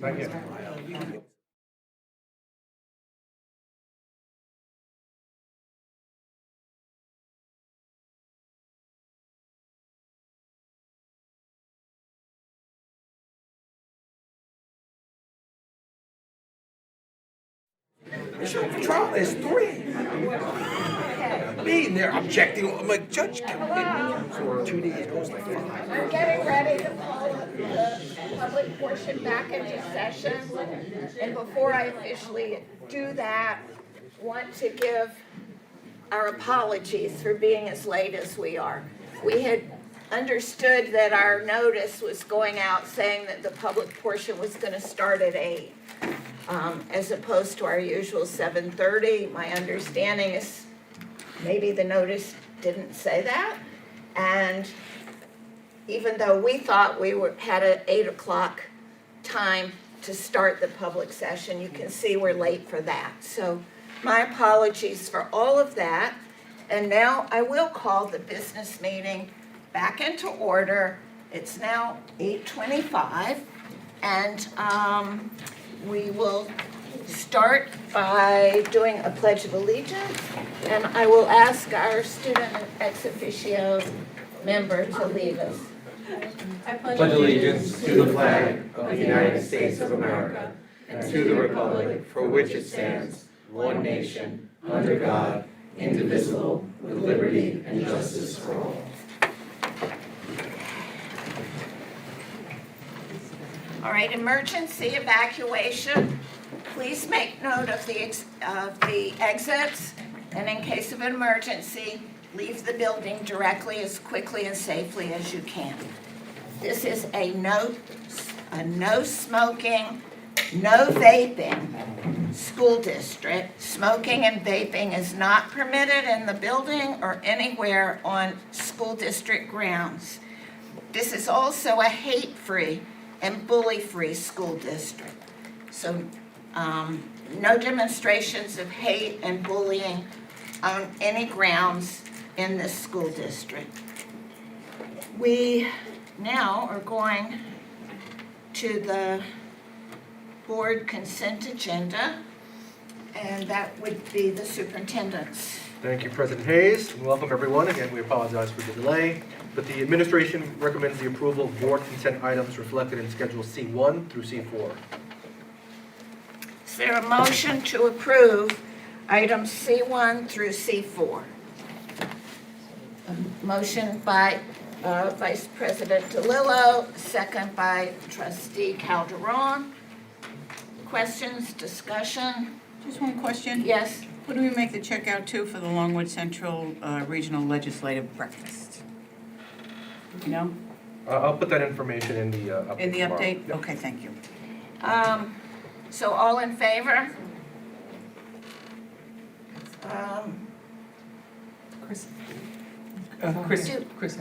Not yet. Michelle, the trial is 3. Me, and they're objecting. I'm like, Judge, for 2 days goes like 5. We're getting ready to call the public portion back into session. And before I officially do that, want to give our apologies for being as late as we are. We had understood that our notice was going out saying that the public portion was going to start at 8. As opposed to our usual 7:30. My understanding is maybe the notice didn't say that. And even though we thought we had an 8 o'clock time to start the public session, you can see we're late for that. So my apologies for all of that. And now I will call the business meeting back into order. It's now 8:25, and we will start by doing a Pledge of Allegiance, and I will ask our student ex officio member to lead us. I pledge allegiance to the flag of the United States of America and to the republic for which it stands, one nation, under God, indivisible, with liberty and justice for all. All right, emergency evacuation. Please make note of the exits, and in case of an emergency, leave the building directly as quickly and safely as you can. This is a no smoking, no vaping school district. Smoking and vaping is not permitted in the building or anywhere on school district grounds. This is also a hate-free and bully-free school district. So no demonstrations of hate and bullying on any grounds in this school district. We now are going to the board consent agenda, and that would be the superintendent's. Thank you, President Hayes, and welcome everyone. Again, we apologize for the delay, but the administration recommends the approval of board consent items reflected in Schedule C1 through C4. Is there a motion to approve items C1 through C4? A motion by Vice President DeLillo, second by Trustee Calderon. Questions, discussion? Just one question. Yes? What do we make the check out to for the Longwood Central Regional Legislative Breakfast? You know? I'll put that information in the update. In the tomorrow. update? Yep. Okay, thank you. So all in favor?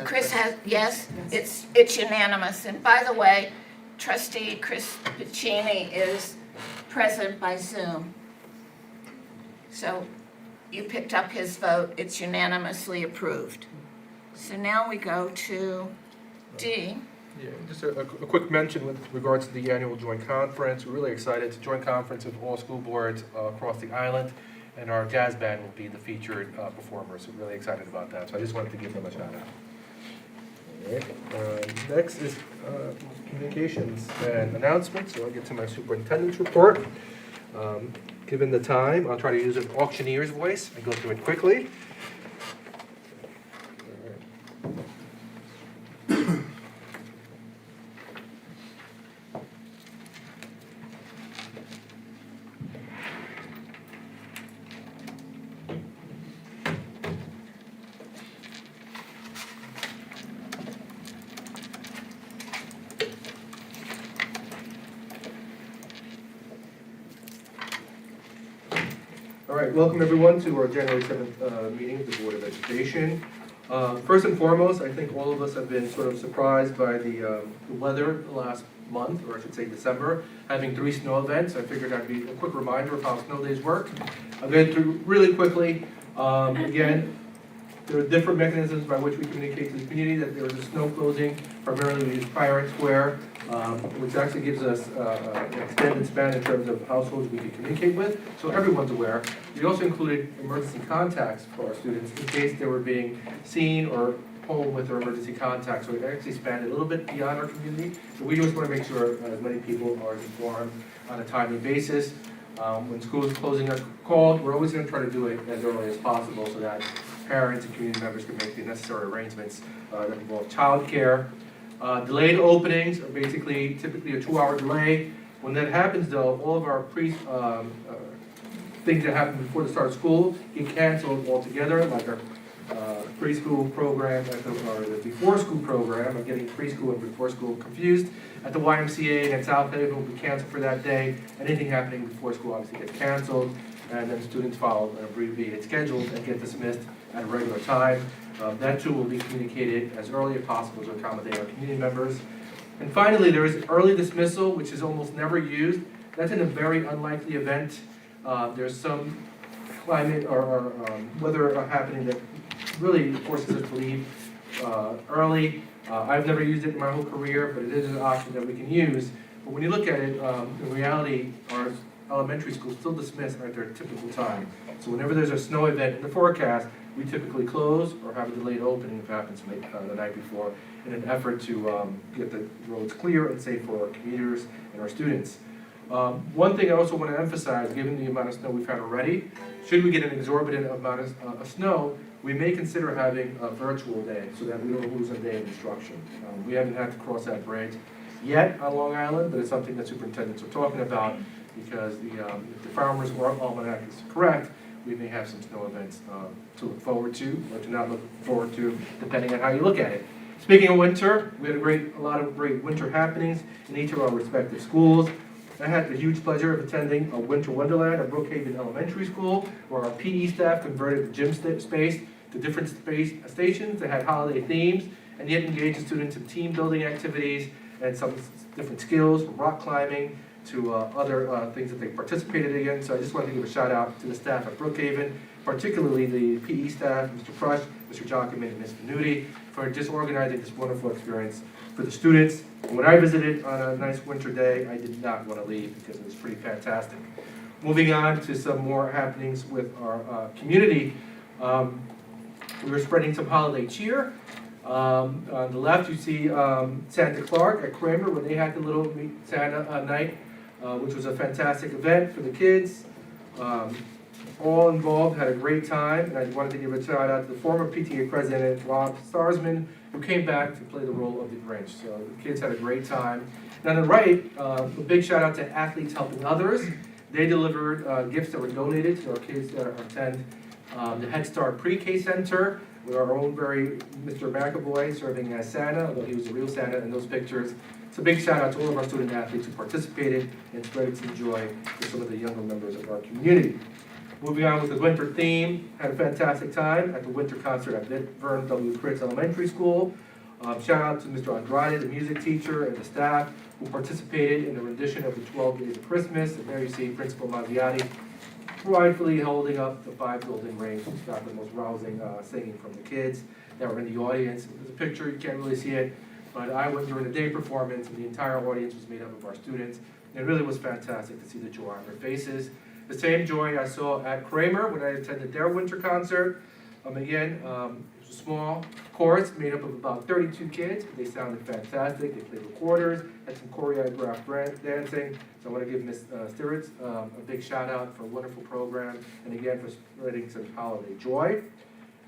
Chris has, yes, it's unanimous. And by the way, Trustee Chris Piccini is present by Zoom. So you picked up his vote, it's unanimously approved. So now we go to D. Yeah, just a quick mention with regards to the annual joint conference. We're really excited. It's a joint conference of all school boards across the island, and our jazz band will be the featured performers. We're really excited about that, so I just wanted to give them a shout out. All right. Next is communications and announcements. So I'll get to my superintendent's report. Given the time, I'll try to use an auctioneer's voice and go through it quickly. All right, welcome everyone to our January 7th meeting of the Board of Education. First and foremost, I think all of us have been sort of surprised by the weather the last month, or I should say December, having 3 snow events. I figured I'd be a quick reminder of how snow days work. I'll go through really quickly. Again, There are different mechanisms by which we communicate to the community. That there is a snow closing, primarily we use Pirate Square, which actually gives us an extended span in terms of households we can communicate with, so everyone's aware. We also included emergency contacts for our students in case they were being seen or home with their emergency contacts, so it actually spanned a little bit beyond our community. So we just want to make sure as many people are informed on a timely basis. When school is closing or called, we're always going to try to do it as early as possible so that parents and community members can make the necessary arrangements that involve childcare. Delayed openings are basically typically a 2-hour delay. When that happens though, all of our things that happen before the start of school get canceled altogether, like our preschool program or the before school program. I'm getting preschool and before school confused. At the YMCA and at South Haven will be canceled for that day. Anything happening before school obviously gets canceled, and then students follow an abbreviated schedule and get dismissed at a regular time. That too will be communicated as early as possible to accommodate our community members. And finally, there is early dismissal, which is almost never used. That's in a very unlikely event. There's some climate or weather happening that really forces us to leave early. I've never used it in my whole career, but it is an option that we can use. But when you look at it, in reality, our elementary schools still dismiss at their typical time. So whenever there's a snow event in the forecast, we typically close or have a delayed opening if it happens the night before in an effort to get the roads clear and safe for our commuters and our students. One thing I also want to emphasize, given the amount of snow we've had already, should we get an exorbitant amount of snow, we may consider having a virtual day so that we don't lose a day of instruction. We haven't had to cross that bridge yet on Long Island, but it's something that superintendents are talking about because if the farmers' almanac is correct, we may have some snow events to look forward to or to not look forward to, depending on how you look at it. Speaking of winter, we had a lot of great winter happenings in each of our respective schools. I had the huge pleasure of attending a winter wonderland at Brookhaven Elementary School, where our PE staff converted the gym space to different stations that had holiday themes, and yet engaged the students in team building activities and some different skills, from rock climbing to other things that they participated in. So I just wanted to give a shout out to the staff at Brookhaven, particularly the PE staff, Mr. Prush, Mr. Jockman, and Ms. Venuti, for just organizing this wonderful experience for the students. And when I visited on a nice winter day, I did not want to leave because it was pretty fantastic. Moving on to some more happenings with our community. We were spreading some holiday cheer. On the left, you see Santa Clark at Kramer, when they had the little Meet Santa night, which was a fantastic event for the kids. All involved had a great time, and I wanted to give a shout out to the former PTA president, Rob Starsman, who came back to play the role of the Grinch. So the kids had a great time. And on the right, a big shout out to Athletes Helping Others. They delivered gifts that were donated to our kids that attend the Head Start Pre-K Center, with our own very Mr. McAvoy serving as Santa, although he was a real Santa in those pictures. So big shout out to all of our student athletes who participated and spread some joy to some of the younger members of our community. Moving on with the winter theme, had a fantastic time at the winter concert at Vern W. Critz Elementary School. Shout out to Mr. Andrade, the music teacher, and the staff who participated in the rendition of the 12 Days of Christmas. And there you see Principal Mazziati rightfully holding up the 5 golden rings, which got the most rousing singing from the kids that were in the audience. There's a picture, you can't really see it, but I went during the day performance, and the entire audience was made up of our students. And it really was fantastic to see the joy on their faces. The same joy I saw at Kramer when I attended their winter concert. Again, it was a small chorus made up of about 32 kids. They sounded fantastic. They played recorders, had some choreographed dancing. So I want to give Ms. Stirritz a big shout out for a wonderful program, and again for spreading some holiday joy.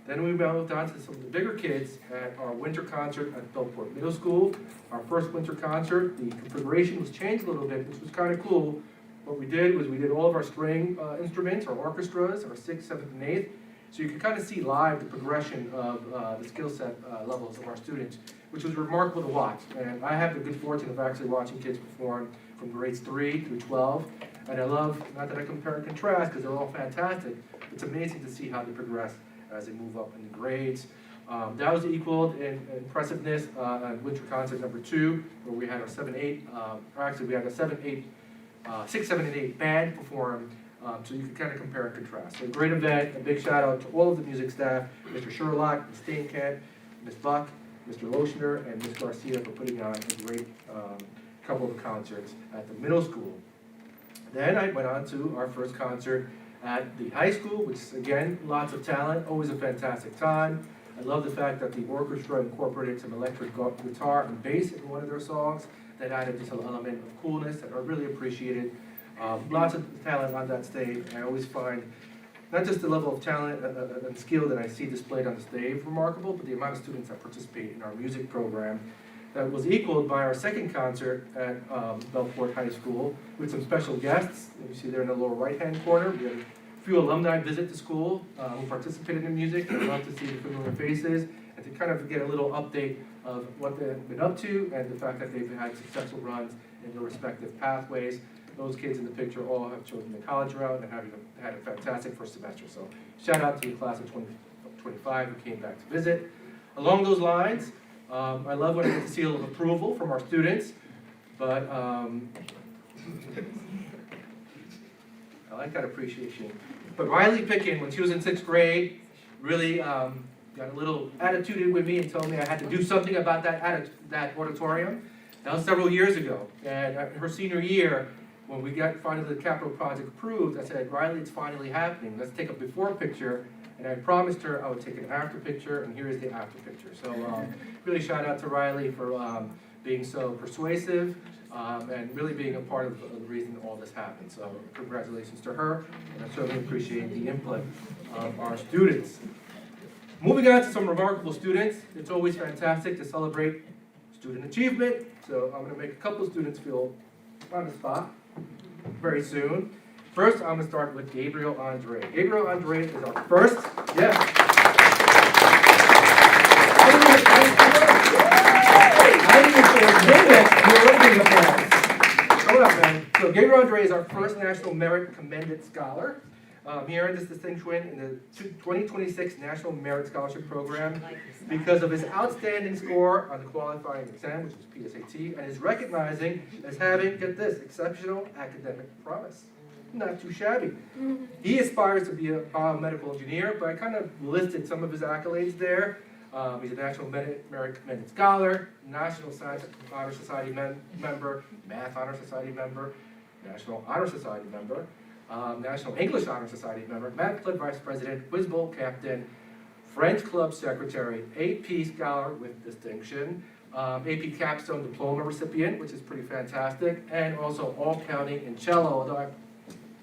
Then we moved on to some of the bigger kids at our winter concert at Belport Middle School. Our first winter concert, the configuration was changed a little bit, which was kind of cool. What we did was we did all of our string instruments, our orchestras, our 6th, 7th, and 8th. So you could kind of see live the progression of the skill set levels of our students, which was remarkable to watch. And I have the good fortune of actually watching kids perform from grades 3 through 12. And I love, not that I compare and contrast, because they're all fantastic, it's amazing to see how they progress as they move up in the grades. That was equaled in impressiveness on winter concert number 2, where we had our 7-8, or actually we had a 7-8, 6, 7, and 8 band perform so you can kind of compare and contrast. So great event, a big shout out to all of the music staff, Mr. Sherlock, Ms. Steenkamp, Ms. Buck, Mr. Lochner, and Ms. Garcia for putting on a great couple of concerts at the middle school. Then I went on to our first concert at the high school, which is, again, lots of talent, always a fantastic time. I love the fact that the orchestra incorporated some electric guitar and bass in one of their songs that added just an element of coolness that I really appreciated. Lots of talent on that stage. I always find not just the level of talent and skill that I see displayed on the stage remarkable, but the amount of students that participate in our music program that was equaled by our second concert at Belport High School with some special guests. You see there in the lower right-hand corner. We had a few alumni visit the school who participated in music. I love to see the familiar faces and to kind of get a little update of what they've been up to and the fact that they've had successful runs in their respective pathways. Those kids in the picture all have chosen the college route and have had a fantastic first semester. So shout out to the class of 2025 who came back to visit. Along those lines, I love when I get the seal of approval from our students, but I like that appreciation. But Riley Pickin, when she was in 6th grade, really got a little attitude with me and told me I had to do something about that auditorium. That was several years ago. And her senior year, when we got finally the capital project approved, I said, Riley, it's finally happening. Let's take a before picture. And I promised her I would take an after picture, and here is the after picture. So really shout out to Riley for being so persuasive and really being a part of the reason all this happened. So congratulations to her, and I certainly appreciate the input of our students. Moving on to some remarkable students, it's always fantastic to celebrate student achievement. So I'm going to make a couple of students feel on the spot very soon. First, I'm going to start with Gabriel Andre. Gabriel Andre is our first, yes. Hold up, man. So Gabriel Andre is our first National Merit Commended Scholar. He earned this distinction in the 2026 National Merit Scholarship Program because of his outstanding score on the qualifying exam, which is PSAT, and is recognizing as having, get this, exceptional academic promise. Not too shabby. He aspires to be a biomedical engineer, but I kind of listed some of his accolades there. He's a National Merit Commended Scholar, National Science Honor Society member, Math Honor Society member, National Honor Society member, National English Honor Society member, Math Club Vice President, Quiz Bowl Captain, French Club Secretary, AP Scholar with distinction, AP Capstone Diploma recipient, which is pretty fantastic, and also all counting in cello, although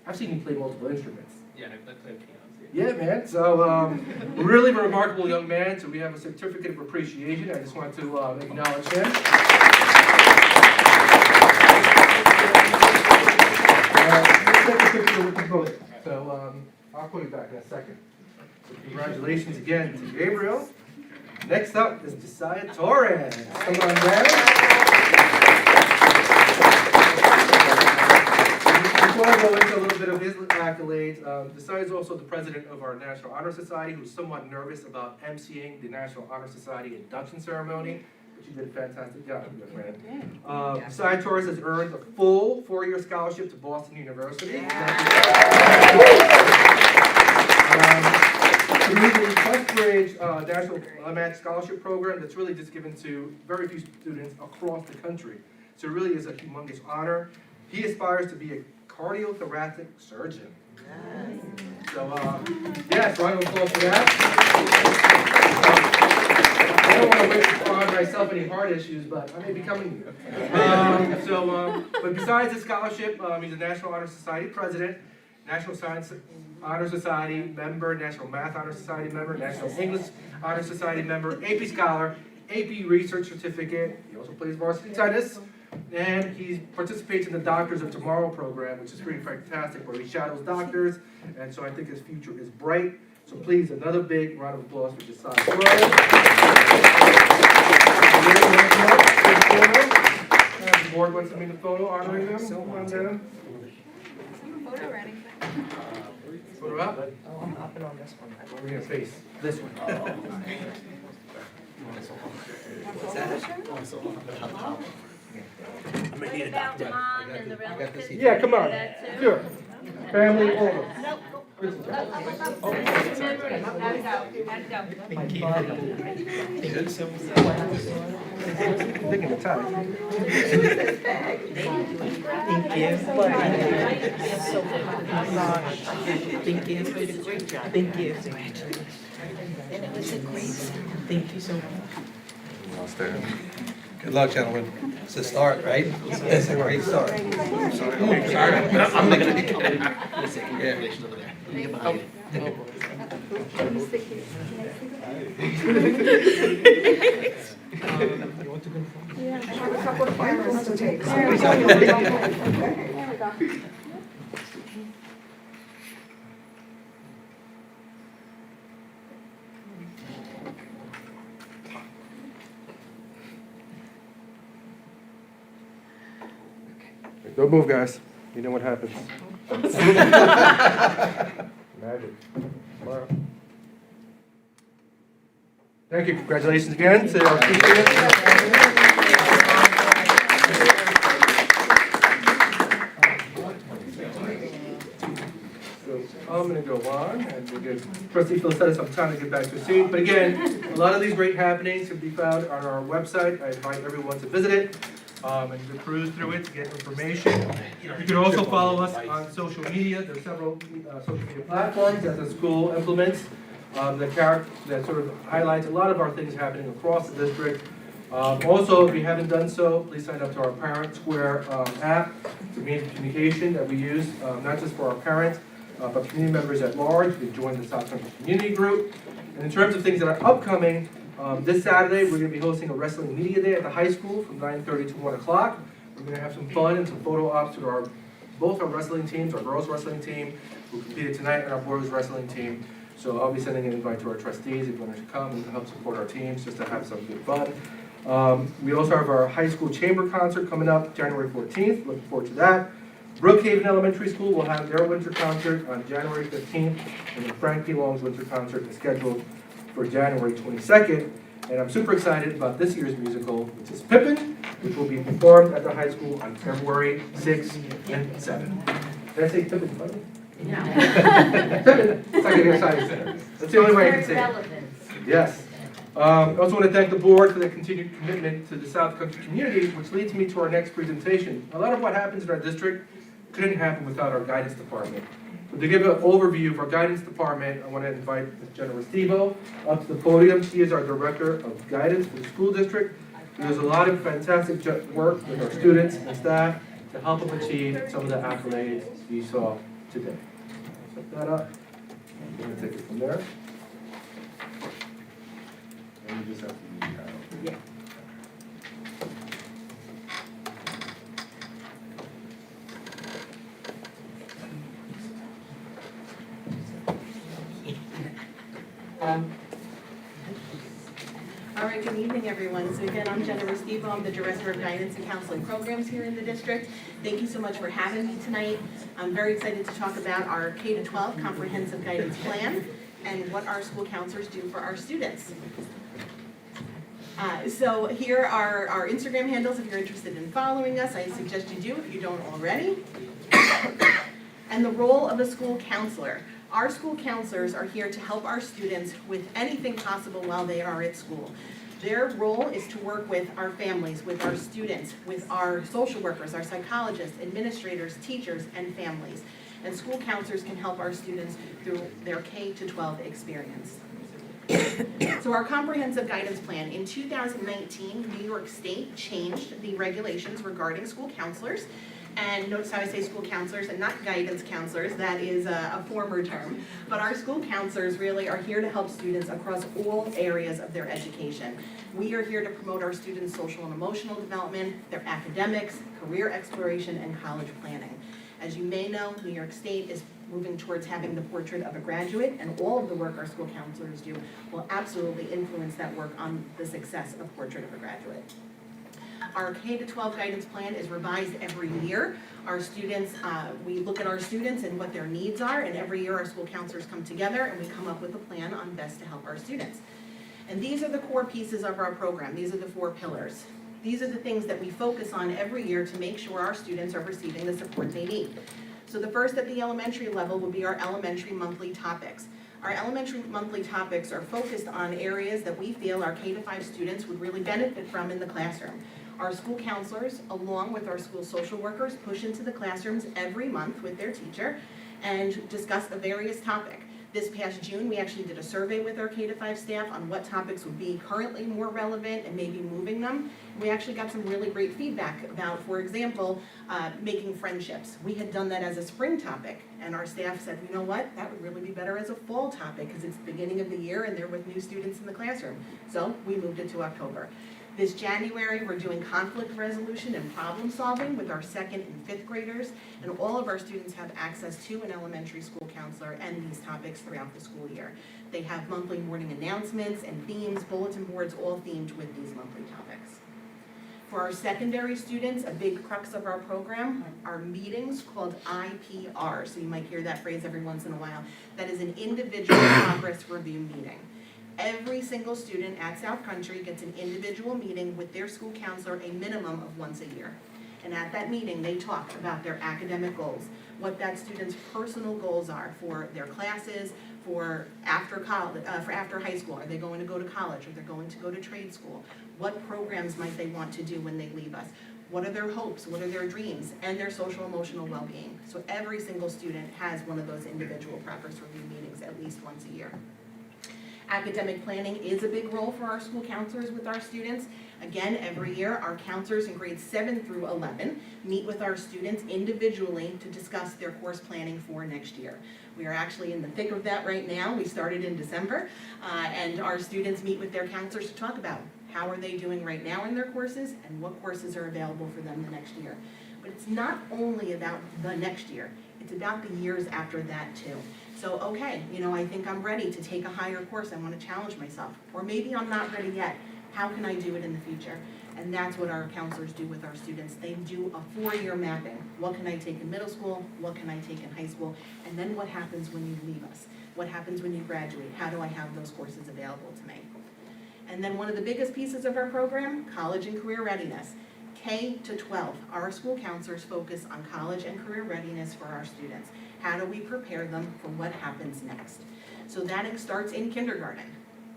I've seen him play multiple instruments. Yeah, I play piano. Yeah, man. So, really remarkable young man. So we have a certificate of appreciation. I just want to acknowledge him. Let's take a picture with you both. So I'll call you back in a second. So congratulations again to Gabriel. Next up is Josiah Torres. Come on down. Before I go into a little bit of his accolades, Josiah is also the president of our National Honor Society, who's somewhat nervous about emceeing the National Honor Society induction ceremony, but you did a fantastic job, my friend. Josiah Torres has earned a full 4-year scholarship to Boston University. Through the Westbridge National Automatic Scholarship Program that's really just given to very few students across the country. So it really is a humongous honor. He aspires to be a cardiothoracic surgeon. So, yes, round of applause for that. I don't want to wish on myself any heart issues, but I may be coming. But besides the scholarship, he's a National Honor Society president, National Science Honor Society member, National Math Honor Society member, National English Honor Society member, AP Scholar, AP Research Certificate. He also plays varsity tennis. And he participates in the Doctors of Tomorrow program, which is pretty fantastic, where he shadows doctors, and so I think his future is bright. So please, another big round of applause for Josiah Torres. The board wants to make a photo honoring them. Photo ready. Photo up? Oh, I'm hopping on this one. We're gonna face this one. What's that? I might need a doctor. Yeah, come on. Sure. Family over. Thinking the time. Thank you. You did a great job. Thank you. And it was a great sound. Thank you so much. Good luck, gentlemen. It's a start, right? It's a great start. Sorry. I'm not gonna get it. Yeah. Don't move, guys. You know what happens. Magic. Tomorrow. Thank you. Congratulations again to our teachers. I'm going to go on and we'll give Trustee Felicetta some time to get back to her seat. But again, a lot of these great happenings can be found on our website. I invite everyone to visit it and to cruise through it to get information. You can also follow us on social media. There's several social media platforms that the school implements that sort of highlights a lot of our things happening across the district. Also, if you haven't done so, please sign up to our Parent Square app. It's a means of communication that we use, not just for our parents, but community members at large. You can join the South Central Community Group. And in terms of things that are upcoming, this Saturday, we're going to be hosting a wrestling media day at the high school from 9:30 to 1 o'clock. We're going to have some fun and some photo ops to both our wrestling teams, our girls wrestling team, who competed tonight, and our boys wrestling team. So I'll be sending an invite to our trustees if you want to come and help support our teams, just to have some good fun. We also have our high school chamber concert coming up January 14th. Looking forward to that. Brookhaven Elementary School will have their winter concert on January 15th, and then Frank P. Long's winter concert is scheduled for January 22nd. And I'm super excited about this year's musical, which is Pippin, which will be performed at the high school on February 6th and 7th. Did I say Pippin funny? Pippin, it's like an exciting center. That's the only way I can say it. Yes. I also want to thank the board for their continued commitment to the South Country community, which leads me to our next presentation. A lot of what happens in our district couldn't happen without our guidance department. So to give an overview of our guidance department, I want to invite Ms. Jenna Restivo up to the podium. She is our Director of Guidance for the school district. There's a lot of fantastic work with our students and staff to help them achieve some of the accolades you saw today. Set that up. I'm going to take it from there. And you just have to use the arrow. Yeah. All right, good evening, everyone. So again, I'm Jenna Restivo. I'm the Director of Guidance and Counseling Programs here in the district. Thank you so much for having me tonight. I'm very excited to talk about our K-12 Comprehensive Guidance Plan and what our school counselors do for our students. So here are our Instagram handles if you're interested in following us. I suggest you do if you don't already. And the role of a school counselor. Our school counselors are here to help our students with anything possible while they are at school. Their role is to work with our families, with our students, with our social workers, our psychologists, administrators, teachers, and families. And school counselors can help our students through their K-12 experience. So our comprehensive guidance plan, in 2019, New York State changed the regulations regarding school counselors. And notice how I say school counselors and not guidance counselors, that is a former term. But our school counselors really are here to help students across all areas of their education. We are here to promote our students' social and emotional development, their academics, career exploration, and college planning. As you may know, New York State is moving towards having the portrait of a graduate, and all of the work our school counselors do will absolutely influence that work on the success of Portrait of a Graduate. Our K-12 guidance plan is revised every year. Our students, we look at our students and what their needs are, and every year our school counselors come together and we come up with a plan on best to help our students. And these are the core pieces of our program. These are the 4 pillars. These are the things that we focus on every year to make sure our students are receiving the support they need. So the first at the elementary level will be our elementary monthly topics. Our elementary monthly topics are focused on areas that we feel our K-5 students would really benefit from in the classroom. Our school counselors, along with our school social workers, push into the classrooms every month with their teacher and discuss a various topic. This past June, we actually did a survey with our K-5 staff on what topics would be currently more relevant and maybe moving them. We actually got some really great feedback about, for example, making friendships. We had done that as a spring topic, and our staff said, you know what, that would really be better as a fall topic because it's the beginning of the year and they're with new students in the classroom. So we moved it to October. This January, we're doing conflict resolution and problem solving with our 2nd and 5th graders, and all of our students have access to an elementary school counselor and these topics throughout the school year. They have monthly morning announcements and themes, bulletin boards, all themed with these monthly topics. For our secondary students, a big crux of our program are meetings called IPR. So you might hear that phrase every once in a while. That is an individual progress review meeting. Every single student at South Country gets an individual meeting with their school counselor a minimum of once a year. And at that meeting, they talk about their academic goals, what that student's personal goals are for their classes, for after college, for after high school. Are they going to go to college? Are they going to go to trade school? What programs might they want to do when they leave us? What are their hopes? What are their dreams? And their social emotional well-being. So every single student has one of those individual progress review meetings at least once a year. Academic planning is a big role for our school counselors with our students. Again, every year, our counselors in grades 7 through 11 meet with our students individually to discuss their course planning for next year. We are actually in the thick of that right now. We started in December, and our students meet with their counselors to talk about how are they doing right now in their courses and what courses are available for them the next year. But it's not only about the next year, it's about the years after that too. So, okay, I think I'm ready to take a higher course, I want to challenge myself. Or maybe I'm not ready yet, how can I do it in the future? And that's what our counselors do with our students. They do a 4-year mapping. What can I take in middle school? What can I take in high school? And then what happens when you leave us? What happens when you graduate? How do I have those courses available to me? And then one of the biggest pieces of our program, college and career readiness. K-12, our school counselors focus on college and career readiness for our students. How do we prepare them for what happens next? So that starts in kindergarten.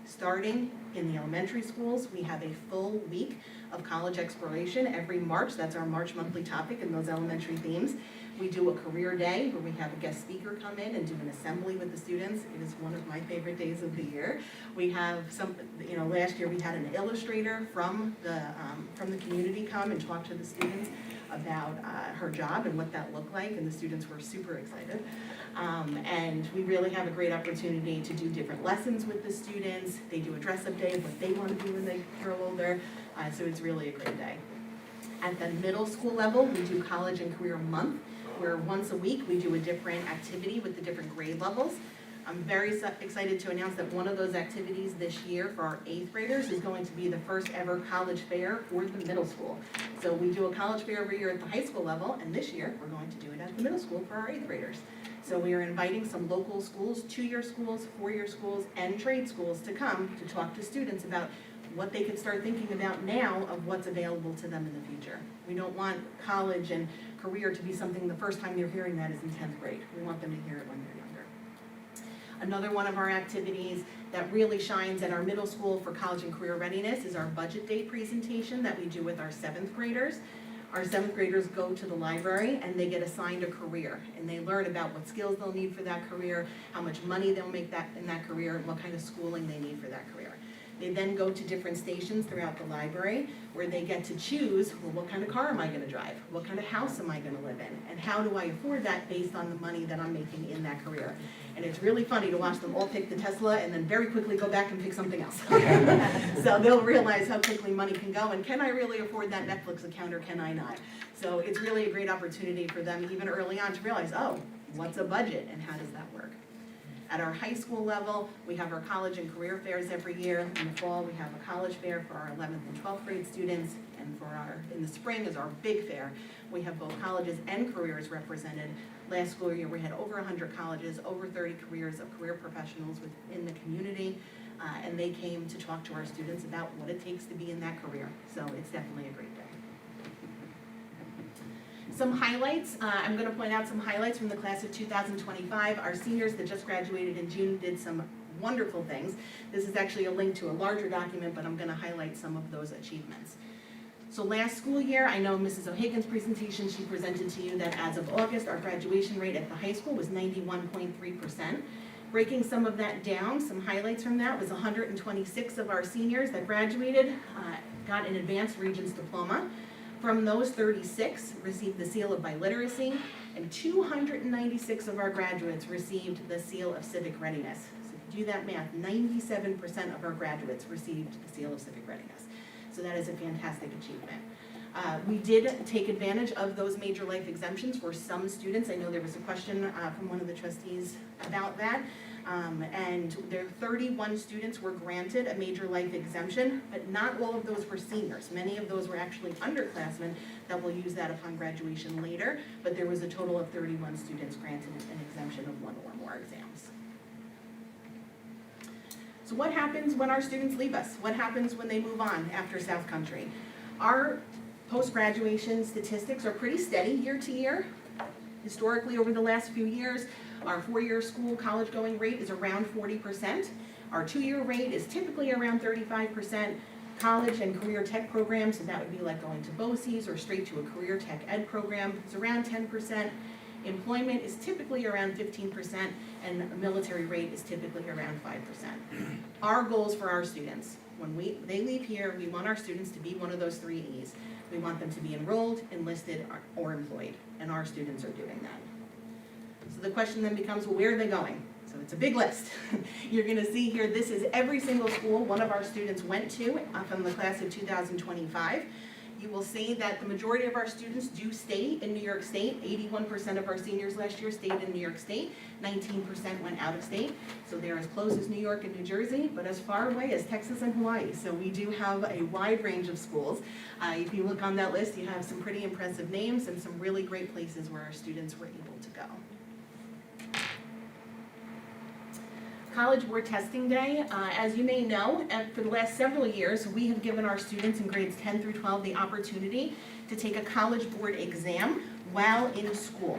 Starting in the elementary schools, we have a full week of college exploration every March. That's our March monthly topic in those elementary themes. We do a career day where we have a guest speaker come in and do an assembly with the students. It is one of my favorite days of the year. We have last year we had an illustrator from the community come and talk to the students about her job and what that looked like, and the students were super excited. And we really have a great opportunity to do different lessons with the students. They do a dress-up day of what they want to do when they grow older, so it's really a great day. At the middle school level, we do College and Career Month, where once a week we do a different activity with the different grade levels. I'm very excited to announce that one of those activities this year for our 8th graders is going to be the first ever college fair for the middle school. So we do a college fair every year at the high school level, and this year we're going to do it at the middle school for our 8th graders. So we are inviting some local schools, 2-year schools, 4-year schools, and trade schools to come to talk to students about what they can start thinking about now of what's available to them in the future. We don't want college and career to be something the first time they're hearing that is in 10th grade. We want them to hear it when they're younger. Another one of our activities that really shines at our middle school for college and career readiness is our budget day presentation that we do with our 7th graders. Our 7th graders go to the library and they get assigned a career, and they learn about what skills they'll need for that career, how much money they'll make in that career, and what kind of schooling they need for that career. They then go to different stations throughout the library where they get to choose, well, what kind of car am I going to drive? What kind of house am I going to live in? And how do I afford that based on the money that I'm making in that career? And it's really funny to watch them all pick the Tesla and then very quickly go back and pick something else. So they'll realize how quickly money can go, and can I really afford that Netflix account or can I not? So it's really a great opportunity for them even early on to realize, oh, what's a budget and how does that work? At our high school level, we have our college and career fairs every year. In the fall, we have a college fair for our 11th and 12th grade students, and in the spring is our big fair. We have both colleges and careers represented. Last school year, we had over 100 colleges, over 30 careers of career professionals within the community, and they came to talk to our students about what it takes to be in that career. So it's definitely a great day. Some highlights, I'm gonna point out some highlights from the class of 2025. Our seniors that just graduated in June did some wonderful things. This is actually a link to a larger document, but I'm gonna highlight some of those achievements. So last school year, I know Mrs. O'Hagan's presentation, she presented to you that as of August, our graduation rate at the high school was 91.3%. Breaking some of that down, some highlights from that was 126 of our seniors that graduated got an advanced Regents diploma. From those, 36 received the seal of biliteracy, and 296 of our graduates received the seal of civic readiness. So if you do that math, 97% of our graduates received the seal of civic readiness. So that is a fantastic achievement. We did take advantage of those major life exemptions for some students. I know there was a question from one of the trustees about that. And there 31 students were granted a major life exemption, but not all of those were seniors. Many of those were actually underclassmen that will use that upon graduation later, but there was a total of 31 students granted an exemption of one or more exams. So what happens when our students leave us? What happens when they move on after South Country? Our post-graduation statistics are pretty steady year to year. Historically, over the last few years, our four-year school college going rate is around 40%. Our two-year rate is typically around 35%. College and career tech programs, and that would be like going to BOCES or straight to a career tech ed program, is around 10%. Employment is typically around 15%, and a military rate is typically around 5%. Our goals for our students, when they leave here, we want our students to be one of those three E's. We want them to be enrolled, enlisted, or employed, and our students are doing that. So the question then becomes, well, where are they going? So it's a big list. You're gonna see here, this is every single school one of our students went to from the class of 2025. You will see that the majority of our students do stay in New York State. 81% of our seniors last year stayed in New York State. 19% went out of state. So they're as close as New York and New Jersey, but as far away as Texas and Hawaii. So we do have a wide range of schools. If you look on that list, you have some pretty impressive names and some really great places where our students were able to go. College Board Testing Day, as you may know, for the last several years, we have given our students in grades 10 through 12 the opportunity to take a College Board exam while in school.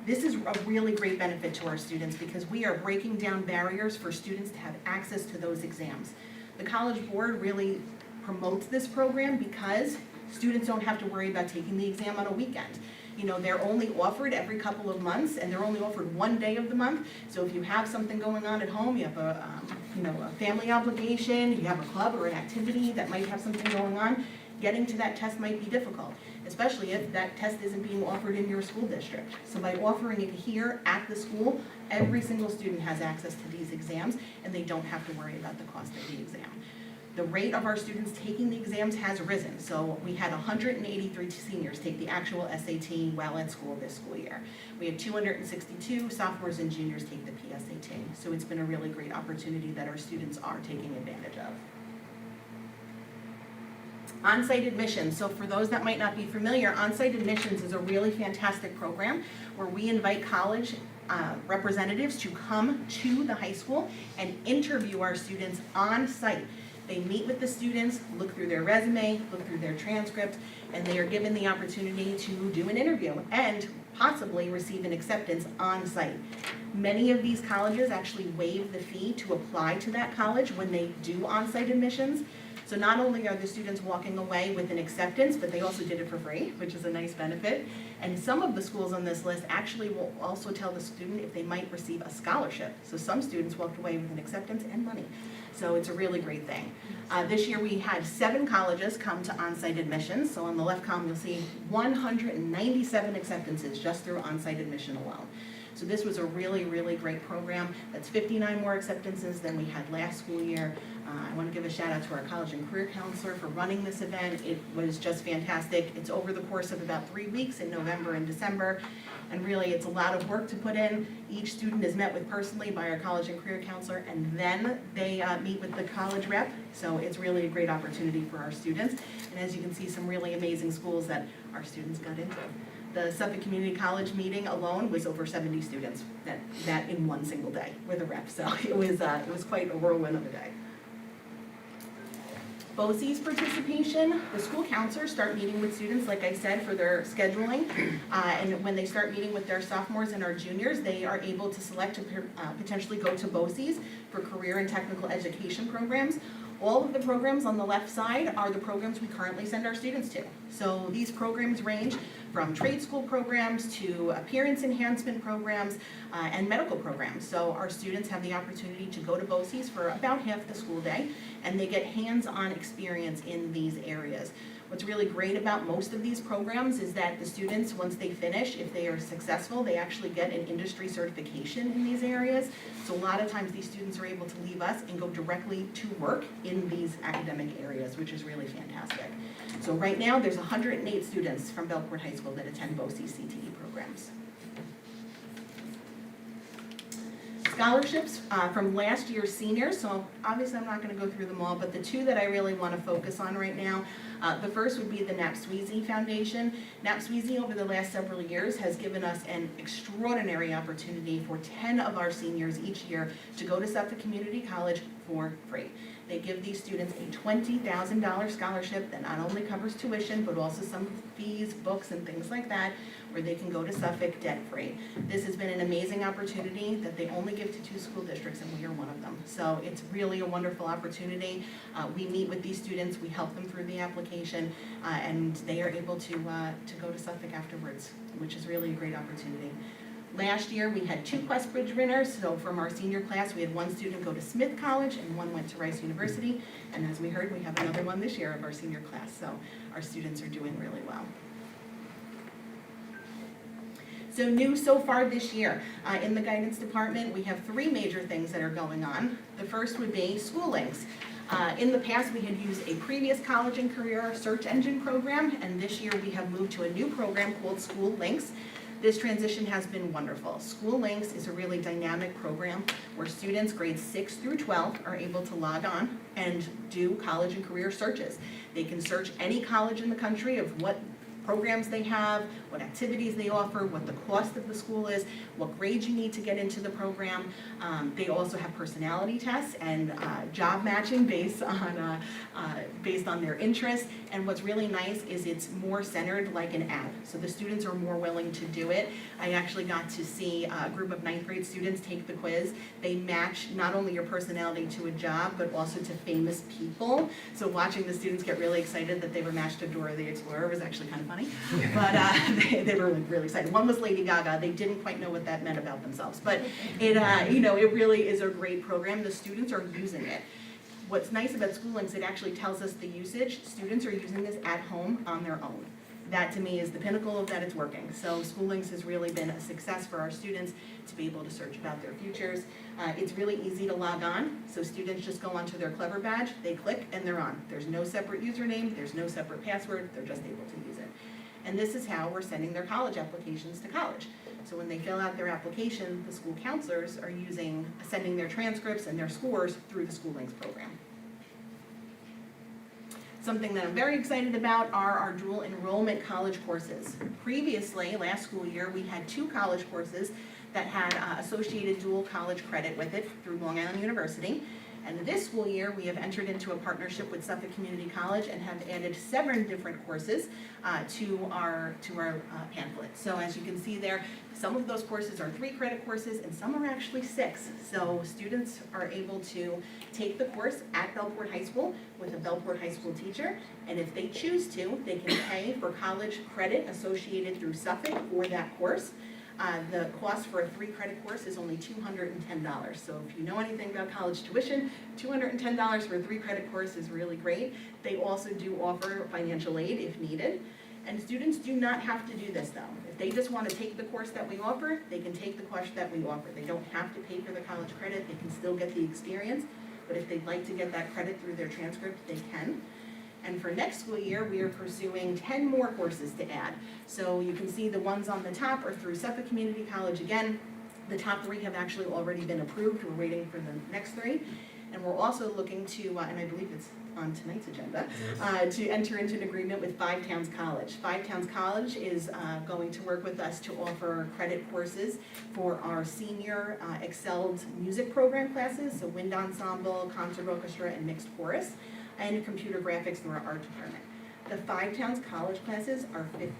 This is a really great benefit to our students because we are breaking down barriers for students to have access to those exams. The College Board really promotes this program because students don't have to worry about taking the exam on a weekend. You know, they're only offered every couple of months, and they're only offered one day of the month. So if you have something going on at home, you have a family obligation, you have a club or an activity that might have something going on, getting to that test might be difficult, especially if that test isn't being offered in your school district. So by offering it here at the school, every single student has access to these exams, and they don't have to worry about the cost of the exam. The rate of our students taking the exams has risen. So we had 183 seniors take the actual SAT while at school this school year. We had 262 sophomores and juniors take the PSAT. So it's been a really great opportunity that our students are taking advantage of. On-site admissions. So for those that might not be familiar, on-site admissions is a really fantastic program where we invite college representatives to come to the high school and interview our students on-site. They meet with the students, look through their resume, look through their transcript, and they are given the opportunity to do an interview and possibly receive an acceptance on site. Many of these colleges actually waive the fee to apply to that college when they do on-site admissions. So not only are the students walking away with an acceptance, but they also did it for free, which is a nice benefit. And some of the schools on this list actually will also tell the student if they might receive a scholarship. So some students walked away with an acceptance and money. So it's a really great thing. This year we had 7 colleges come to on-site admissions. So on the left column you'll see 197 acceptances just through on-site admission alone. So this was a really, really great program. That's 59 more acceptances than we had last school year. I want to give a shout out to our college and career counselor for running this event. It was just fantastic. It's over the course of about 3 weeks in November and December. And really, it's a lot of work to put in. Each student is met with personally by our college and career counselor, and then they meet with the college rep. So it's really a great opportunity for our students. And as you can see, some really amazing schools that our students got into. The Suffolk Community College meeting alone was over 70 students that in one single day with a rep. So it was quite a whirlwind of a day. BOCES participation, the school counselors start meeting with students, like I said, for their scheduling. And when they start meeting with their sophomores and our juniors, they are able to select to potentially go to BOCES for career and technical education programs. All of the programs on the left side are the programs we currently send our students to. So these programs range from trade school programs to appearance enhancement programs and medical programs. So our students have the opportunity to go to BOCES for about half the school day, and they get hands-on experience in these areas. What's really great about most of these programs is that the students, once they finish, if they are successful, they actually get an industry certification in these areas. So a lot of times these students are able to leave us and go directly to work in these academic areas, which is really fantastic. So right now, there's 108 students from Belport High School that attend BOCES CTE programs. Scholarships from last year's seniors, so obviously I'm not going to go through them all, but the two that I really want to focus on right now, the first would be the NAPSWEESY Foundation. NAPSWEESY over the last several years has given us an extraordinary opportunity for 10 of our seniors each year to go to Suffolk Community College for free. They give these students a $20,000 scholarship that not only covers tuition, but also some fees, books, and things like that, where they can go to Suffolk debt-free. This has been an amazing opportunity that they only give to 2 school districts, and we are one of them. So it's really a wonderful opportunity. We meet with these students, we help them through the application, and they are able to go to Suffolk afterwards, which is really a great opportunity. Last year, we had 2 QuestBridge winners, so from our senior class, we had 1 student go to Smith College and 1 went to Rice University, and as we heard, we have another one this year of our senior class, so our students are doing really well. So new so far this year, in the guidance department, we have 3 major things that are going on. The first would be School Links. In the past, we had used a previous college and career search engine program, and this year we have moved to a new program called School Links. This transition has been wonderful. School Links is a really dynamic program where students grades 6 through 12 are able to log on and do college and career searches. They can search any college in the country of what programs they have, what activities they offer, what the cost of the school is, what grades you need to get into the program. They also have personality tests and job matching based on their interests. And what's really nice is it's more centered like an app. So the students are more willing to do it. I actually got to see a group of 9th grade students take the quiz. They match not only your personality to a job, but also to famous people. So watching the students get really excited that they were matched to Dora the Explorer was actually kind of funny. But they were really excited. One was Lady Gaga. They didn't quite know what that meant about themselves. But it really is a great program. The students are using it. What's nice about School Links, it actually tells us the usage. Students are using this at home on their own. That to me is the pinnacle of that it's working. So School Links has really been a success for our students to be able to search about their futures. It's really easy to log on. So students just go onto their Clever badge, they click, and they're on. There's no separate username, there's no separate password, they're just able to use it. And this is how we're sending their college applications to college. So when they fill out their application, the school counselors are sending their transcripts and their scores through the School Links program. Something that I'm very excited about are our dual enrollment college courses. Previously, last school year, we had 2 college courses that had associated dual college credit with it through Long Island University. And this school year, we have entered into a partnership with Suffolk Community College and have added 7 different courses to our pamphlet. So as you can see there, some of those courses are 3 credit courses and some are actually 6. So students are able to take the course at Belport High School with a Belport High School teacher. And if they choose to, they can pay for college credit associated through Suffolk for that course. The cost for a 3 credit course is only $210. So if you know anything about college tuition, $210 for a 3 credit course is really great. They also do offer financial aid if needed. And students do not have to do this though. If they just want to take the course that we offer, they can take the course that we offer. They don't have to pay for the college credit, they can still get the experience. But if they'd like to get that credit through their transcript, they can. And for next school year, we are pursuing 10 more courses to add. So you can see the ones on the top are through Suffolk Community College again. The top 3 have actually already been approved. We're waiting for the next 3. And we're also looking to, and I believe it's on tonight's agenda, to enter into an agreement with Five Towns College. Five Towns College is going to work with us to offer credit courses for our senior excelled music program classes, so wind ensemble, concert orchestra, and mixed chorus. and computer graphics through our art department. The Five Towns college classes are $50.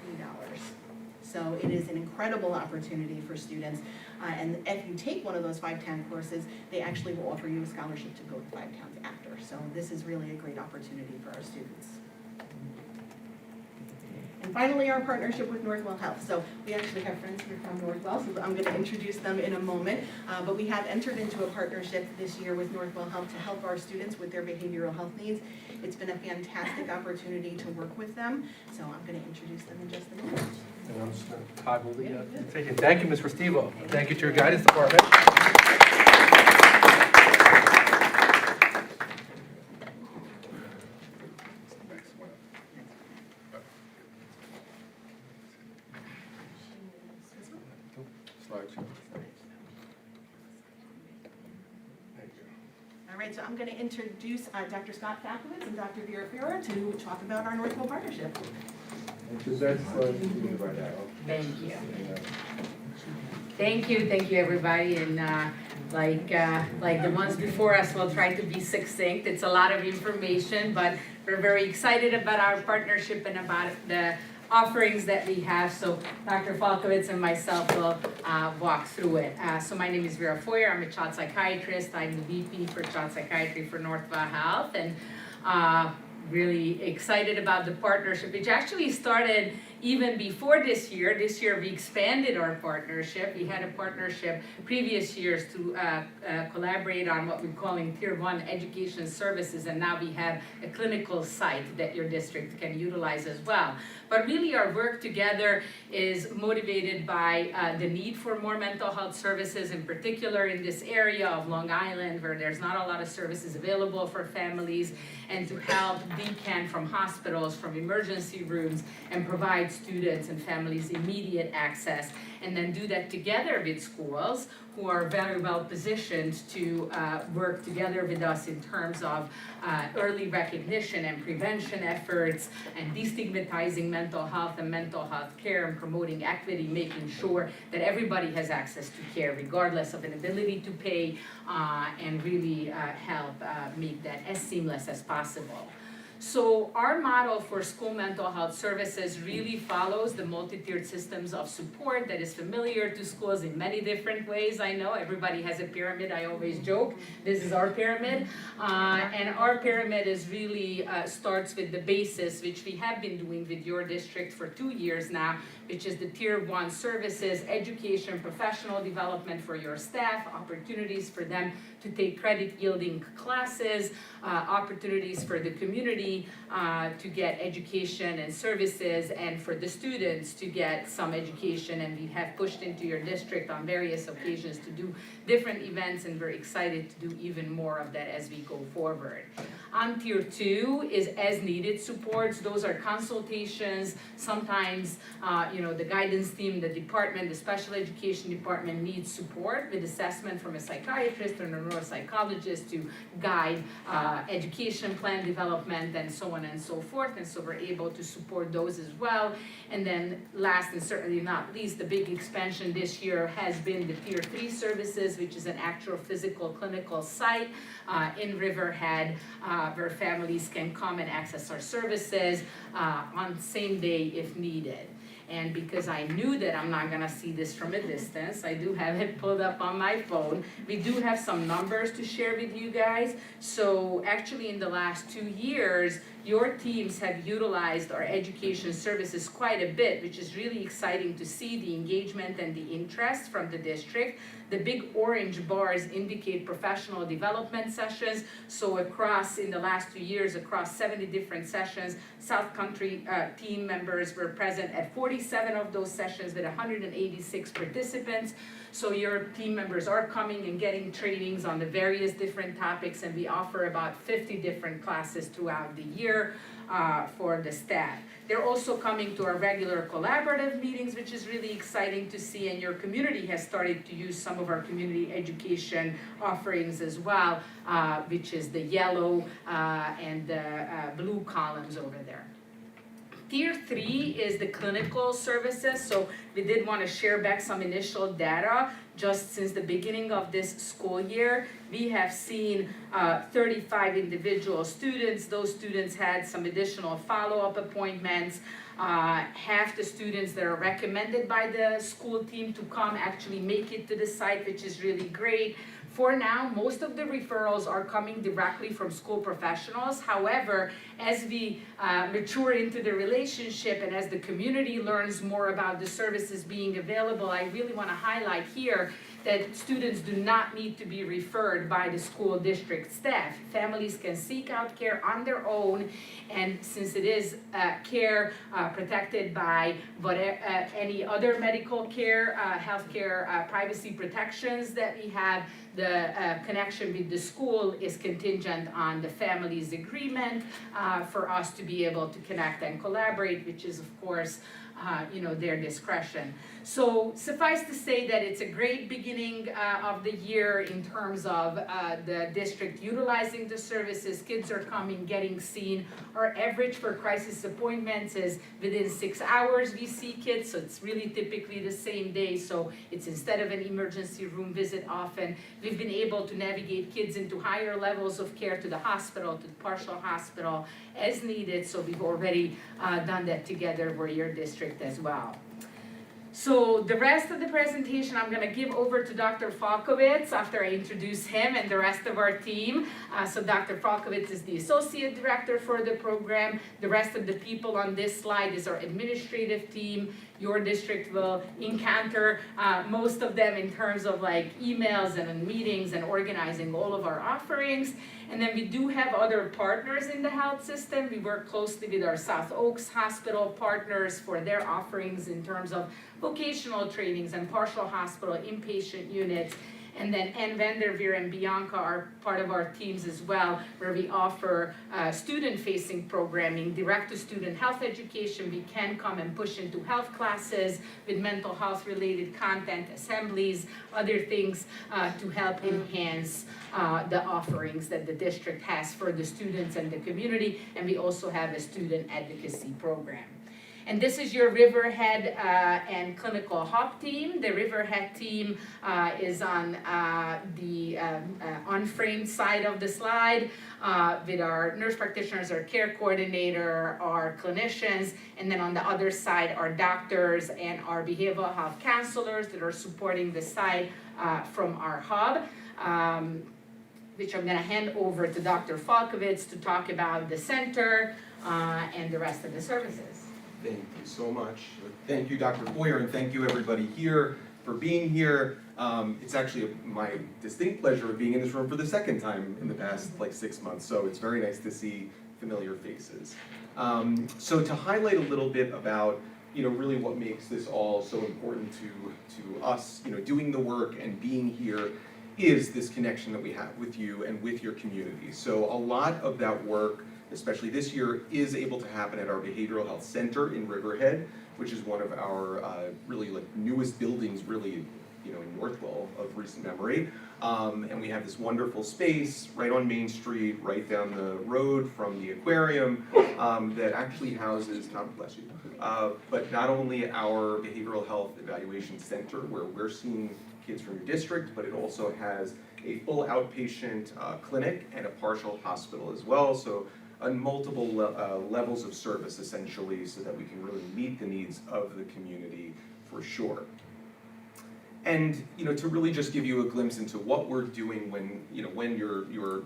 So it is an incredible opportunity for students. And if you take one of those Five Town courses, they actually will offer you a scholarship to go to Five Towns after. So this is really a great opportunity for our students. And finally, our partnership with Northwell Health. So we actually have friends here from Northwell, so I'm going to introduce them in a moment. But we have entered into a partnership this year with Northwell Health to help our students with their behavioral health needs. It's been a fantastic opportunity to work with them, so I'm going to introduce them in just a moment. And I'm just going to toggle the thing. Thank you, Ms. Restivo. Thank you to your guidance department. Slideshow. All right, so I'm going to introduce Dr. Scott Falkowitz and Dr. Vera Ferrer to talk about our Northwell partnership. Thank you, everybody, and like the ones before us, we'll try to be succinct. It's a lot of information, but we're very excited about our partnership and about the offerings that we have. So Dr. Falkowitz and myself will walk through it. So my name is Vera Foyer. I'm a child psychiatrist. I'm the VP for child psychiatry for Northwell Health, and really excited about the partnership, which actually started even before this year. This year we expanded our partnership. We had a partnership previous years to collaborate on what we're calling Tier 1 education services, and now we have a clinical site that your district can utilize as well. But really our work together is motivated by the need for more mental health services, in particular in this area of Long Island where there's not a lot of services available for families, and to help decant from hospitals, from emergency rooms, and provide students and families immediate access, and then do that together with schools who are very well positioned to work together with us in terms of early recognition and prevention efforts, and destigmatizing mental health and mental health care, and promoting equity, making sure that everybody has access to care regardless of an ability to pay, and really help make that as seamless as possible. So our model for school mental health services really follows the multi-tiered systems of support that is familiar to schools in many different ways. I know everybody has a pyramid. I always joke, this is our pyramid. And our pyramid is really starts with the basis, which we have been doing with your district for 2 years now, which is the Tier 1 services, education, professional development for your staff, opportunities for them to take credit-yielding classes, opportunities for the community to get education and services, and for the students to get some education. And we have pushed into your district on various occasions to do different events, and we're excited to do even more of that as we go forward. On Tier 2 is as-needed supports. Those are consultations. Sometimes, the guidance team, the department, the special education department needs support with assessment from a psychiatrist or a neuropsychologist to guide education plan development and so on and so forth. And so we're able to support those as well. And then last and certainly not least, the big expansion this year has been the Tier 3 services, which is an actual physical clinical site in Riverhead where families can come and access our services on the same day if needed. And because I knew that I'm not gonna see this from a distance, I do have it pulled up on my phone. We do have some numbers to share with you guys. So actually in the last 2 years, your teams have utilized our education services quite a bit, which is really exciting to see the engagement and the interest from the district. The big orange bars indicate professional development sessions. So in the last 2 years, across 70 different sessions, South Country team members were present at 47 of those sessions with 186 participants. So your team members are coming and getting trainings on the various different topics, and we offer about 50 different classes throughout the year for the staff. They're also coming to our regular collaborative meetings, which is really exciting to see, and your community has started to use some of our community education offerings as well, which is the yellow and the blue columns over there. Tier 3 is the clinical services, so we did want to share back some initial data. Just since the beginning of this school year, we have seen 35 individual students. Those students had some additional follow-up appointments. Half the students that are recommended by the school team to come actually make it to the site, which is really great. For now, most of the referrals are coming directly from school professionals. However, as we mature into the relationship and as the community learns more about the services being available, I really want to highlight here that students do not need to be referred by the school district staff. Families can seek out care on their own, and since it is care protected by any other medical care, healthcare privacy protections that we have, the connection with the school is contingent on the family's agreement for us to be able to connect and collaborate, which is of course their discretion. So suffice to say that it's a great beginning of the year in terms of the district utilizing the services. Kids are coming, getting seen. Our average for crisis appointments is within 6 hours we see kids, so it's really typically the same day. So it's instead of an emergency room visit often, we've been able to navigate kids into higher levels of care to the hospital, to the partial hospital as needed. So we've already done that together for your district as well. So the rest of the presentation I'm going to give over to Dr. Falkowitz after I introduce him and the rest of our team. So Dr. Falkowitz is the Associate Director for the program. The rest of the people on this slide is our administrative team. Your district will encounter most of them in terms of like emails and meetings and organizing all of our offerings. And then we do have other partners in the health system. We work closely with our South Oaks Hospital partners for their offerings in terms of vocational trainings and partial hospital inpatient units. And then Ann Vanderveer and Bianca are part of our teams as well, where we offer student-facing programming, direct-to-student health education. We can come and push into health classes with mental health-related content, assemblies, other things to help enhance the offerings that the district has for the students and the community. And we also have a student advocacy program. And this is your Riverhead and Clinical Hub team. The Riverhead team is on the unframed side of the slide with our nurse practitioners, our care coordinator, our clinicians, and then on the other side, our doctors and our behavioral health counselors that are supporting the site from our hub, which I'm gonna hand over to Dr. Falkowitz to talk about the center and the rest of the services. Thank you so much. Thank you, Dr. Boyer, and thank you everybody here for being here. It's actually my distinct pleasure of being in this room for the second time in the past 6 months, so it's very nice to see familiar faces. So to highlight a little bit about really what makes this all so important to us, doing the work and being here is this connection that we have with you and with your community. So a lot of that work, especially this year, is able to happen at our Behavioral Health Center in Riverhead, which is one of our really newest buildings, really, in Northwell of recent memory. And we have this wonderful space right on Main Street, right down the road from the aquarium, that actually houses, bless you, but not only our Behavioral Health Evaluation Center, where we're seeing kids from your district, but it also has a full outpatient clinic and a partial hospital as well. So on multiple levels of service, essentially, so that we can really meet the needs of the community for sure. And to really just give you a glimpse into what we're doing when your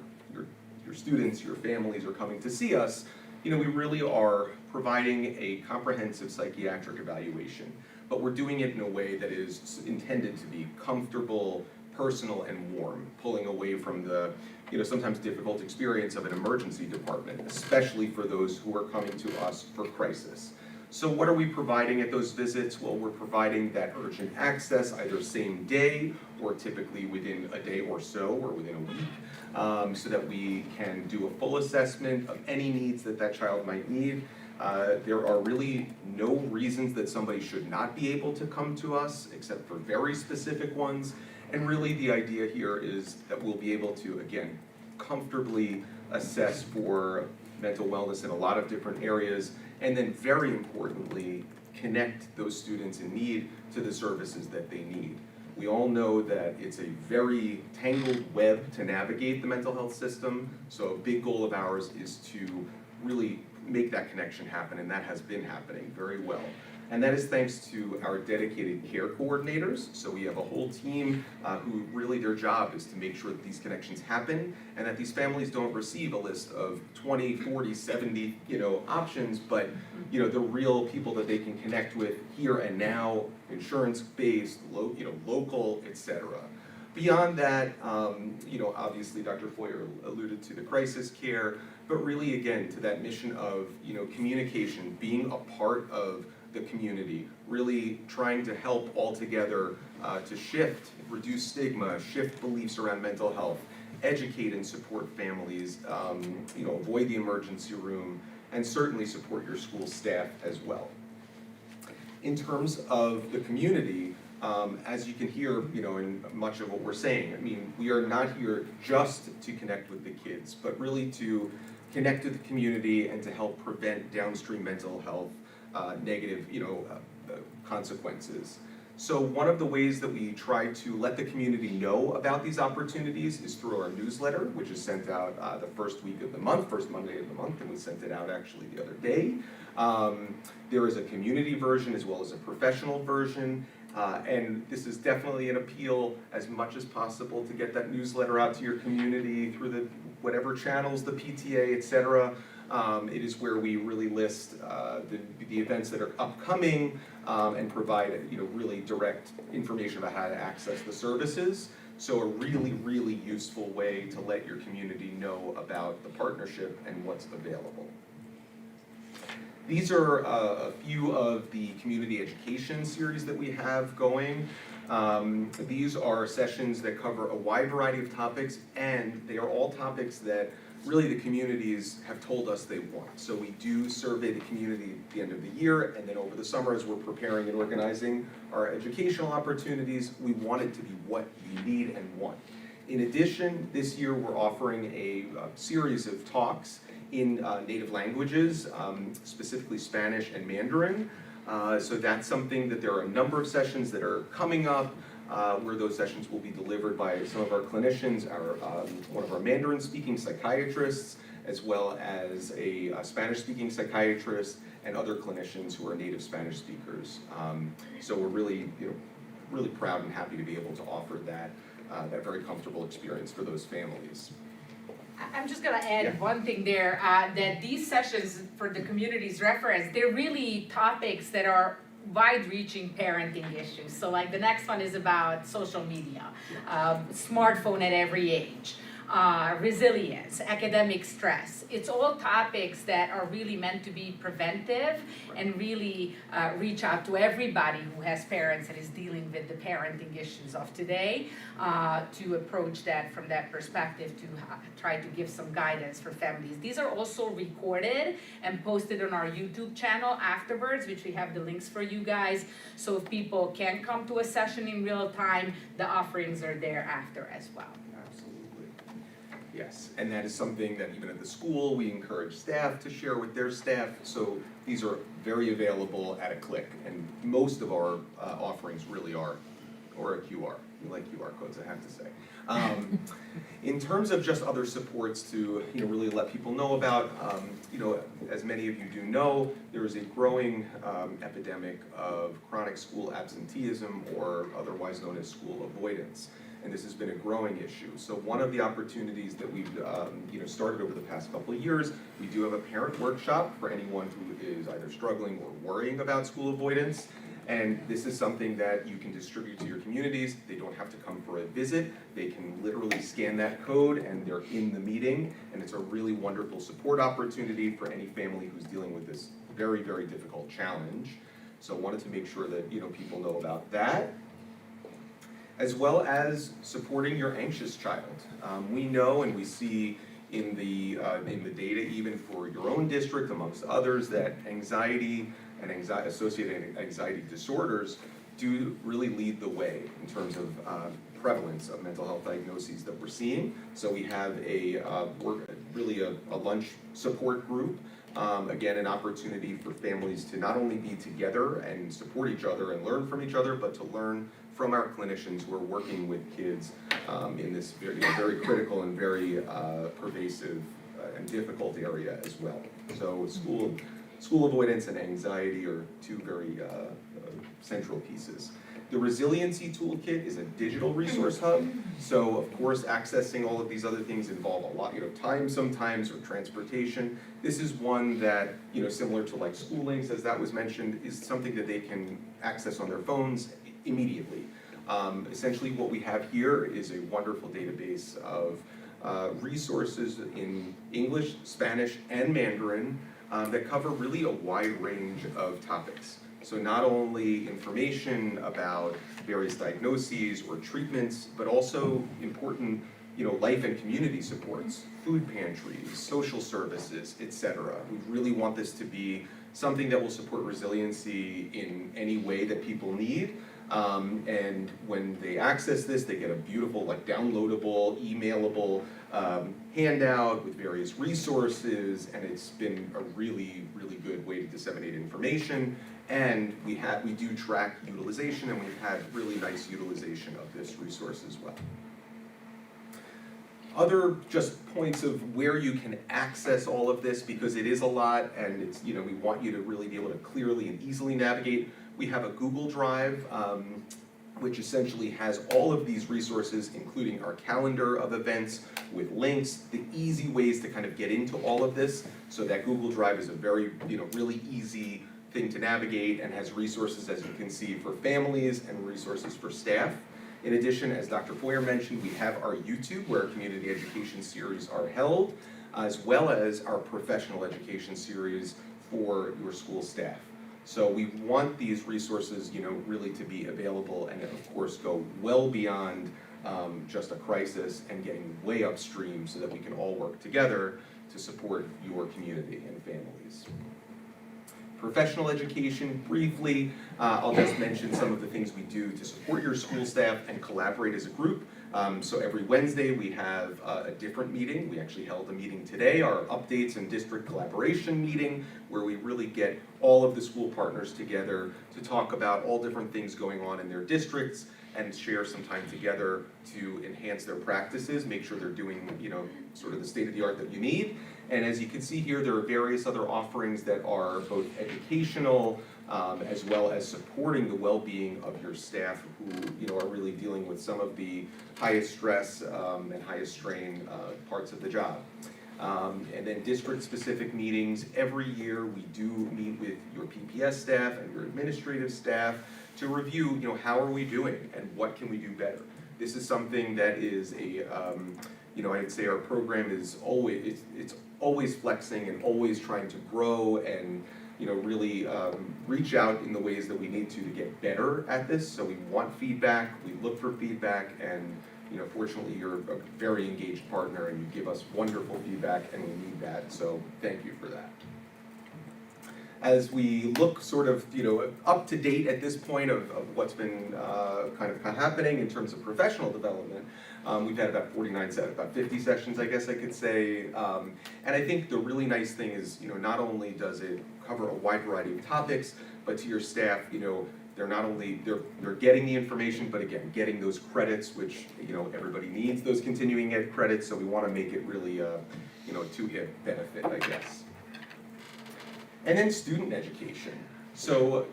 students, your families are coming to see us, we really are providing a comprehensive psychiatric evaluation, but we're doing it in a way that is intended to be comfortable, personal, and warm, pulling away from the sometimes difficult experience of an emergency department, especially for those who are coming to us for crisis. So what are we providing at those visits? Well, we're providing that urgent access, either same day or typically within a day or so, or within a week, so that we can do a full assessment of any needs that child might need. There are really no reasons that somebody should not be able to come to us, except for very specific ones. And really the idea here is that we'll be able to, again, comfortably assess for mental wellness in a lot of different areas, and then very importantly, connect those students in need to the services that they need. We all know that it's a very tangled web to navigate the mental health system, so a big goal of ours is to really make that connection happen, and that has been happening very well. And that is thanks to our dedicated care coordinators. So we have a whole team who really their job is to make sure that these connections happen and that these families don't receive a list of 20, 40, 70, options, but, the real people that they can connect with here and now, insurance-based, local, etc. Beyond that, obviously Dr. Foyer alluded to the crisis care, but really again to that mission of, communication, being a part of the community, really trying to help all together to shift, reduce stigma, shift beliefs around mental health, educate and support families, avoid the emergency room, and certainly support your school staff as well. In terms of the community, as you can hear, in much of what we're saying, I mean, we are not here just to connect with the kids, but really to connect with the community and to help prevent downstream mental health negative, consequences. So one of the ways that we try to let the community know about these opportunities is through our newsletter, which is sent out the first week of the month, first Monday of the month, and we sent it out actually the other day. There is a community version as well as a professional version. And this is definitely an appeal as much as possible to get that newsletter out to your community through the whatever channels, the PTA, etc. It is where we really list the events that are upcoming and provide really direct information about how to access the services. So a really, really useful way to let your community know about the partnership and what's available. These are a few of the community education series that we have going. These are sessions that cover a wide variety of topics, and they are all topics that really the communities have told us they want. So we do survey the community at the end of the year, and then over the summer as we're preparing and organizing our educational opportunities, we want it to be what you need and want. In addition, this year we're offering a series of talks in native languages, specifically Spanish and Mandarin. So that's something that there are a number of sessions that are coming up where those sessions will be delivered by some of our clinicians, one of our Mandarin-speaking psychiatrists, as well as a Spanish-speaking psychiatrist and other clinicians who are native Spanish speakers. So we're really, really proud and happy to be able to offer that very comfortable experience for those families. I'm just gonna add Yeah. one thing there, that these sessions, for the community's reference, they're really topics that are wide-reaching parenting issues. So like the next one is about social media, smartphone at every age, resilience, academic stress. It's all topics that are really meant to be preventive and really reach out to everybody who has parents and is dealing with the parenting issues of today, to approach that from that perspective, to try to give some guidance for families. These are also recorded and posted on our YouTube channel afterwards, which we have the links for you guys. So if people can't come to a session in real time, the offerings are there after as well. Absolutely. Yes, and that is something that even at the school, we encourage staff to share with their staff. So these are very available at a click, and most of our offerings really are, or a QR. We like QR codes, I have to say. In terms of just other supports to really let people know about, as many of you do know, there is a growing epidemic of chronic school absenteeism, or otherwise known as school avoidance. And this has been a growing issue. So one of the opportunities that we've started over the past couple of years, we do have a parent workshop for anyone who is either struggling or worrying about school avoidance. And this is something that you can distribute to your communities. They don't have to come for a visit. They can literally scan that code and they're in the meeting. And it's a really wonderful support opportunity for any family who's dealing with this very, very difficult challenge. So I wanted to make sure that people know about that, as well as supporting your anxious child. We know and we see in the data, even for your own district, amongst others, that anxiety and associated anxiety disorders do really lead the way in terms of prevalence of mental health diagnoses that we're seeing. So we have a really a lunch support group. Again, an opportunity for families to not only be together and support each other and learn from each other, but to learn from our clinicians who are working with kids in this very critical and very pervasive and difficult area as well. So school avoidance and anxiety are two very central pieces. The Resiliency Toolkit is a digital resource hub, so of course accessing all of these other things involve a lot, time sometimes or transportation. This is one that, similar to like School Links, as that was mentioned, is something that they can access on their phones immediately. Essentially what we have here is a wonderful database of resources in English, Spanish, and Mandarin that cover really a wide range of topics. So not only information about various diagnoses or treatments, but also important, life and community supports, food pantries, social services, etc. We really want this to be something that will support resiliency in any way that people need. And when they access this, they get a beautiful, downloadable, emailable handout with various resources, and it's been a really, really good way to disseminate information. And we do track utilization, and we've had really nice utilization of this resource as well. Other just points of where you can access all of this, because it is a lot, and it's, we want you to really be able to clearly and easily navigate. We have a Google Drive, which essentially has all of these resources, including our calendar of events with links, the easy ways to kind of get into all of this. So that Google Drive is a very, really easy thing to navigate and has resources, as you can see, for families and resources for staff. In addition, as Dr. Foyer mentioned, we have our YouTube where community education series are held, as well as our professional education series for your school staff. So we want these resources, really to be available and of course go well beyond just a crisis and getting way upstream so that we can all work together to support your community and families. Professional education, briefly, I'll just mention some of the things we do to support your school staff and collaborate as a group. So every Wednesday we have a different meeting. We actually held a meeting today, our updates and district collaboration meeting, where we really get all of the school partners together to talk about all different things going on in their districts and share some time together to enhance their practices, make sure they're doing, sort of the state of the art that you need. And as you can see here, there are various other offerings that are both educational as well as supporting the well-being of your staff who, are really dealing with some of the highest stress and highest strain parts of the job. And then district-specific meetings. Every year we do meet with your PPS staff and your administrative staff to review, how are we doing and what can we do better. This is something that is I'd say our program is always, it's always flexing and always trying to grow and, really reach out in the ways that we need to get better at this. So we want feedback, we look for feedback, and fortunately you're a very engaged partner and you give us wonderful feedback and we need that, so thank you for that. As we look sort of, up to date at this point of what's been kind of happening in terms of professional development, we've had about 50 sessions, I guess I could say. And I think the really nice thing is, not only does it cover a wide variety of topics, but to your staff, they're not only, they're getting the information, but again, getting those credits, which, everybody needs those continuing ed credits, so we want to make it really, to their benefit, I guess. And then student education. So,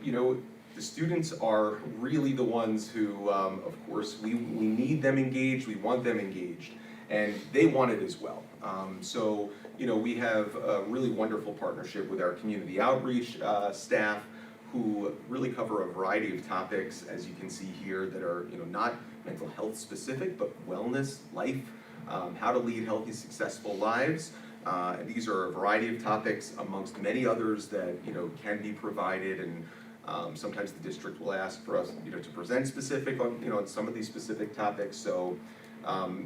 the students are really the ones who, of course, we need them engaged, we want them engaged, and they want it as well. So, we have a really wonderful partnership with our community outreach staff who really cover a variety of topics, as you can see here, that are, not mental health specific, but wellness, life, how to lead healthy, successful lives. And these are a variety of topics amongst many others that, can be provided, and sometimes the district will ask for us, to present specific on, on some of these specific topics. So,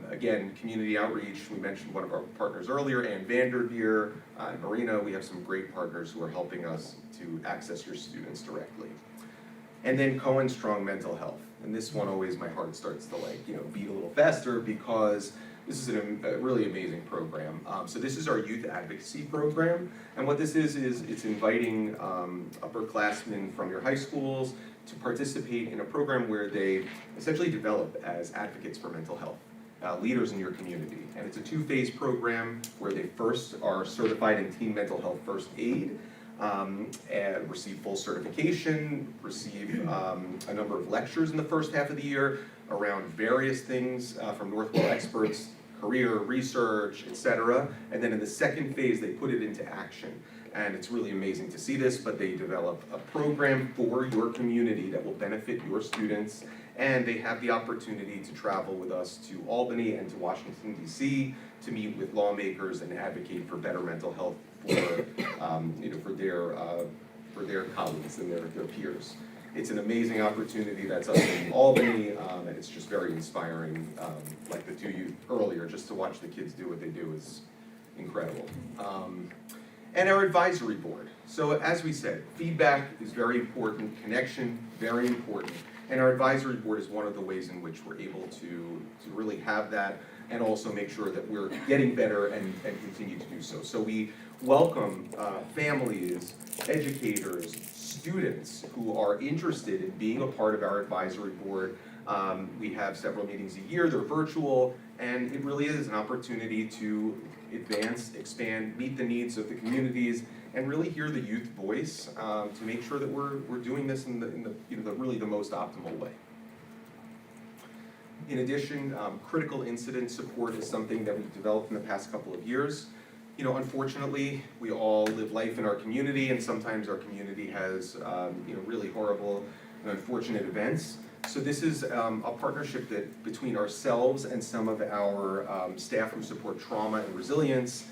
again, community outreach, we mentioned one of our partners earlier, Ann Vanderveer and Marina. We have some great partners who are helping us to access your students directly. And then Cohen Strong Mental Health. And this one always, my heart starts to beat a little faster, because This is a really amazing program. So this is our youth advocacy program, and what this is it's inviting upperclassmen from your high schools to participate in a program where they essentially develop as advocates for mental health, leaders in your community. And it's a two-phase program where they first are certified in teen mental health first aid, and receive full certification, receive a number of lectures in the first half of the year around various things from Northwell experts, career, research, etc. And then in the second phase, they put it into action. And it's really amazing to see this, but they develop a program for your community that will benefit your students, and they have the opportunity to travel with us to Albany and to Washington, D.C. to meet with lawmakers and advocate for better mental health for, for their colleagues and their peers. It's an amazing opportunity that's up in Albany, and it's just very inspiring, like the two youth earlier, just to watch the kids do what they do is incredible. And our advisory board. So as we said, feedback is very important, connection, very important. And our advisory board is one of the ways in which we're able to really have that and also make sure that we're getting better and continue to do so. So we welcome families, educators, students who are interested in being a part of our advisory board. We have several meetings a year, they're virtual, and it really is an opportunity to advance, expand, meet the needs of the communities, and really hear the youth voice to make sure that we're doing this in the really the most optimal way. In addition, critical incident support is something that we've developed in the past couple of years. Unfortunately, we all live life in our community, and sometimes our community has really horrible and unfortunate events. So this is a partnership that between ourselves and some of our staff who support trauma and resilience.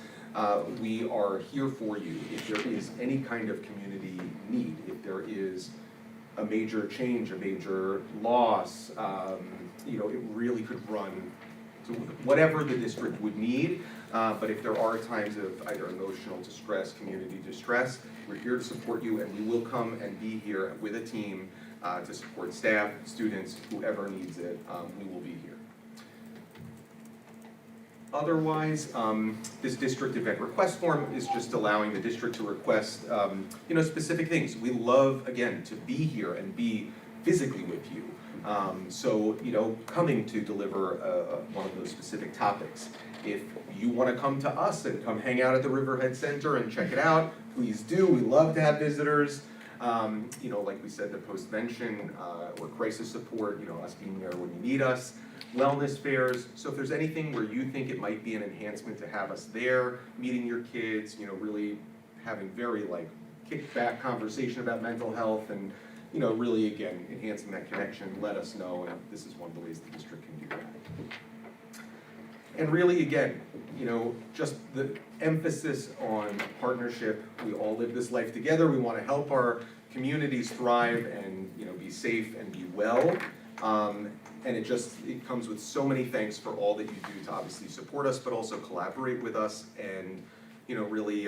We are here for you if there is any kind of community need, if there is a major change, a major loss, it really could run to whatever the district would need. But if there are times of either emotional distress, community distress, we're here to support you, and we will come and be here with a team to support staff, students, whoever needs it, we will be here. Otherwise, this district event request form is just allowing the district to request, specific things. We love, again, to be here and be physically with you. So, coming to deliver one of those specific topics. If you want to come to us and come hang out at the Riverhead Center and check it out, please do. We love to have visitors. Like we said, the postvention or crisis support, us being there when you need us. Wellness fairs. So if there's anything where you think it might be an enhancement to have us there, meeting your kids, really having very kick-back conversation about mental health and really, again, enhancing that connection, let us know, and this is one of the ways the district can do that. And really, again, just the emphasis on partnership. We all live this life together. We want to help our communities thrive and, be safe and be well. And it comes with so many thanks for all that you do to obviously support us, but also collaborate with us and, really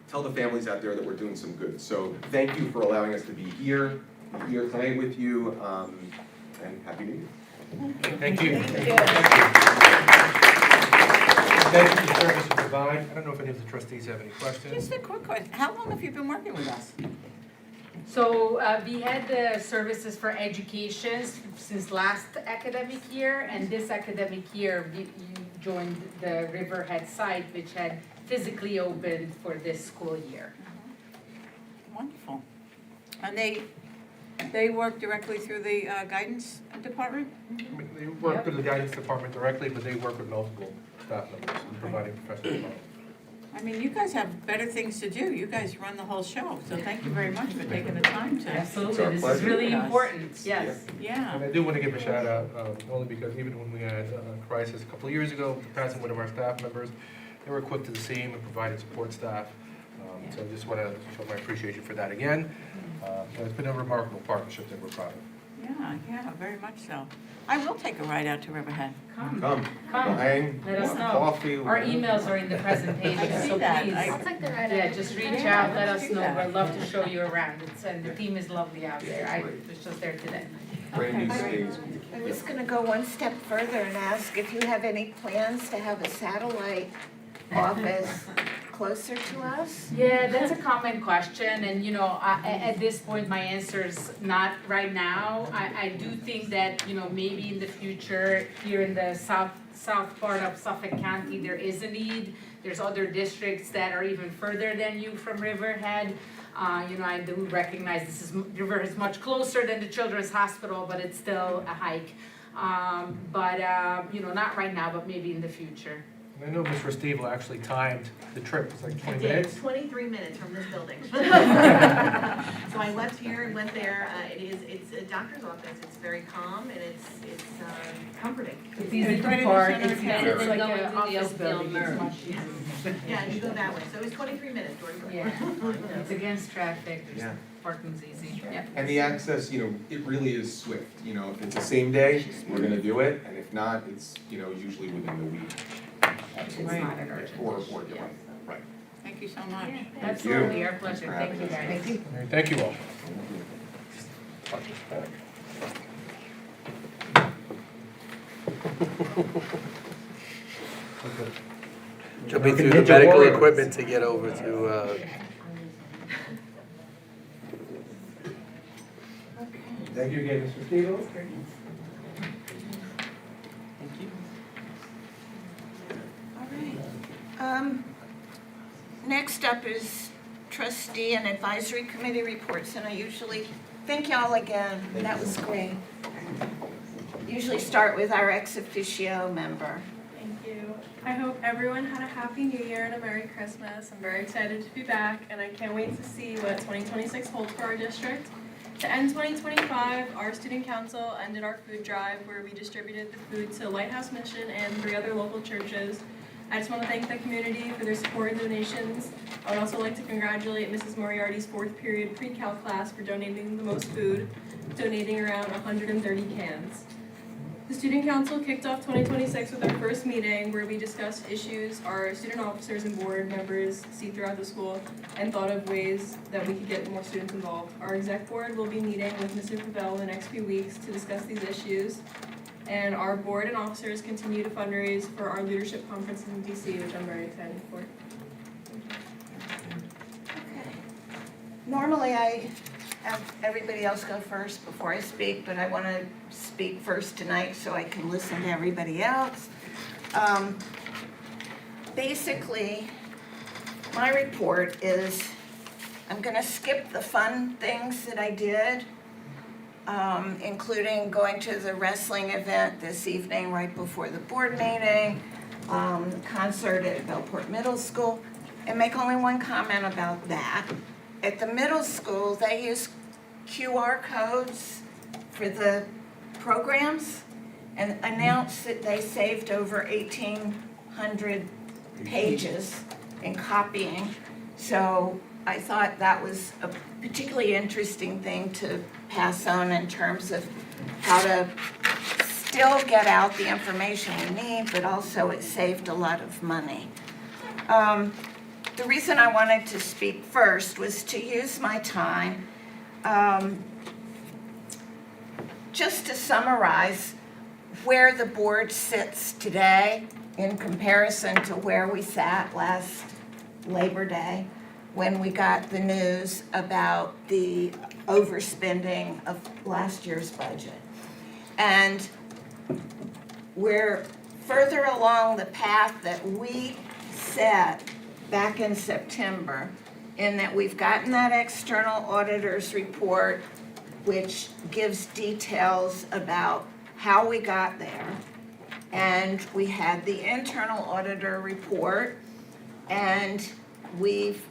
tell the families out there that we're doing some good. So thank you for allowing us to be here tonight with you, and Happy New Year. Thank you. Thank you. Thank you for the service you provide. I don't know if any of the trustees have any questions. Just a quick question, how long have you been working with us? So we had the services for education since last academic year, and this academic year you joined the Riverhead site, which had physically opened for this school year. Wonderful. And they work directly through the guidance department? They work through the guidance department directly, but they work with multiple staff members in providing professional development. I mean, you guys have better things to do. You guys run the whole show, so thank you very much for taking the time to. Absolutely, our this is pleasure. really Yes. important, yes. Yeah. And I do want to give a shout out, only because even when we had a crisis a couple of years ago, passing one of our staff members, they were quick to the scene and provided support staff. So I just want to show my appreciation for that again. It's been a remarkable partnership that we're proud of. Yeah, very much so. I will take a ride out to Riverhead. Come, Come, Come. hang, let us want know. coffee. Our emails are in the presentation, I see so that. please. I- I'll take the ride. Yeah, just reach Yeah, out, let let's us do know, that. we'd love to show you around, and the team is lovely out there, I was just there today. brand new Okay. space. I was gonna go one step further and ask if you have any plans to have a satellite office closer to us? Yeah, that's a common question, and at this point, my answer's not right now. I do think that, maybe in the future, here in the south part of Suffolk County, there is a need. There's other districts that are even further than you from Riverhead. I do recognize River is much closer than the Children's Hospital, but it's still a hike. Not right now, but maybe in the future. I know Mr. Stevel actually timed the trip, it was like I 20 did, minutes. 23 minutes from this building. So I left here and went there. It's a doctor's office. It's very calm and it's comforting. It's easy right in to the park, center of it's town. it's like Going an through the office Oakdale building, it's Merge. much easier. Yeah, you go that way. So it was 23 minutes, Jordan. Yeah, it's against traffic, Yeah. parking's easy, yeah. And the access, it really is swift, if it's the same day, we're gonna do it, and if not, it's, usually within the week. It's not an urgent Or, issue. you're right, right. Thank you so much. Absolutely, our pleasure, for thank having you us. guys. All right, thank you all. Jumping through the medical equipment to get over to, Thank you again, Mr. Stevel. All right. Next up is trustee and advisory committee reports, and I usually, thank y'all again, that was great. Usually start with our ex officio member. Thank you. I hope everyone had a happy new year and a Merry Christmas. I'm very excited to be back and I can't wait to see what 2026 holds for our district. To end 2025, our student council ended our food drive where we distributed the food to Lighthouse Mission and 3 other local churches. I just want to thank the community for their support and donations. I would also like to congratulate Mrs. Moriarty's 4th period pre-cal class for donating the most food, donating around 130 cans. The Student Council kicked off 2026 with our first meeting where we discussed issues our student officers and board members see throughout the school and thought of ways that we could get more students involved. Our exec board will be meeting with Mr. Pavel in the next few weeks to discuss these issues. And our board and officers continue to fundraise for our leadership conference in DC, which I'm very excited for. Okay. Normally I have everybody else go first before I speak, but I want to speak first tonight so I can listen to everybody else. Basically, my report is, I'm gonna skip the fun things that I did, including going to the wrestling event this evening right before the board meeting, concert at Bellport Middle School, and make only one comment about that. At the middle school, they use QR codes for the programs and announced that they saved over 1,800 pages in copying. So I thought that was a particularly interesting thing to pass on in terms of how to still get out the information we need, but also it saved a lot of money. The reason I wanted to speak first was to use my time just to summarize where the board sits today in comparison to where we sat last Labor Day when we got the news about the overspending of last year's budget. And we're further along the path that we set back in September, in that we've gotten that external auditor's report, which gives details about how we got there. And we had the internal auditor report, and we've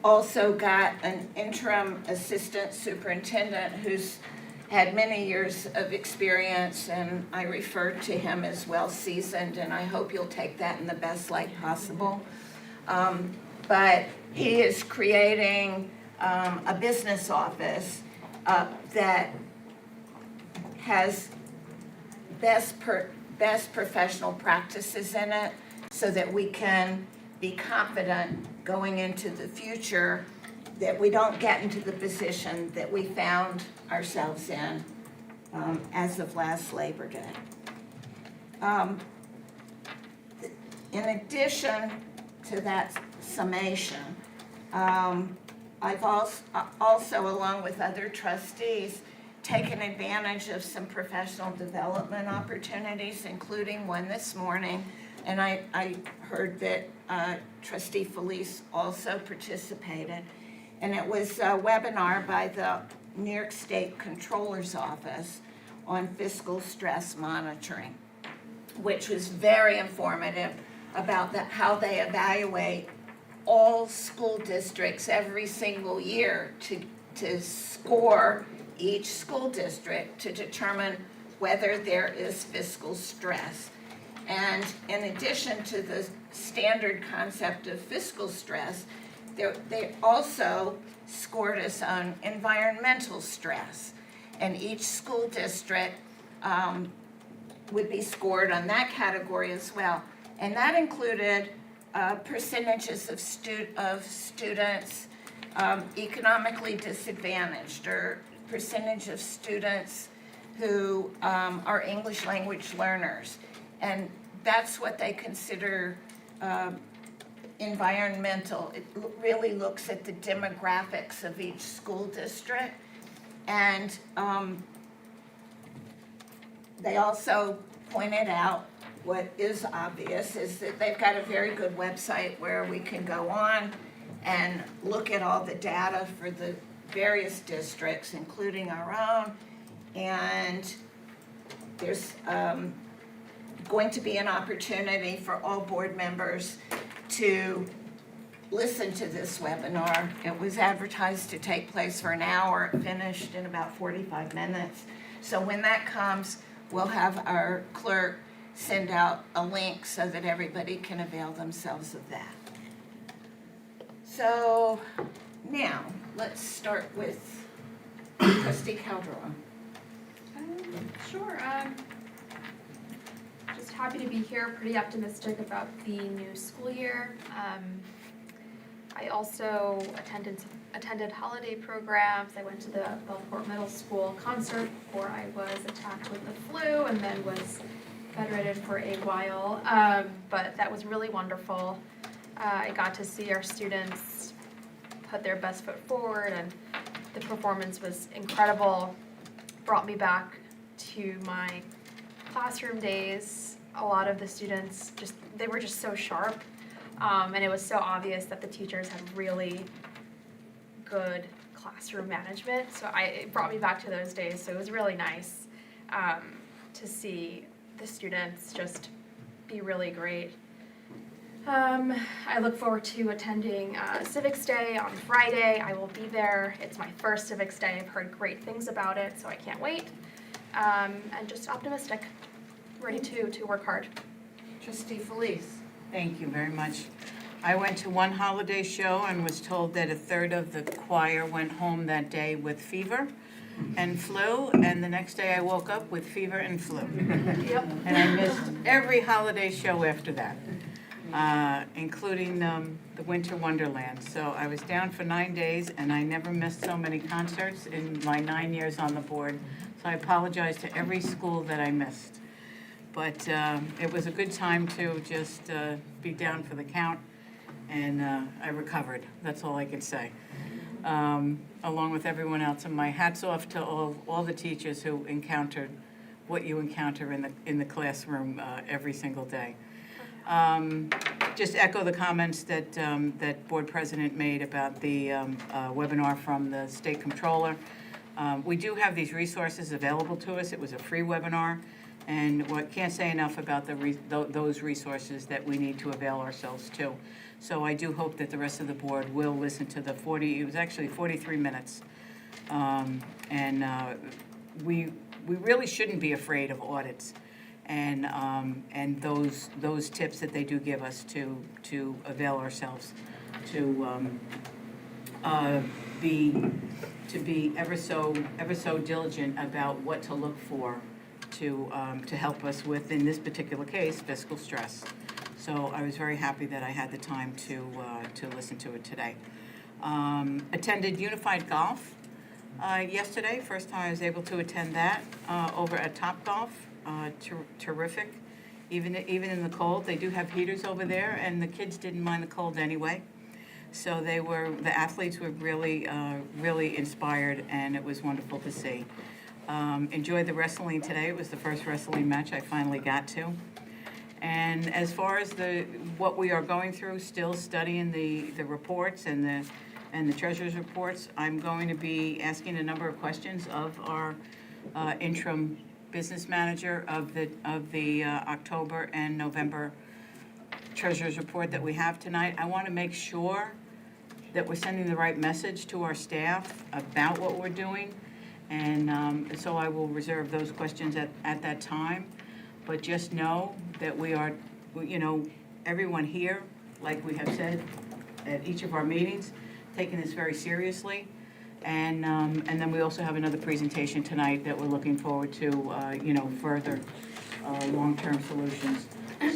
also got an interim assistant superintendent who's had many years of experience, and I refer to him as well seasoned, and I hope you'll take that in the best light possible. But he is creating a business office that has best professional practices in it so that we can be confident going into the future that we don't get into the position that we found ourselves in as of last Labor Day. In addition to that summation, I've also, along with other trustees, taken advantage of some professional development opportunities, including one this morning. And I heard that Trustee Felice also participated. And it was a webinar by the New York State Controller's Office on fiscal stress monitoring, which was very informative about how they evaluate all school districts every single year to score each school district to determine whether there is fiscal stress. And in addition to the standard concept of fiscal stress, they also scored us on environmental stress. And each school district would be scored on that category as well. And that included percentages of students economically disadvantaged, or percentage of students who are English language learners. And that's what they consider environmental. It really looks at the demographics of each school district. And they also pointed out what is obvious is that they've got a very good website where we can go on and look at all the data for the various districts, including our own. And there's going to be an opportunity for all board members to listen to this webinar. It was advertised to take place for an hour. It finished in about 45 minutes. So when that comes, we'll have our clerk send out a link so that everybody can avail themselves of that. So now, let's start with Trustee Calderon. Sure. Just happy to be here, pretty optimistic about the new school year. I also attended holiday programs. I went to the Belport Middle School concert before I was attacked with the flu, and then was bedridden for a while, but that was really wonderful. I got to see our students put their best foot forward, and the performance was incredible. Brought me back to my classroom days. A lot of the students they were just so sharp, and it was so obvious that the teachers had really good classroom management. So it brought me back to those days. So it was really nice to see the students just be really great. I look forward to attending Civics Day on Friday. I will be there. It's my first Civics Day. I've heard great things about it, so I can't wait. And just optimistic, ready to work hard. Trustee Felice. Thank you very much. I went to one holiday show and was told that a third of the choir went home that day with fever and flu, and the next day I woke up with fever and flu. Yep. And I missed every holiday show after that, including the Winter Wonderland. So I was down for 9 days, and I never missed so many concerts in my 9 years on the board. So I apologize to every school that I missed. But it was a good time to just be down for the count, and I recovered. That's all I can say. Along with everyone else, and my hat's off to all the teachers who encountered what you encounter in the classroom every single day. Just echo the comments that Board President made about the webinar from the State Controller. We do have these resources available to us. It was a free webinar, and can't say enough about those resources that we need to avail ourselves to. So I do hope that the rest of the board will listen to it was actually 43 minutes. We really shouldn't be afraid of audits and those tips that they do give us to avail ourselves to be ever so diligent about what to look for to help us with, in this particular case, fiscal stress. So I was very happy that I had the time to listen to it today. Attended Unified Golf yesterday, first time I was able to attend that over at Top Golf. Terrific. Even in the cold, they do have heaters over there, and the kids didn't mind the cold anyway. So the athletes were really, really inspired, and it was wonderful to see. Enjoyed the wrestling today. It was the first wrestling match I finally got to. And as far as what we are going through, still studying the reports and the treasurer's reports, I'm going to be asking a number of questions of our interim business manager of the October and November treasurer's report that we have tonight. I want to make sure that we're sending the right message to our staff about what we're doing. And so I will reserve those questions at that time. But just know that we are, everyone here, like we have said at each of our meetings, taking this very seriously. And then we also have another presentation tonight that we're looking forward to, further long-term solutions.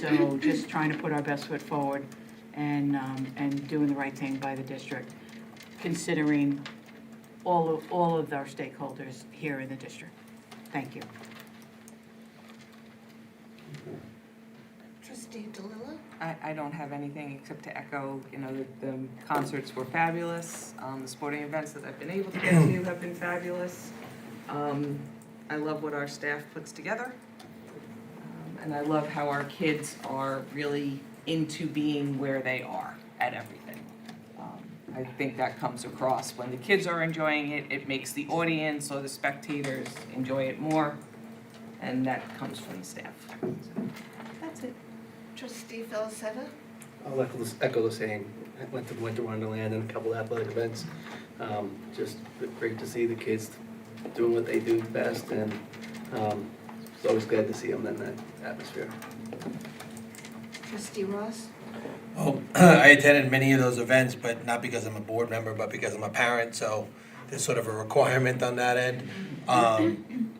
So just trying to put our best foot forward and doing the right thing by the district, considering all of our stakeholders here in the district. Thank you. Trustee DeLillo? I don't have anything except to echo, the concerts were fabulous. The sporting events that I've been able to get to have been fabulous. I love what our staff puts together. And I love how our kids are really into being where they are at everything. I think that comes across. When the kids are enjoying it, it makes the audience or the spectators enjoy it more. And that comes from the staff. So, that's it. Trustee Felicetta? I'll echo the same. I went to Winter Wonderland and a couple of athletic events. Just great to see the kids doing what they do best, and it's always glad to see them in that atmosphere. Trustee Ross? Well, I attended many of those events, but not because I'm a board member, but because I'm a parent, so there's sort of a requirement on that end.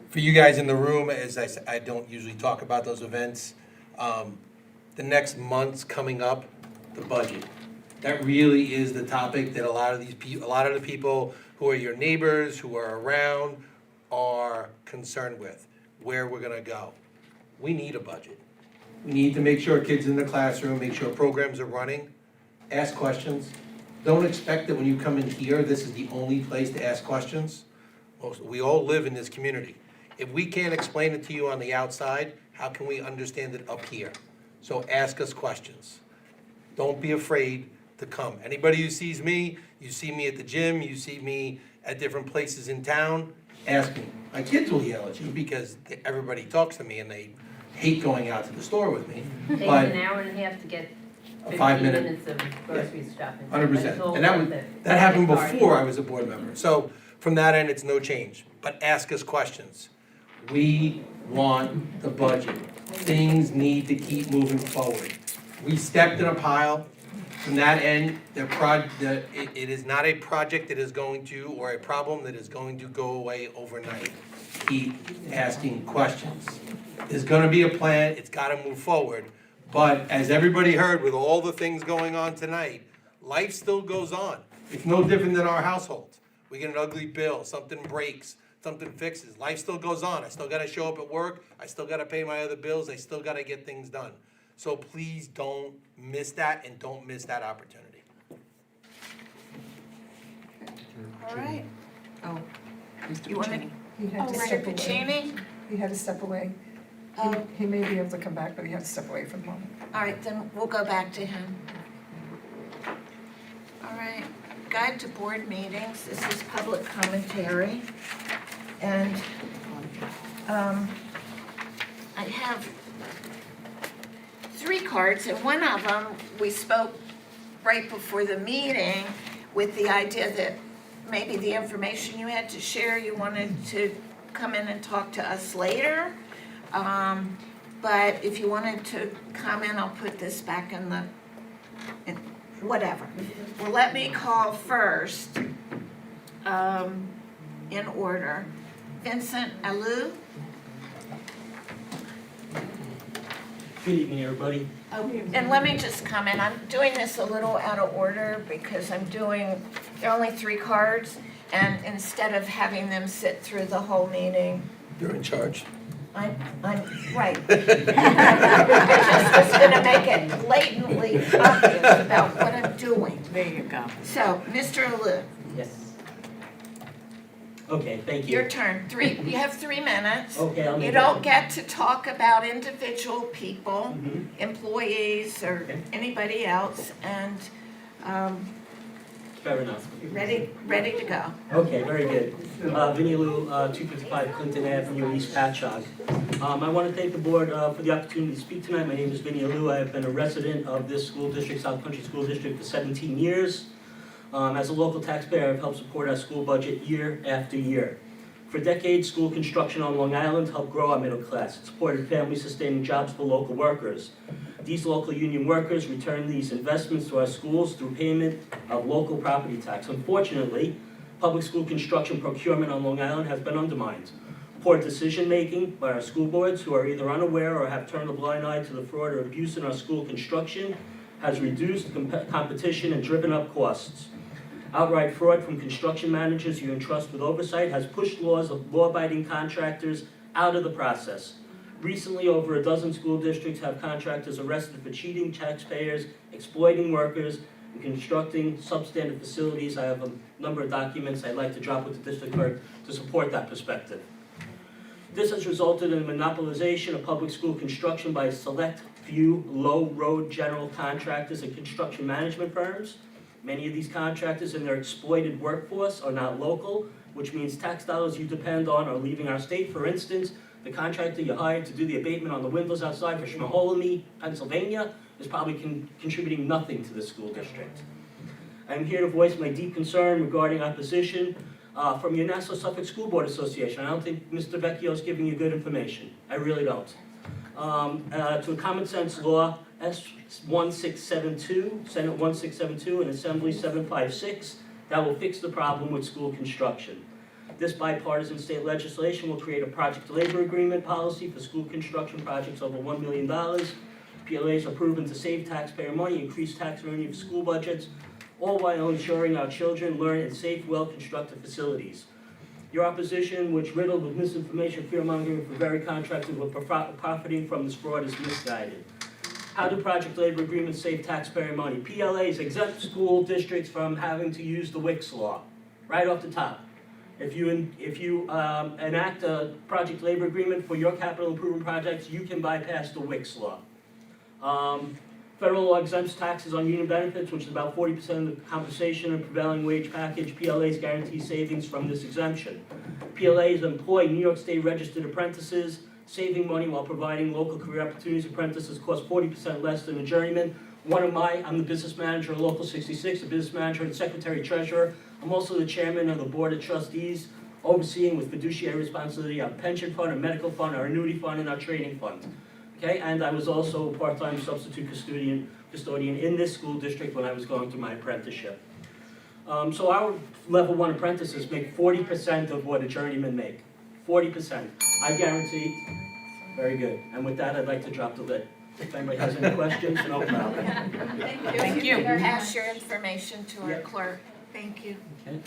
For you guys in the room, as I said, I don't usually talk about those events. The next month's coming up, the budget. That really is the topic that a lot of the people who are your neighbors, who are around, are concerned with, where we're gonna go. We need a budget. We need to make sure kids in the classroom, make sure programs are running, ask questions. Don't expect that when you come in here, this is the only place to ask questions. We all live in this community. If we can't explain it to you on the outside, how can we understand it up here? So ask us questions. Don't be afraid to come. Anybody who sees me, you see me at the gym, you see me at different places in town, ask me. My kids will yell at you because everybody talks to me and they hate going out to the store with me. Takes But an hour and a half to get a 15 5 minute, minutes of grocery shopping. 100%. And that happened before I was a board member. So from that end, it's no change. But ask us questions. We want the budget. Things need to keep moving forward. We stepped in a pile. From that end, it is not a project that is going to, or a problem that is going to go away overnight. Keep asking questions. There's gonna be a plan, it's gotta move forward. But as everybody heard with all the things going on tonight, life still goes on. It's no different than our household. We get an ugly bill, something breaks, something fixes, life still goes on. I still gotta show up at work, I still gotta pay my other bills, I still gotta get things done. So please don't miss that and don't miss that opportunity. All right. Oh, Mr. You wanna- Puccini. He had to Mr. step away. Puccini? He had to step away. He may be able to come back, but he had to step away for the moment. All right, then we'll go back to him. All right, guide to board meetings, this is public commentary. And I have 3 cards, and one of them, we spoke right before the meeting with the idea that maybe the information you had to share, you wanted to come in and talk to us later. But if you wanted to comment, I'll put this back in whatever. Well, let me call first, in order. Vincent Alou? Good evening, everybody. Oh, and let me just comment, I'm doing this a little out of order because there are only 3 cards, and instead of having them sit through the whole meeting, You're in charge. I'm right. I just was gonna make it blatantly obvious about what I'm doing. There you go. So, Mr. Alou, Yes. Okay, thank your you. turn. You have 3 minutes. Okay, I'll make You it. don't get to talk about individual people, Mhm. employees, or Okay. anybody else, and Fair enough. ready to go. Okay, very good. Vinnie Lou, 255 Clinton Avenue, East Patchogue. I want to thank the board for the opportunity to speak tonight. My name is Vinnie Lou. I have been a resident of this school district, South Country School District, for 17 years. As a local taxpayer, I've helped support our school budget year after year. For decades, school construction on Long Island helped grow our middle class. It supported family-sustaining jobs for local workers. These local union workers return these investments to our schools through payment of local property tax. Unfortunately, public school construction procurement on Long Island has been undermined. Poor decision-making by our school boards, who are either unaware or have turned a blind eye to the fraud or abuse in our school construction, has reduced competition and driven up costs. Outright fraud from construction managers you entrust with oversight has pushed law-abiding contractors out of the process. Recently, over a dozen school districts have contractors arrested for cheating taxpayers, exploiting workers, and constructing substandard facilities. I have a number of documents I'd like to drop with the district clerk to support that perspective. This has resulted in monopolization of public school construction by a select few low-road general contractors and construction management firms. Many of these contractors and their exploited workforce are not local, which means tax dollars you depend on are leaving our state. For instance, the contractor you hired to do the abatement on the windows outside for Smoholy, Pennsylvania, is probably contributing nothing to the school district. I'm here to voice my deep concern regarding our position from your Nassau Suffolk School Board Association. I don't think Mr. Vecchio is giving you good information. I really don't. To a common sense law, S1672, Senate 1672, and Assembly 756, that will fix the problem with school construction. This bipartisan state legislation will create a project labor agreement policy for school construction projects over $1 million. PLAs are proven to save taxpayer money, increase tax revenue for school budgets, all while ensuring our children learn in safe, well-constructed facilities. Your opposition, which riddled with misinformation, fear-mongering for very contractors who are profiting from this fraud, is misguided. How do project labor agreements save taxpayer money? PLAs exempt school districts from having to use the Wicks law, right off the top. If you enact a project labor agreement for your capital improvement projects, you can bypass the Wicks law. Federal law exempts taxes on union benefits, which is about 40% of the compensation and prevailing wage package. PLAs guarantee savings from this exemption. PLAs employ New York State registered apprentices, saving money while providing local career opportunities. Apprentices cost 40% less than a journeyman. I'm the business manager of Local 66, the business manager and secretary treasurer. I'm also the chairman of the board of trustees, overseeing with fiduciary responsibility our pension fund, our medical fund, our annuity fund, and our trading fund. Okay, and I was also a part-time substitute custodian in this school district when I was going through my apprenticeship. So our level 1 apprentices make 40% of what a journeyman make. 40%. I guarantee. Very good. And with that, I'd like to drop the lid. If anybody has any questions, no problem. Thank you. Pass your information to our Yeah. clerk. Thank you. Okay.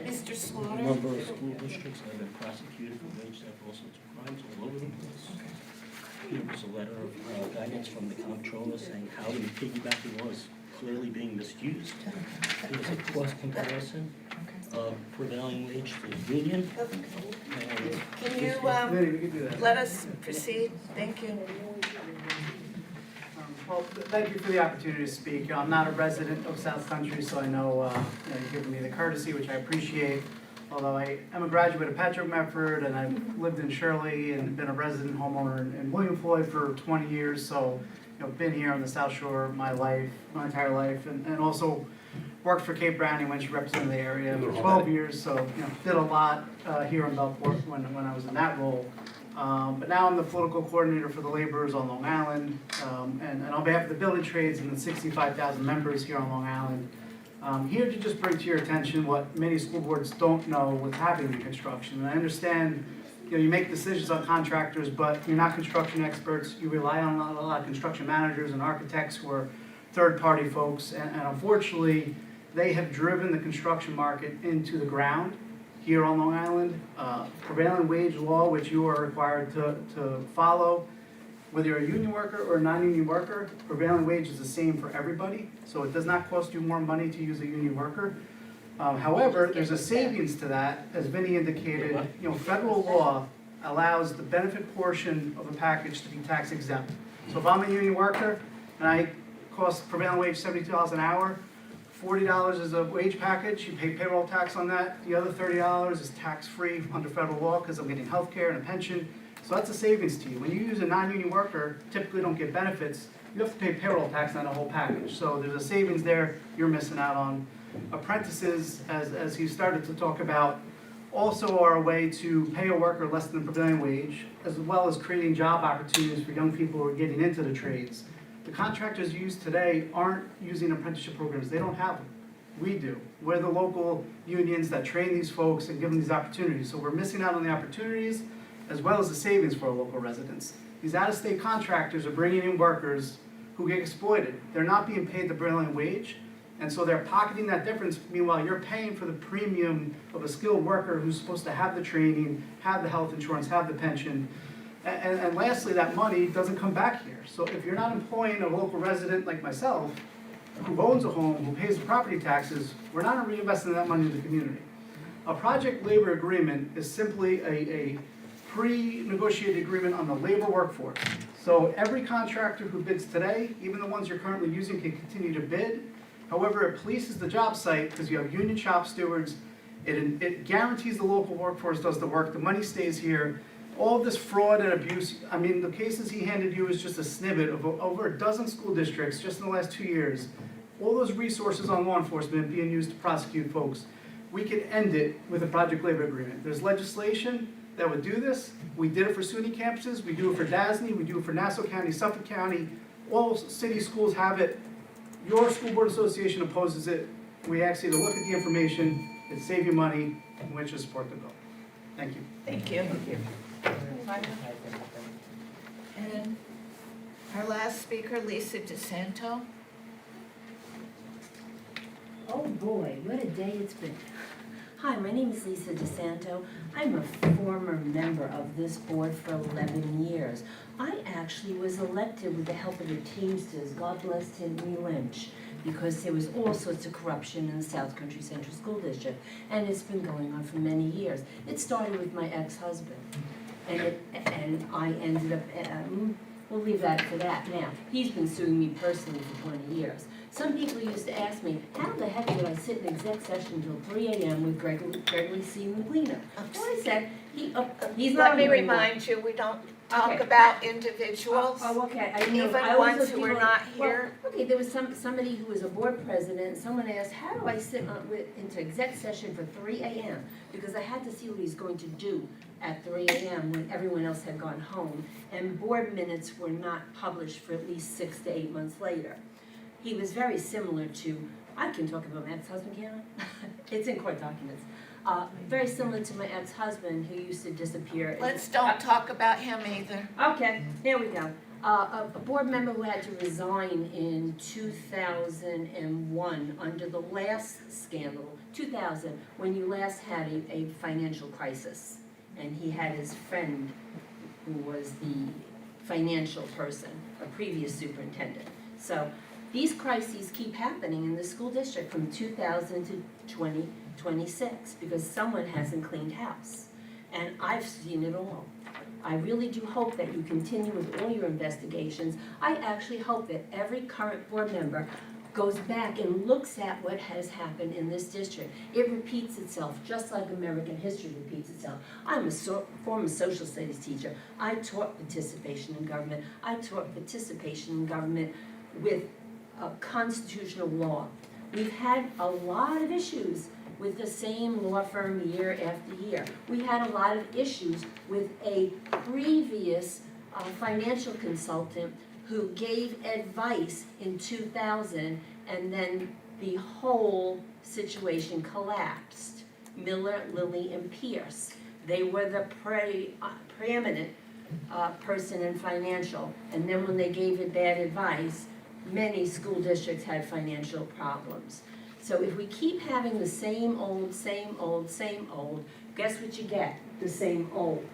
Mr. A Slaughter? number of school districts have been prosecuted for wage theft, all sorts of crimes all over the place. There was a letter of guidance from the comptroller saying how the piggybacking law is clearly being misused. There was a cost comparison of prevailing wage to the union. And Can you, let us proceed? Thank you. Well, thank you for the opportunity to speak. I'm not a resident of South Country, so I know you've given me the courtesy, which I appreciate. Although I am a graduate of Patrick Medford, and I've lived in Shirley and been a resident homeowner in William Floyd for 20 years, so been here on the South Shore my entire life, and also worked for Kate Browning when she represented the area for 12 years, so did a lot here in Bellport when I was in that role. But now I'm the political coordinator for the laborers on Long Island, and on behalf of the building trades and the 65,000 members here on Long Island, here to just bring to your attention what many school boards don't know what's happening in construction. And I understand, you make decisions on contractors, but you're not construction experts. You rely on a lot of construction managers and architects who are third-party folks, and unfortunately, they have driven the construction market into the ground here on Long Island. Prevailing wage law, which you are required to follow, whether you're a union worker or a non-union worker, prevailing wage is the same for everybody, so it does not cost you more money to use a union worker. However, there's a savings to that, as Vinnie indicated. Federal law allows the benefit portion of a package to be tax exempt. So if I'm a union worker and I cost prevailing wage $72 an hour, $40 is a wage package, you pay payroll tax on that. The other $30 is tax-free under federal law because I'm getting health care and a pension. So that's a savings to you. When you use a non-union worker, typically don't get benefits, you have to pay payroll tax on the whole package. So there's a savings there you're missing out on. Apprentices, as he started to talk about, also are a way to pay a worker less than the prevailing wage, as well as creating job opportunities for young people who are getting into the trades. The contractors used today aren't using apprenticeship programs. They don't have them. We do. We're the local unions that train these folks and give them these opportunities. So we're missing out on the opportunities as well as the savings for our local residents. These out-of-state contractors are bringing in workers who get exploited. They're not being paid the prevailing wage, and so they're pocketing that difference. Meanwhile, you're paying for the premium of a skilled worker who's supposed to have the training, have the health insurance, have the pension. And lastly, that money doesn't come back here. So if you're not employing a local resident like myself, who owns a home, who pays the property taxes, we're not reinvesting that money in the community. A project labor agreement is simply a pre-negotiated agreement on the labor workforce. So every contractor who bids today, even the ones you're currently using, can continue to bid. However, it polices the job site because you have union shop stewards. It guarantees the local workforce does the work, the money stays here. All of this fraud and abuse, I mean, the cases he handed you is just a snippet of over a dozen school districts just in the last 2 years. All those resources on law enforcement being used to prosecute folks. We could end it with a project labor agreement. There's legislation that would do this. We did it for SUNY campuses, we do it for DASNY, we do it for Nassau County, Suffolk County. All city schools have it. Your school board association opposes it. We ask you to look at the information, it save you money, and we should support the bill. Thank you. Thank you. And our last speaker, Lisa DeSanto. Oh boy, what a day it's been. Hi, my name is Lisa DeSanto. I'm a former member of this board for 11 years. I actually was elected with the help of the Teamsters, God bless Tinley Lynch, because there was all sorts of corruption in the South Country Central School District, and it's been going on for many years. It started with my ex-husband, and I ended up, we'll leave that for that now. He's been suing me personally for 20 years. Some people used to ask me, how the heck did I sit in exec session until 3 a.m. with Gregory C. McLeaner? Well, I said, he's not Let me here anymore. remind you, we don't talk Okay. about individuals. Oh, okay. I know. Even I always ones look who are people- not well, here. okay, there was somebody who was a board president, and someone asked, how do I sit into exec session for 3 a.m.? Because I had to see what he's going to do at 3 a.m. when everyone else had gone home, and board minutes were not published for at least 6 to 8 months later. He was very similar to, I can talk about my ex-husband, can I? It's in court documents. Very similar to my ex-husband who used to disappear. Let's don't talk about him either. Okay, there we go. A board member who had to resign in 2001 under the last scandal, 2000, when you last had a financial crisis. And he had his friend who was the financial person, a previous superintendent. So these crises keep happening in the school district from 2000 to 2026 because someone hasn't cleaned house. And I've seen it all. I really do hope that you continue with all your investigations. I actually hope that every current board member goes back and looks at what has happened in this district. It repeats itself, just like American history repeats itself. I'm a former social studies teacher. I taught participation in government. I taught participation in government with constitutional law. We've had a lot of issues with the same law firm year after year. We had a lot of issues with a previous financial consultant who gave advice in 2000 and then the whole situation collapsed. Miller, Lilly, and Pierce. They were the preeminent person in financial. And then when they gave it bad advice, many school districts had financial problems. So if we keep having the same old, same old, same old, guess what you get? The same old.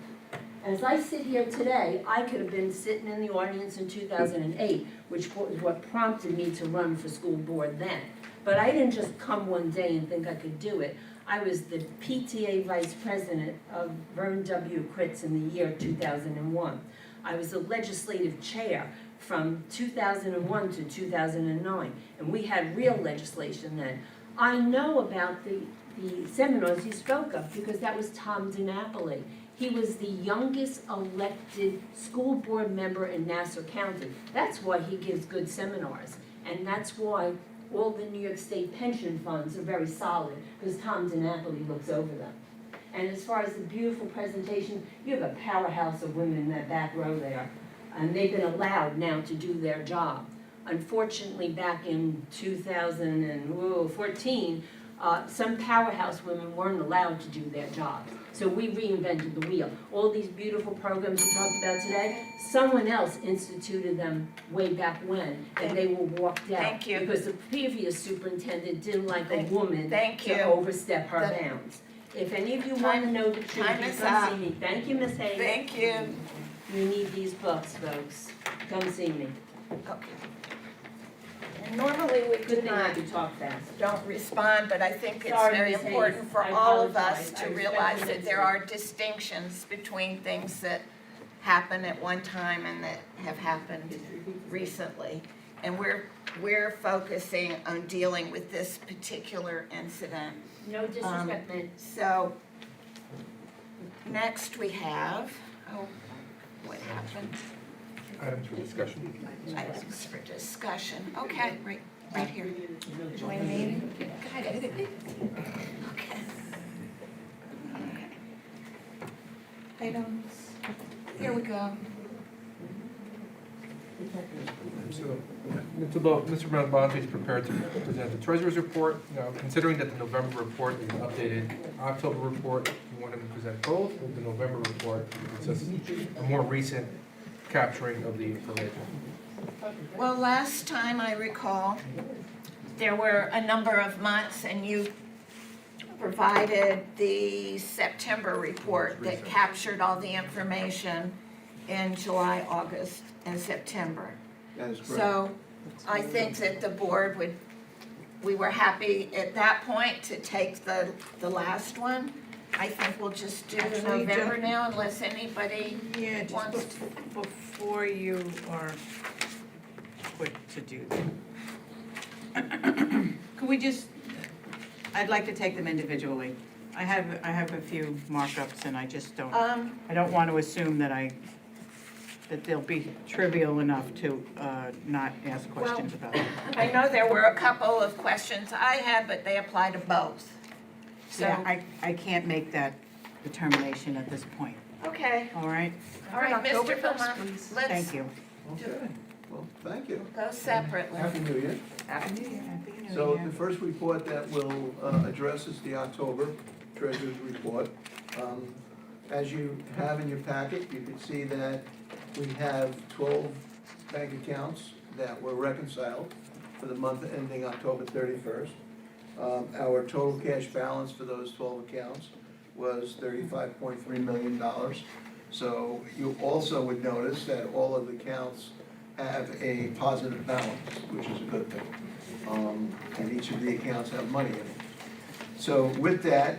As I sit here today, I could have been sitting in the audience in 2008, which was what prompted me to run for school board then. But I didn't just come one day and think I could do it. I was the PTA vice president of Vern W. Kritz in the year 2001. I was the legislative chair from 2001 to 2009, and we had real legislation then. I know about the seminars you spoke of because that was Tom DiNapoli. He was the youngest elected school board member in Nassau County. That's why he gives good seminars, and that's why all the New York State pension funds are very solid, because Tom DiNapoli looks over them. And as far as the beautiful presentation, you have a powerhouse of women in that back row there, and they've been allowed now to do their job. Unfortunately, back in 2014, some powerhouse women weren't allowed to do their jobs. So we reinvented the wheel. All these beautiful programs we talked about today, someone else instituted them way back when, and they were walked out. Thank you. Because the previous superintendent didn't like a woman Thank you. to overstep her bounds. If any of you want to know the truth, Time you is come up. see me. Thank you, Miss Hayes. Thank you. You need these books, folks. Come see me. Okay. And normally we do Good thing I not, can talk fast. don't respond, but I think it's Sorry, very Ms. Hayes. important for I all of apologize. us I to respect realize you, that Ms. there Hayes. are distinctions between things that happen at one time and that have happened recently. And we're focusing on dealing with this particular incident. No disrespect, man. So, next we have, what happened? Items for discussion. Items for discussion, okay, right here. Join me. Got it. Okay. Items, here we go. So, Mr. Bonte is prepared to present the treasurer's report. Now, considering that the November report is an updated October report, you want him to present both, or the November report, it's just a more recent capturing of the information? Well, last time I recall, there were a number of months and you provided the September report that captured all the information in July, August, and September. That is correct. So I think that the board we were happy at that point to take the last one. I think we'll just do November now unless anybody Yeah, just wants to. before you are quick to do that. Could we just, I'd like to take them individually. I have a few markups and I just don't, I don't want to assume that they'll be trivial enough to not ask questions about it. I know there were a couple of questions I had, but they apply to both. So, Yeah, I can't make that determination at this point, okay, all right? all right, October Mr. 1st, Beaumont, please. let's Thank you. Okay, well, thank you. go separately. Happy New Year. Happy New Year. Happy New So Year. the first report that we'll address is the October Treasurer's Report. As you have in your packet, you can see that we have 12 bank accounts that were reconciled for the month ending October 31st. Our total cash balance for those 12 accounts was $35.3 million. So you also would notice that all of the accounts have a positive balance, which is a good thing. And each of the accounts have money in it. So with that,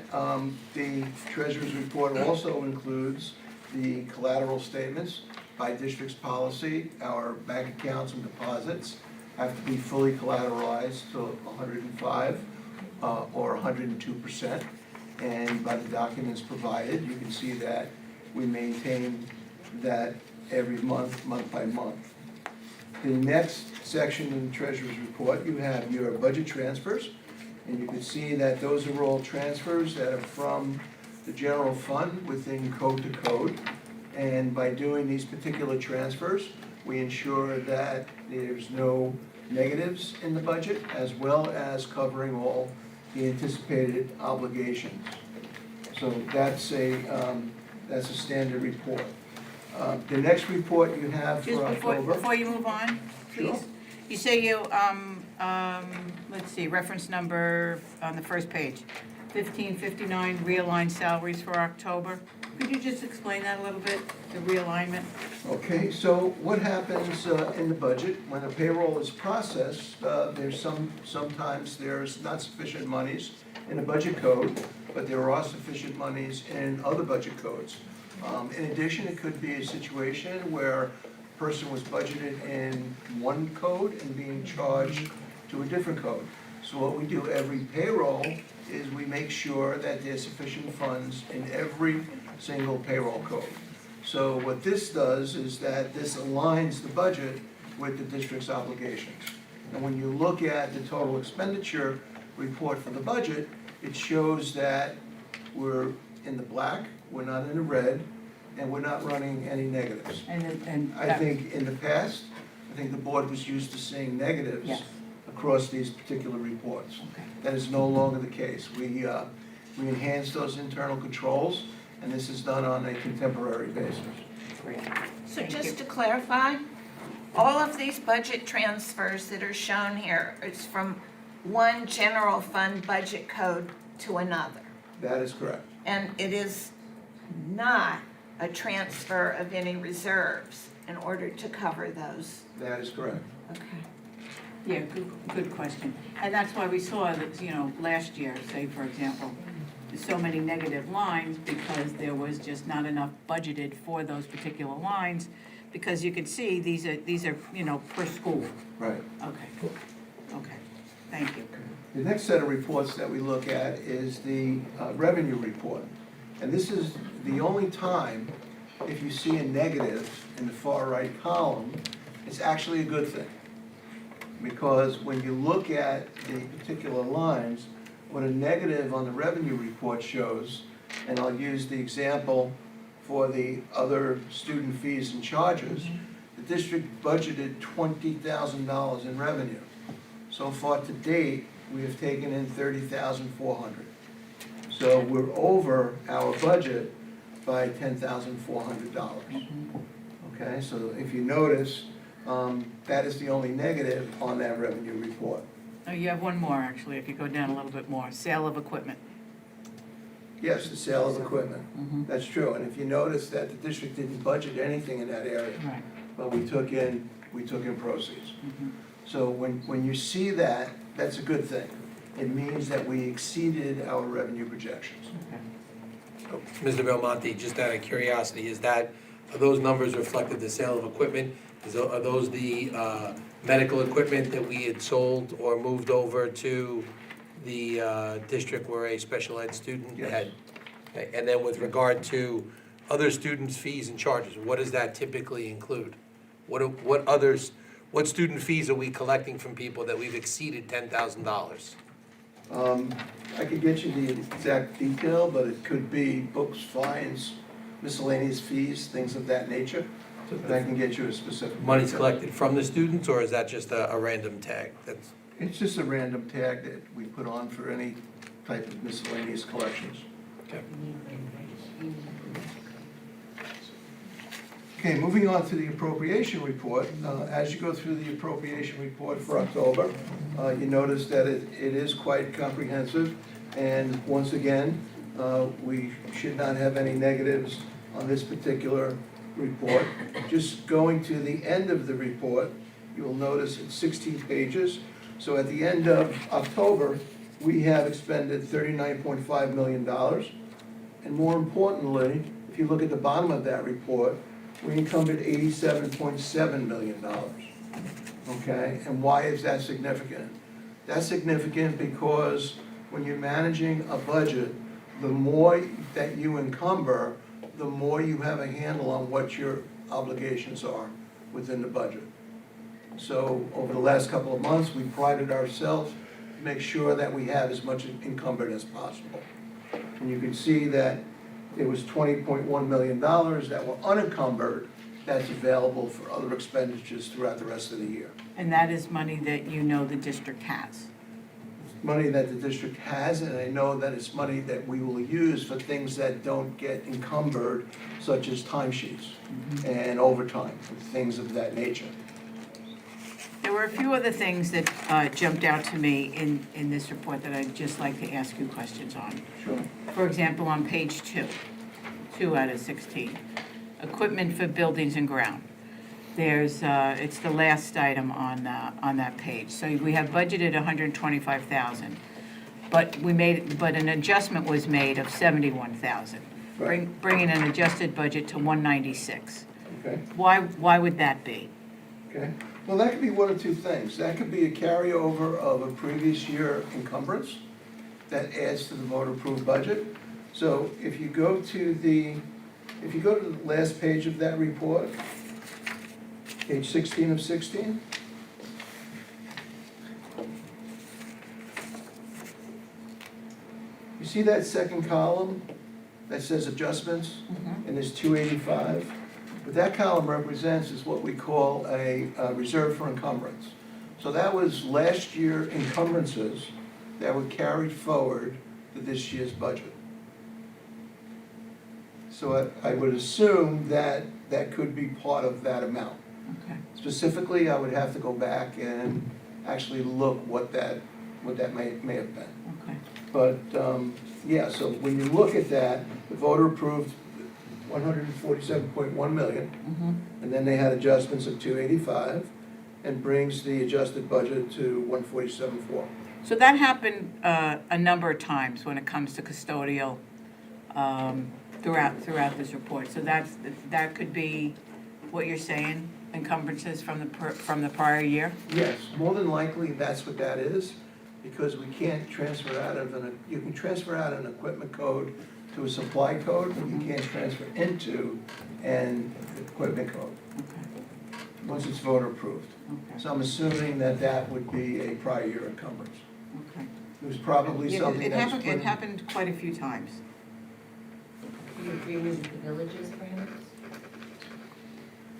the treasurer's report also includes the collateral statements by district's policy. Our bank accounts and deposits have to be fully collateralized to 105 or 102%. And by the documents provided, you can see that we maintain that every month, month by month. The next section in the treasurer's report, you have your budget transfers. And you can see that those are all transfers that are from the general fund within code to code. And by doing these particular transfers, we ensure that there's no negatives in the budget, as well as covering all the anticipated obligations. So that's a standard report. The next report you have for Just October. before you move on, Sure. please. You say you, let's see, reference number on the first page, 1559 realigned salaries for October. Could you just explain that a little bit, the realignment? Okay, so what happens in the budget, when a payroll is processed, sometimes there's not sufficient monies in the budget code, but there are sufficient monies in other budget codes. In addition, it could be a situation where a person was budgeted in one code and being charged to a different code. So what we do every payroll is we make sure that there's sufficient funds in every single payroll code. So what this does is that this aligns the budget with the district's obligations. And when you look at the total expenditure report for the budget, it shows that we're in the black, we're not in the red, and we're not running any negatives. I think in the past, I think the board was used to seeing negatives Yes. across these particular reports. Okay. That is no longer the case. We enhance those internal controls, and this is done on a contemporary basis. Great. So Thank you. just to clarify, all of these budget transfers that are shown here is from one general fund budget code to another. That is correct. And it is not a transfer of any reserves in order to cover those. That is correct. Okay. Yeah, good question. And that's why we saw that, last year, say, for example, so many negative lines because there was just not enough budgeted for those particular lines, because you could see these are, per school. Right. Okay, thank you. The next set of reports that we look at is the revenue report. And this is the only time, if you see a negative in the far right column, it's actually a good thing. Because when you look at the particular lines, what a negative on the revenue report shows, and I'll use the example for the other student fees and charges, the district budgeted $20,000 in revenue. So far to date, we have taken in $30,400. So we're over our budget by $10,400. Okay, so if you notice, that is the only negative on that revenue report. Oh, you have one more, actually, if you go down a little bit more, sale of equipment. Yes, the sale of equipment, that's true. And if you notice that the district didn't budget anything in that area, Right. but we took in proceeds. So when you see that, that's a good thing. It means that we exceeded our revenue projections. Mr. Belmonte, just out of curiosity, are those numbers reflected the sale of equipment? Are those the medical equipment that we had sold or moved over to the district where a special ed student had? Okay, and then with regard to other students' fees and charges, what does that typically include? What student fees are we collecting from people that we've exceeded $10,000? I could get you the exact detail, but it could be books, fines, miscellaneous fees, things of that nature. But I can get you a specific. Money's collected from the students, or is that just a random tag? It's just a random tag that we put on for any type of miscellaneous collections. Okay. Okay, moving on to the appropriation report. As you go through the appropriation report for October, you notice that it is quite comprehensive. And once again, we should not have any negatives on this particular report. Just going to the end of the report, you will notice it's 16 pages. So at the end of October, we have expended $39.5 million. And more importantly, if you look at the bottom of that report, we encumbered $87.7 million. Okay, and why is that significant? That's significant because when you're managing a budget, the more that you encumber, the more you have a handle on what your obligations are within the budget. So over the last couple of months, we prided ourselves to make sure that we have as much encumbered as possible. And you can see that there was $20.1 million that were unencumbered that's available for other expenditures throughout the rest of the year. And that is money that the district has. money that the district has, and I know that it's money that we will use for things that don't get encumbered, such as timesheets and overtime, and things of that nature. There were a few other things that jumped out to me in this report that I'd just like to ask you questions on. Sure. For example, on page 2 out of 16, equipment for buildings and ground. There's, it's the last item on that page. So we have budgeted $125,000, but an adjustment was made of $71,000, Right. bringing an adjusted budget to $196. Okay. Why would that be? Okay, well, that could be one of two things. That could be a carryover of a previous year encumbrance that adds to the voter-approved budget. So if you go to the last page of that report, page 16 of 16. You see that second column that says adjustments? And there's 285? What that column represents is what we call a reserve for encumbrance. So that was last year encumbrances that were carried forward to this year's budget. So I would assume that that could be part of that amount. Okay. Specifically, I would have to go back and actually look what that may have been. Okay. But, yeah, so when you look at that, the voter approved 147.1 million, and then they had adjustments of 285, and brings the adjusted budget to 147.4. So that happened a number of times when it comes to custodial throughout this report. So that could be what you're saying, encumbrances from the prior year? Yes, more than likely, that's what that is, because we can't transfer out of you can transfer out an equipment code to a supply code, but you can't transfer into an equipment code once it's voter approved. Okay. So I'm assuming that that would be a prior year encumbrance. Okay. It was probably Yeah, something it that's. happened, it happened quite a few times. Do you agree with the villages, perhaps?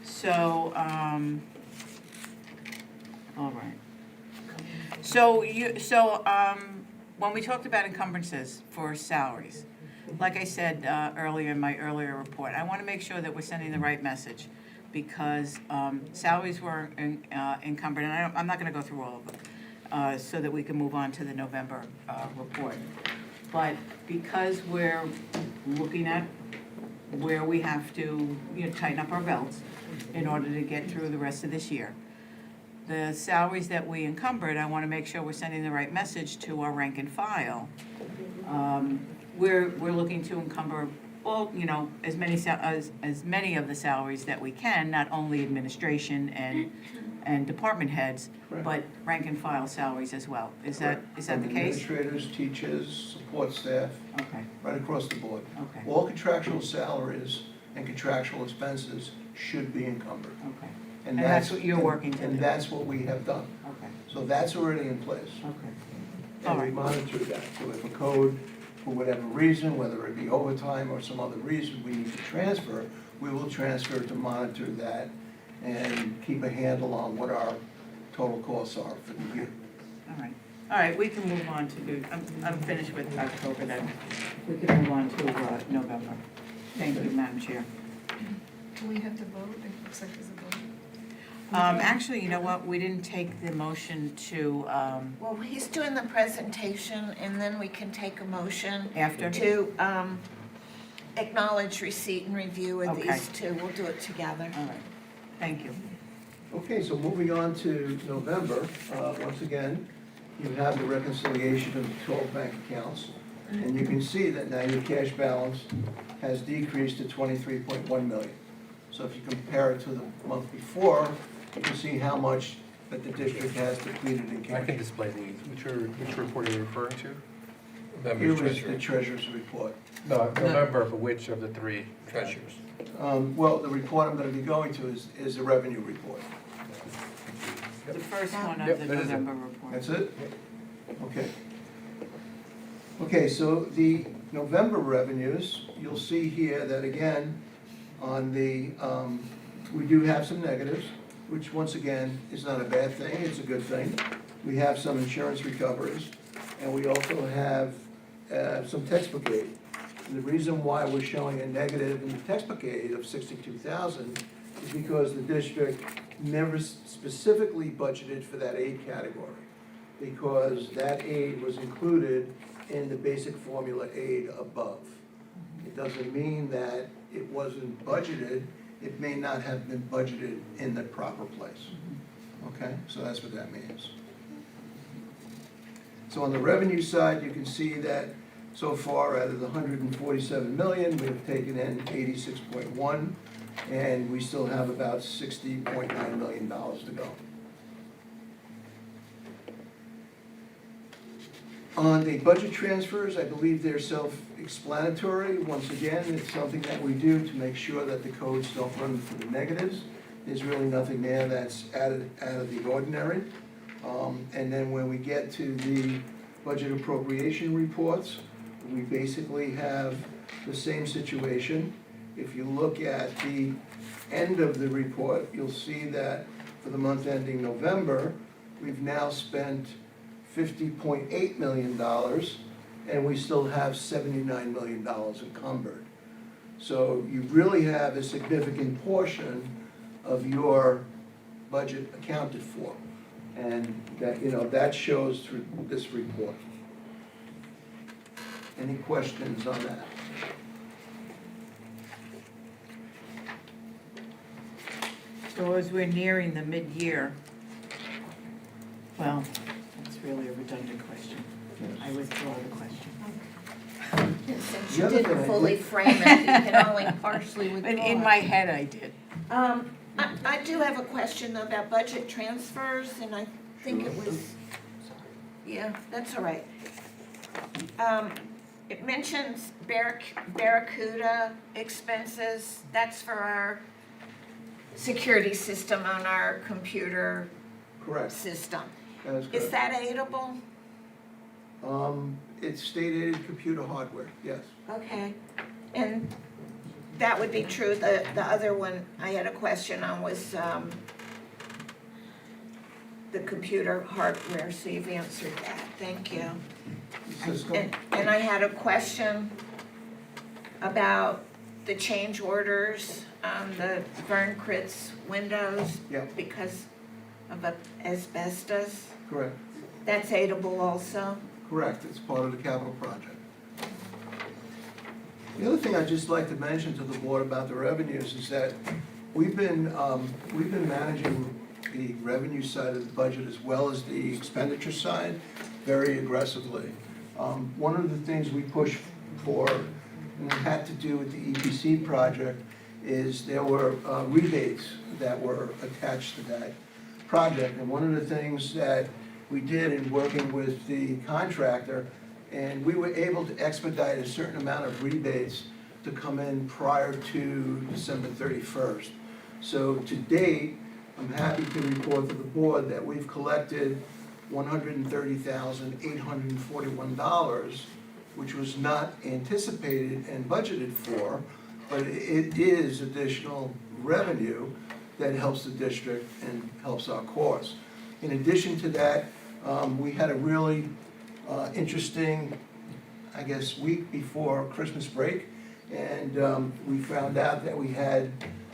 So, all right. So when we talked about encumbrances for salaries, like I said earlier in my earlier report, I want to make sure that we're sending the right message, because salaries were encumbered, and I'm not going to go through all of them, so that we can move on to the November report. But because we're looking at where we have to, tighten up our belts in order to get through the rest of this year, the salaries that we encumbered, I want to make sure we're sending the right message to our rank and file. We're looking to encumber all, as many of the salaries that we can, not only administration and department heads, Correct. but rank and file salaries as well. Is that the case? Administrators, teachers, support staff, Okay, right across the board. okay, All contractual salaries and contractual expenses should be encumbered. okay. And that's what you're working to And do? that's what we have done. Okay, So that's already in place. okay. And we Alright. monitor that. So if a code, for whatever reason, whether it be overtime or some other reason, we need to transfer, we will transfer to monitor that and keep a handle on what our total costs are for the year. All right, we can move on to, I'm finished with October then. We can move on to November. Thank you, Madam Chair. Do we have to vote? It looks like there's a vote. Actually, you know what, we didn't take the motion to, Well, he's doing the presentation, and then we can take a motion after? to acknowledge receipt and review of Okay. these two. We'll do it together. All right, thank you. Okay, so moving on to November, once again, you have the reconciliation of the 12 bank accounts. And you can see that now your cash balance has decreased to 23.1 million. So if you compare it to the month before, you can see how much that the district has depleted in I cash. can display these. Which report are you referring to? Here is the treasurer's report. No, November, but which of the three? Treasurers. Well, the report I'm gonna be going to is the revenue report. The first one Yep, of the that is it. November report. That's it? Okay. Okay, so the November revenues, you'll see here that again, on the, we do have some negatives, which once again is not a bad thing, it's a good thing. We have some insurance recoveries. and we also have some textbook aid. And the reason why we're showing a negative in the textbook aid of 62,000 is because the district never specifically budgeted for that aid category, because that aid was included in the basic formula aid above. It doesn't mean that it wasn't budgeted, it may not have been budgeted in the proper place. Okay, so that's what that means. So on the revenue side, you can see that so far out of the 147 million, we've taken in 86.1, and we still have about $60.9 million to go. On the budget transfers, I believe they're self-explanatory. Once again, it's something that we do to make sure that the codes don't run into the negatives. There's really nothing there that's out of the ordinary. And then when we get to the budget appropriation reports, we basically have the same situation. If you look at the end of the report, you'll see that for the month ending November, we've now spent $50.8 million, and we still have $79 million encumbered. So you really have a significant portion of your budget accounted for. And that, that shows through this report. Any questions on that? So as we're nearing the mid-year, well, it's really a redundant question. I withdraw the question. Since The you other thing didn't I fully did- frame it, you can only partially withdraw. But in my head, I did. I do have a question about budget transfers, and I think it was, yeah, that's all right. It mentions Barracuda expenses, that's for our security system on our computer Correct. system. That is Is correct. that aidable? It's stated computer hardware, yes. Okay, and that would be true. The other one I had a question on was the computer hardware, so you've answered that, thank you. Cisco? And I had a question about the change orders on the Verncritz windows Yeah, because of asbestos. correct. That's aidable also? Correct, it's part of the capital project. The other thing I'd just like to mention to the board about the revenues is that we've been managing the revenue side of the budget as well as the expenditure side very aggressively. One of the things we push for, and it had to do with the EPC project, is there were rebates that were attached to that project. And one of the things that we did in working with the contractor, and we were able to expedite a certain amount of rebates to come in prior to December 31st. So to date, I'm happy to report to the board that we've collected $130,841, which was not anticipated and budgeted for, but it is additional revenue that helps the district and helps our cause. In addition to that, we had a really interesting, I guess, week before Christmas break, and we found out that we had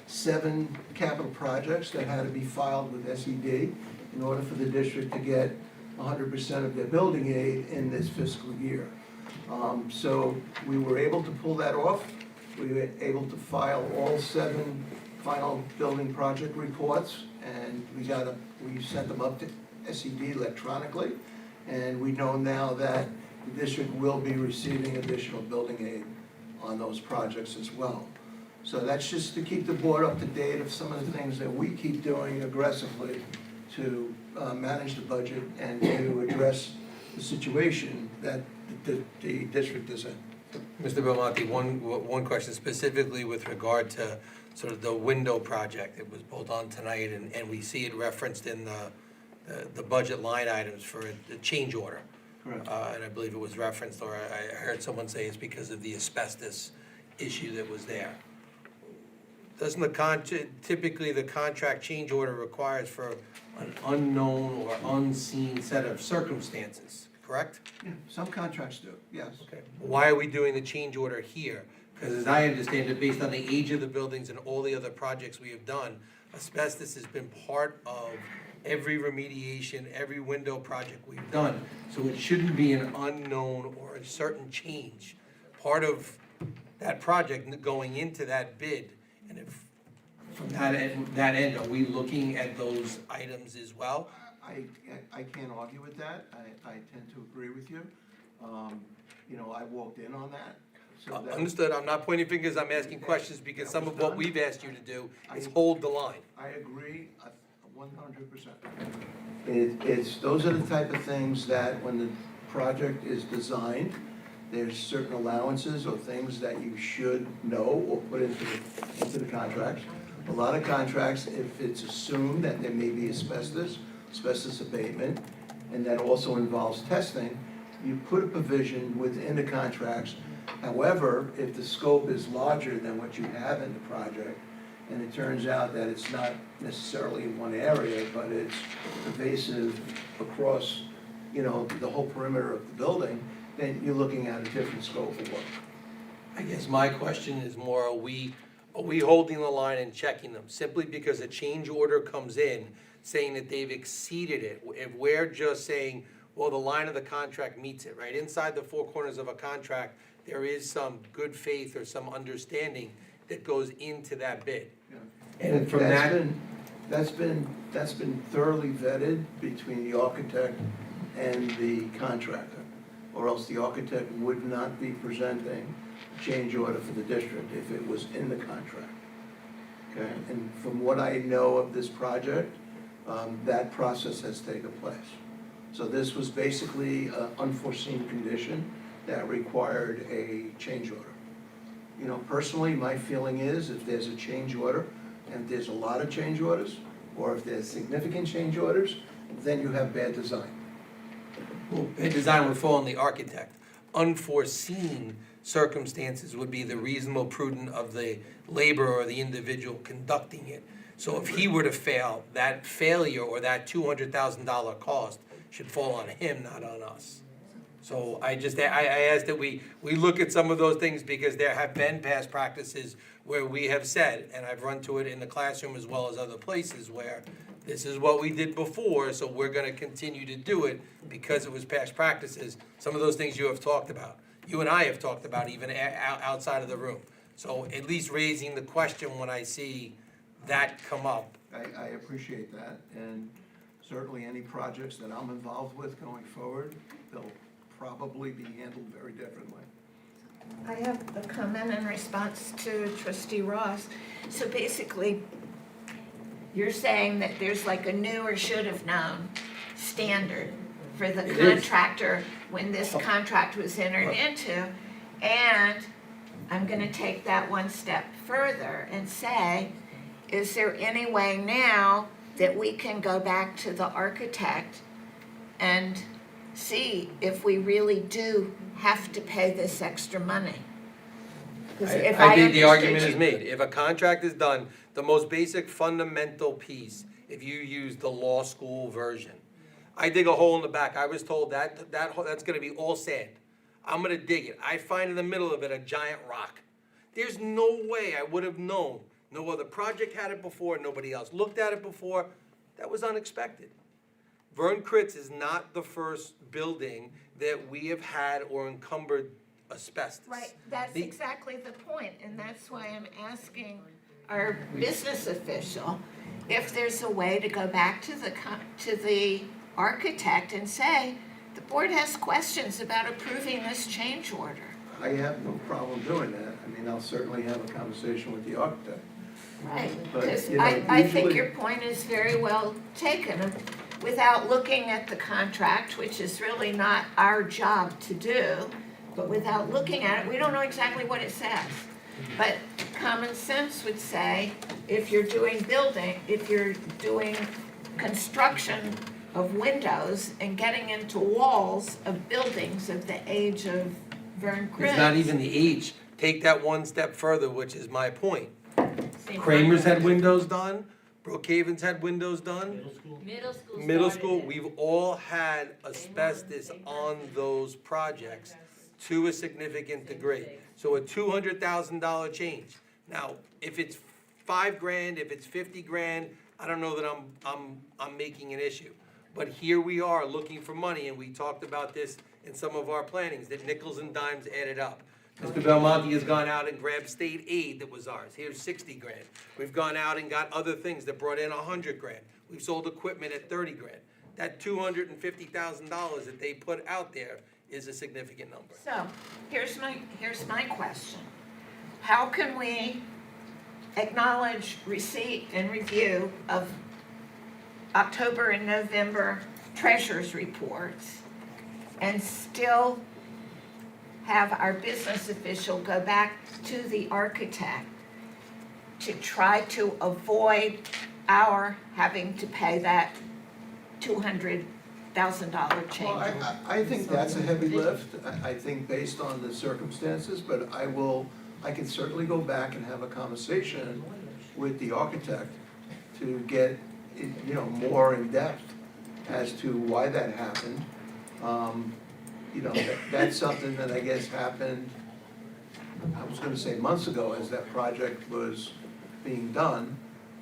7 capital projects that had to be filed with SED in order for the district to get 100% of their building aid in this fiscal year. So we were able to pull that off. We were able to file all 7 final building project reports, and we sent them up to SED electronically, and we know now that the district will be receiving additional building aid on those projects as well. So that's just to keep the board up to date of some of the things that we keep doing aggressively to manage the budget and to address the situation that the district is in. Mr. Belmonte, one question specifically with regard to sort of the window project. It was pulled on tonight, and we see it referenced in the budget line items for the change order. Correct. And I believe it was referenced, or I heard someone say it's because of the asbestos issue that was there. Doesn't typically the contract change order requires for an unknown or unseen set of circumstances? correct? Yeah, some contracts do, yes. Okay. Why are we doing the change order here? Because as I understand it, based on the age of the buildings and all the other projects we have done, asbestos has been part of every remediation, every window project we've done. So it shouldn't be an unknown or a certain change. Part of that project going into that bid, and if, from that end, are we looking at those items as well? I can't argue with that, I tend to agree with you. You know, I walked in on that, so that. Understood, I'm not pointing fingers, I'm asking questions because some of what we've asked you to do is hold the line. I agree 100%. Those are the type of things that when the project is designed, there's certain allowances or things that you should know or put into the contracts. A lot of contracts, if it's assumed that there may be asbestos abatement, and that also involves testing, you put a provision within the contracts. However, if the scope is larger than what you have in the project, and it turns out that it's not necessarily in one area, but it's pervasive across, you know, the whole perimeter of the building, then you're looking at a different scope of work. I guess my question is more, are we holding the line and checking them? Simply because a change order comes in saying that they've exceeded it, if we're just saying, well, the line of the contract meets it, right? Inside the four corners of a contract, there is some good faith or some understanding that goes into that bid. Yeah. And from that. That's been thoroughly vetted between the architect and the contractor, or else the architect would not be presenting a change order for the district if it was in the contract. Okay, and from what I know of this project, that process has taken place. So this was basically an unforeseen condition that required a change order. You know, personally, my feeling is if there's a change order, and if there's a lot of change orders, or if there's significant change orders, then you have bad design. Well, bad design would fall on the architect. Unforeseen circumstances would be the reasonable prudent of the laborer or the individual conducting it. So if he were to fail, that failure or that $200,000 cost should fall on him, not on us. So I ask that we look at some of those things because there have been past practices where we have said, and I've run to it in the classroom as well as other places, where this is what we did before, so we're gonna continue to do it because it was past practices. Some of those things you have talked about. You and I have talked about even outside of the room. So at least raising the question when I see that come up. I appreciate that, and certainly any projects that I'm involved with going forward, they'll probably be handled very differently. I have a comment in response to Trustee Ross. So basically, you're saying that there's like a knew or should have known standard for the contractor when this contract was entered into. And I'm gonna take that one step further and say, is there any way now that we can go back to the architect and see if we really do have to pay this extra money? I think the argument is made. If a contract is done, the most basic fundamental piece, if you use the law school version, I dig a hole in the back. I was told that's gonna be all sand. I'm gonna dig it. I find in the middle of it a giant rock. There's no way I would have known. No other project had it before, nobody else looked at it before. That was unexpected. Vern Kritz is not the first building that we have had or encumbered asbestos. Right, that's exactly the point, and that's why I'm asking our business official if there's a way to go back to the architect and say, the board has questions about approving this change order. I have no problem doing that. I mean, I'll certainly have a conversation with the architect. Right, But, because you know, I think usually- your point is very well taken. Without looking at the contract, which is really not our job to do, but without looking at it, we don't know exactly what it says. But common sense would say, if you're doing construction of windows and getting into walls of buildings of the age of Vern Kritz. It's not even the age. Take that one step further, which is my point. Same Kramer's had contract. windows done, Brookhaven's had windows done. Middle school? Middle school, we've all had asbestos on those projects to a significant degree. So a $200,000 change. Now, if it's $5,000, if it's $50,000, I don't know that I'm making an issue. But here we are looking for money, and we talked about this in some of our plannings, that nickels and dimes added up. Mr. Belmonte has gone out and grabbed state aid that was ours. Here's $60,000. We've gone out and got other things that brought in $100,000. We've sold equipment at $30,000. That $250,000 that they put out there is a significant number. So, here's my question. How can we acknowledge receipt and review of October and November treasurer's reports and still have our business official go back to the architect to try to avoid our having to pay that $200,000 change? Well, I think that's a heavy lift, I think based on the circumstances, but I can certainly go back and have a conversation with the architect to get, more in depth as to why that happened. That's something that I guess happened, I was gonna say months ago as that project was being done,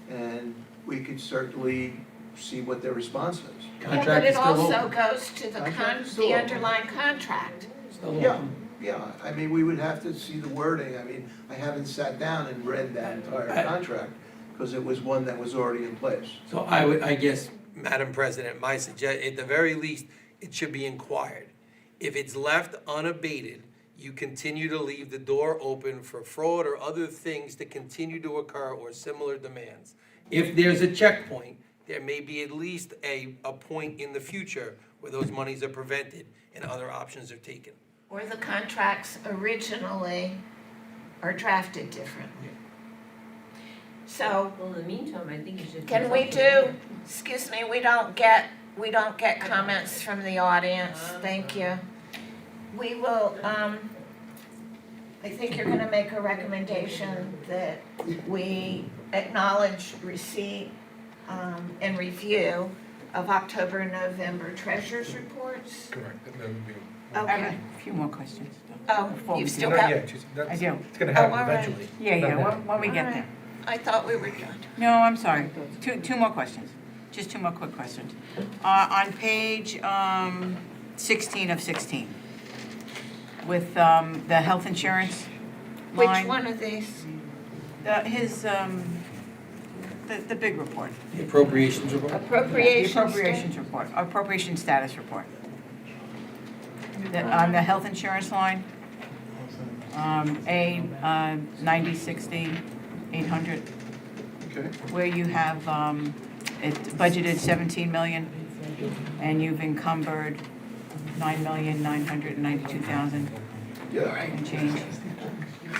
and we could certainly see what their response is. Yeah, but it also goes to the underlying contract. Yeah, I mean, we would have to see the wording, I mean, I haven't sat down and read that entire contract, because it was one that was already in place. So I guess, Madam President, my suggestion, at the very least, it should be inquired. If it's left unabated, you continue to leave the door open for fraud or other things to continue to occur or similar demands. If there's a checkpoint, there may be at least a point in the future where those monies are prevented and other options are taken. Or the contracts originally are drafted differently. So, Well, in the meantime, I think you should. can we do, excuse me, we don't get comments from the audience, thank you. We will, I think you're gonna make a recommendation that we acknowledge receipt, and review of October and November treasurer's reports? Correct. That would be. I have Okay. a few more questions. Oh, Before we you've do still that. got, Yeah, that's- I do. It's gonna Oh, happen all right. eventually. Yeah, Not now. when we get All there. right. I thought we were done. No, I'm sorry. Two more questions. Just two more quick questions. On page 16 of 16, with the health insurance Which line. one of these? The big report. The appropriations report? The Appropriations? appropriations report, appropriation status report. On the health insurance line, A 9060 800, Okay. where you have it budgeted 17 million and you've encumbered 9,992,000 Yeah. and change.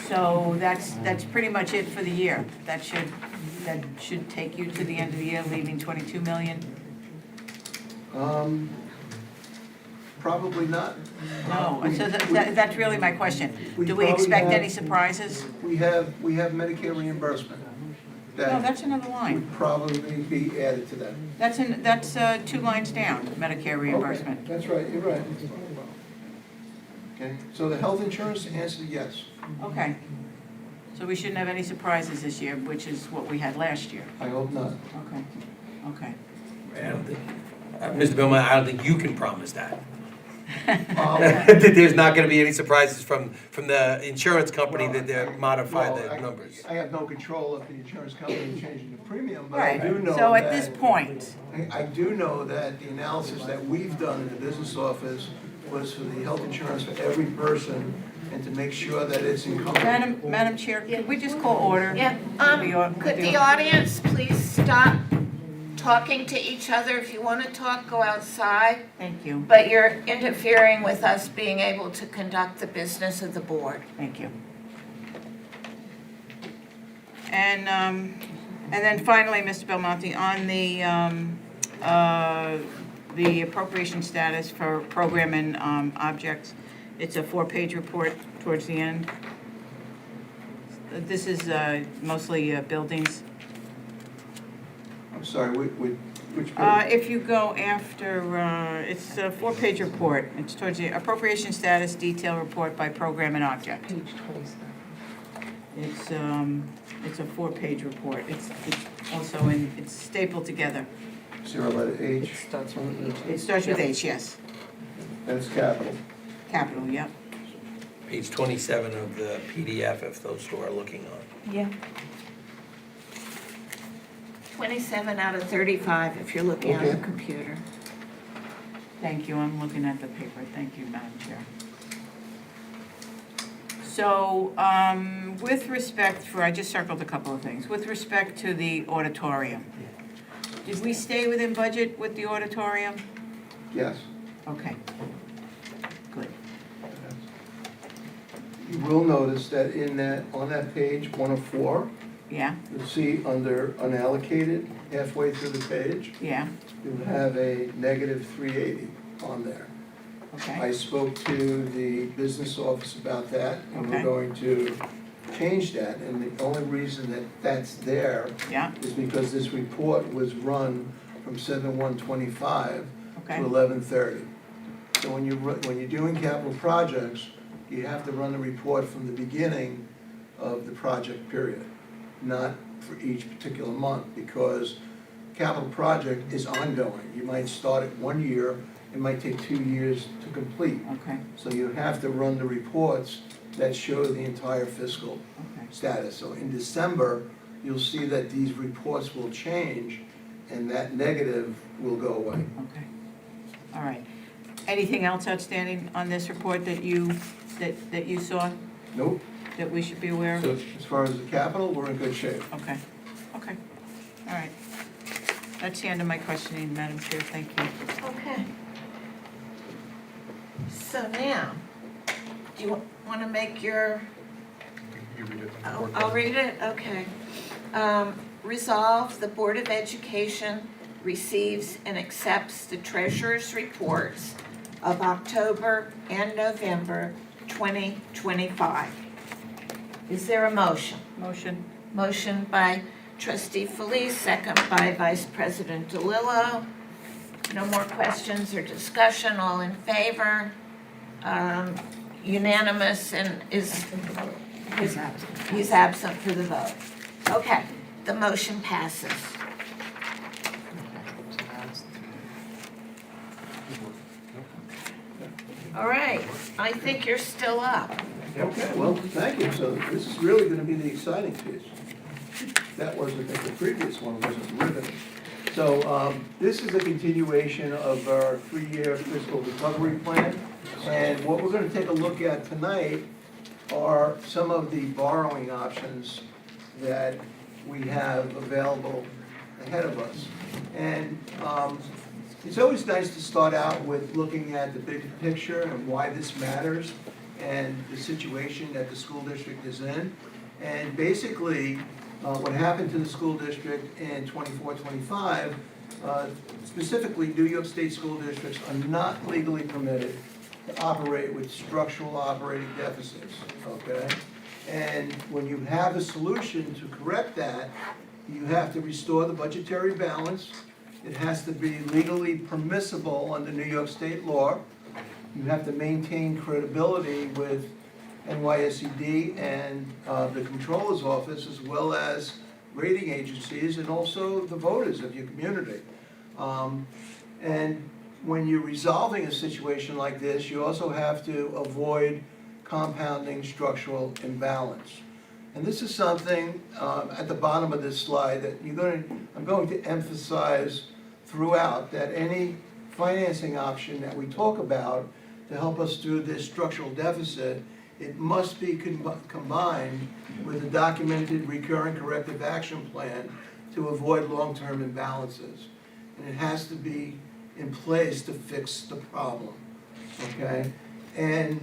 So that's pretty much it for the year. That should take you to the end of the year, leaving 22 million. Probably not. No, so that's really my question. We Do we probably expect have- any surprises? We have Medicare reimbursement. No, That that's another line. would probably be added to that. That's 2 lines down, Medicare reimbursement. Okay, that's right, you're right. Okay, so the health insurance, answer yes. Okay. So we shouldn't have any surprises this year, which is what we had last year. I hope not. Okay, okay. I don't think, Mr. Billman, I don't think you can promise that. Well, That there's not gonna be any surprises from the insurance company that they modify well, the numbers. I have no control of the insurance company changing the premium, but I Right, do know that. so at this point, I do know that the analysis that we've done in the business office was for the health insurance for every person and to make sure that it's encumbered. Madam Chair, could we just call order? Yeah, could the audience please stop talking to each other? If you wanna talk, go outside. Thank you, But you're interfering with us being able to conduct the business of the board. thank you. And then finally, Mr. Belmonte, on the appropriation status for program and objects, it's a 4-page report towards the end. This is mostly buildings. Sorry, which page? If you go after, it's a 4-page report. It's towards the appropriation status detail report by program and object. Page 27. It's a 4-page report. It's also it's stapled together. Zero letter H, It starts with H. It starts with H, yes. that's capital. Capital, yep. Page 27 of the PDF, if those two are looking on. Yeah. 27 out of 35 if you're looking on the Okay. computer. Thank you, I'm looking at the paper. Thank you, Madam Chair. So, with respect I just circled a couple of things. With respect to the auditorium, did we stay within budget with the auditorium? Yes. Okay. Good. You will notice that on that page, 1 of 4, Yeah, you'll see under unallocated, halfway through the page, yeah, you'll have a negative 380 on there. okay. I spoke to the business office about that, and we're Okay. going to change that. And the only reason that that's there Yeah, is because this report was run from 7/1/25 okay. to 11/30. So when you're doing capital projects, you have to run the report from the beginning of the project period, not for each particular month, because capital project is ongoing. You might start it 1 year, it might take 2 years to complete. Okay, So you have to run the reports that show the entire fiscal okay. status. So in December, you'll see that these reports will change, and that negative will go away. Okay, all right. Anything else outstanding on this report that you saw, Nope. that we should be aware of? So as far as the capital, we're in good shape. Okay, okay, all right. That's the end of my questioning, Madam Chair, thank you. Okay. So now, do you want to make your, You read it. I'll read it, okay. Resolve, the Board of Education receives and accepts the treasurer's reports of October and November 2025. Is there a motion? Motion. Motion by Trustee Felice, second by Vice President DeLillo. No more questions or discussion, all in favor? Unanimous, and he's absent for the vote. Okay, the motion passes. All right, I think you're still up. Okay, well, thank you. So this is really gonna be the exciting piece. That was, I think, the previous one wasn't ribbon. So, this is a continuation of our 3-year fiscal recovery plan. And what we're gonna take a look at tonight are some of the borrowing options that we have available ahead of us. And, it's always nice to start out with looking at the big picture and why this matters and the situation that the school district is in. And basically, what happened to the school district in 24-25, specifically New York State school districts are not legally permitted to operate with structural operating deficits, okay? And when you have a solution to correct that, you have to restore the budgetary balance. It has to be legally permissible under New York State law. You have to maintain credibility with NYSED and the Controller's Office, as well as rating agencies and also the voters of your community. And when you're resolving a situation like this, you also have to avoid compounding structural imbalance. And this is something at the bottom of this slide that I'm going to emphasize throughout, that any financing option that we talk about to help us through this structural deficit, it must be combined with a documented recurring corrective action plan to avoid long-term imbalances. And it has to be in place to fix the problem, okay? And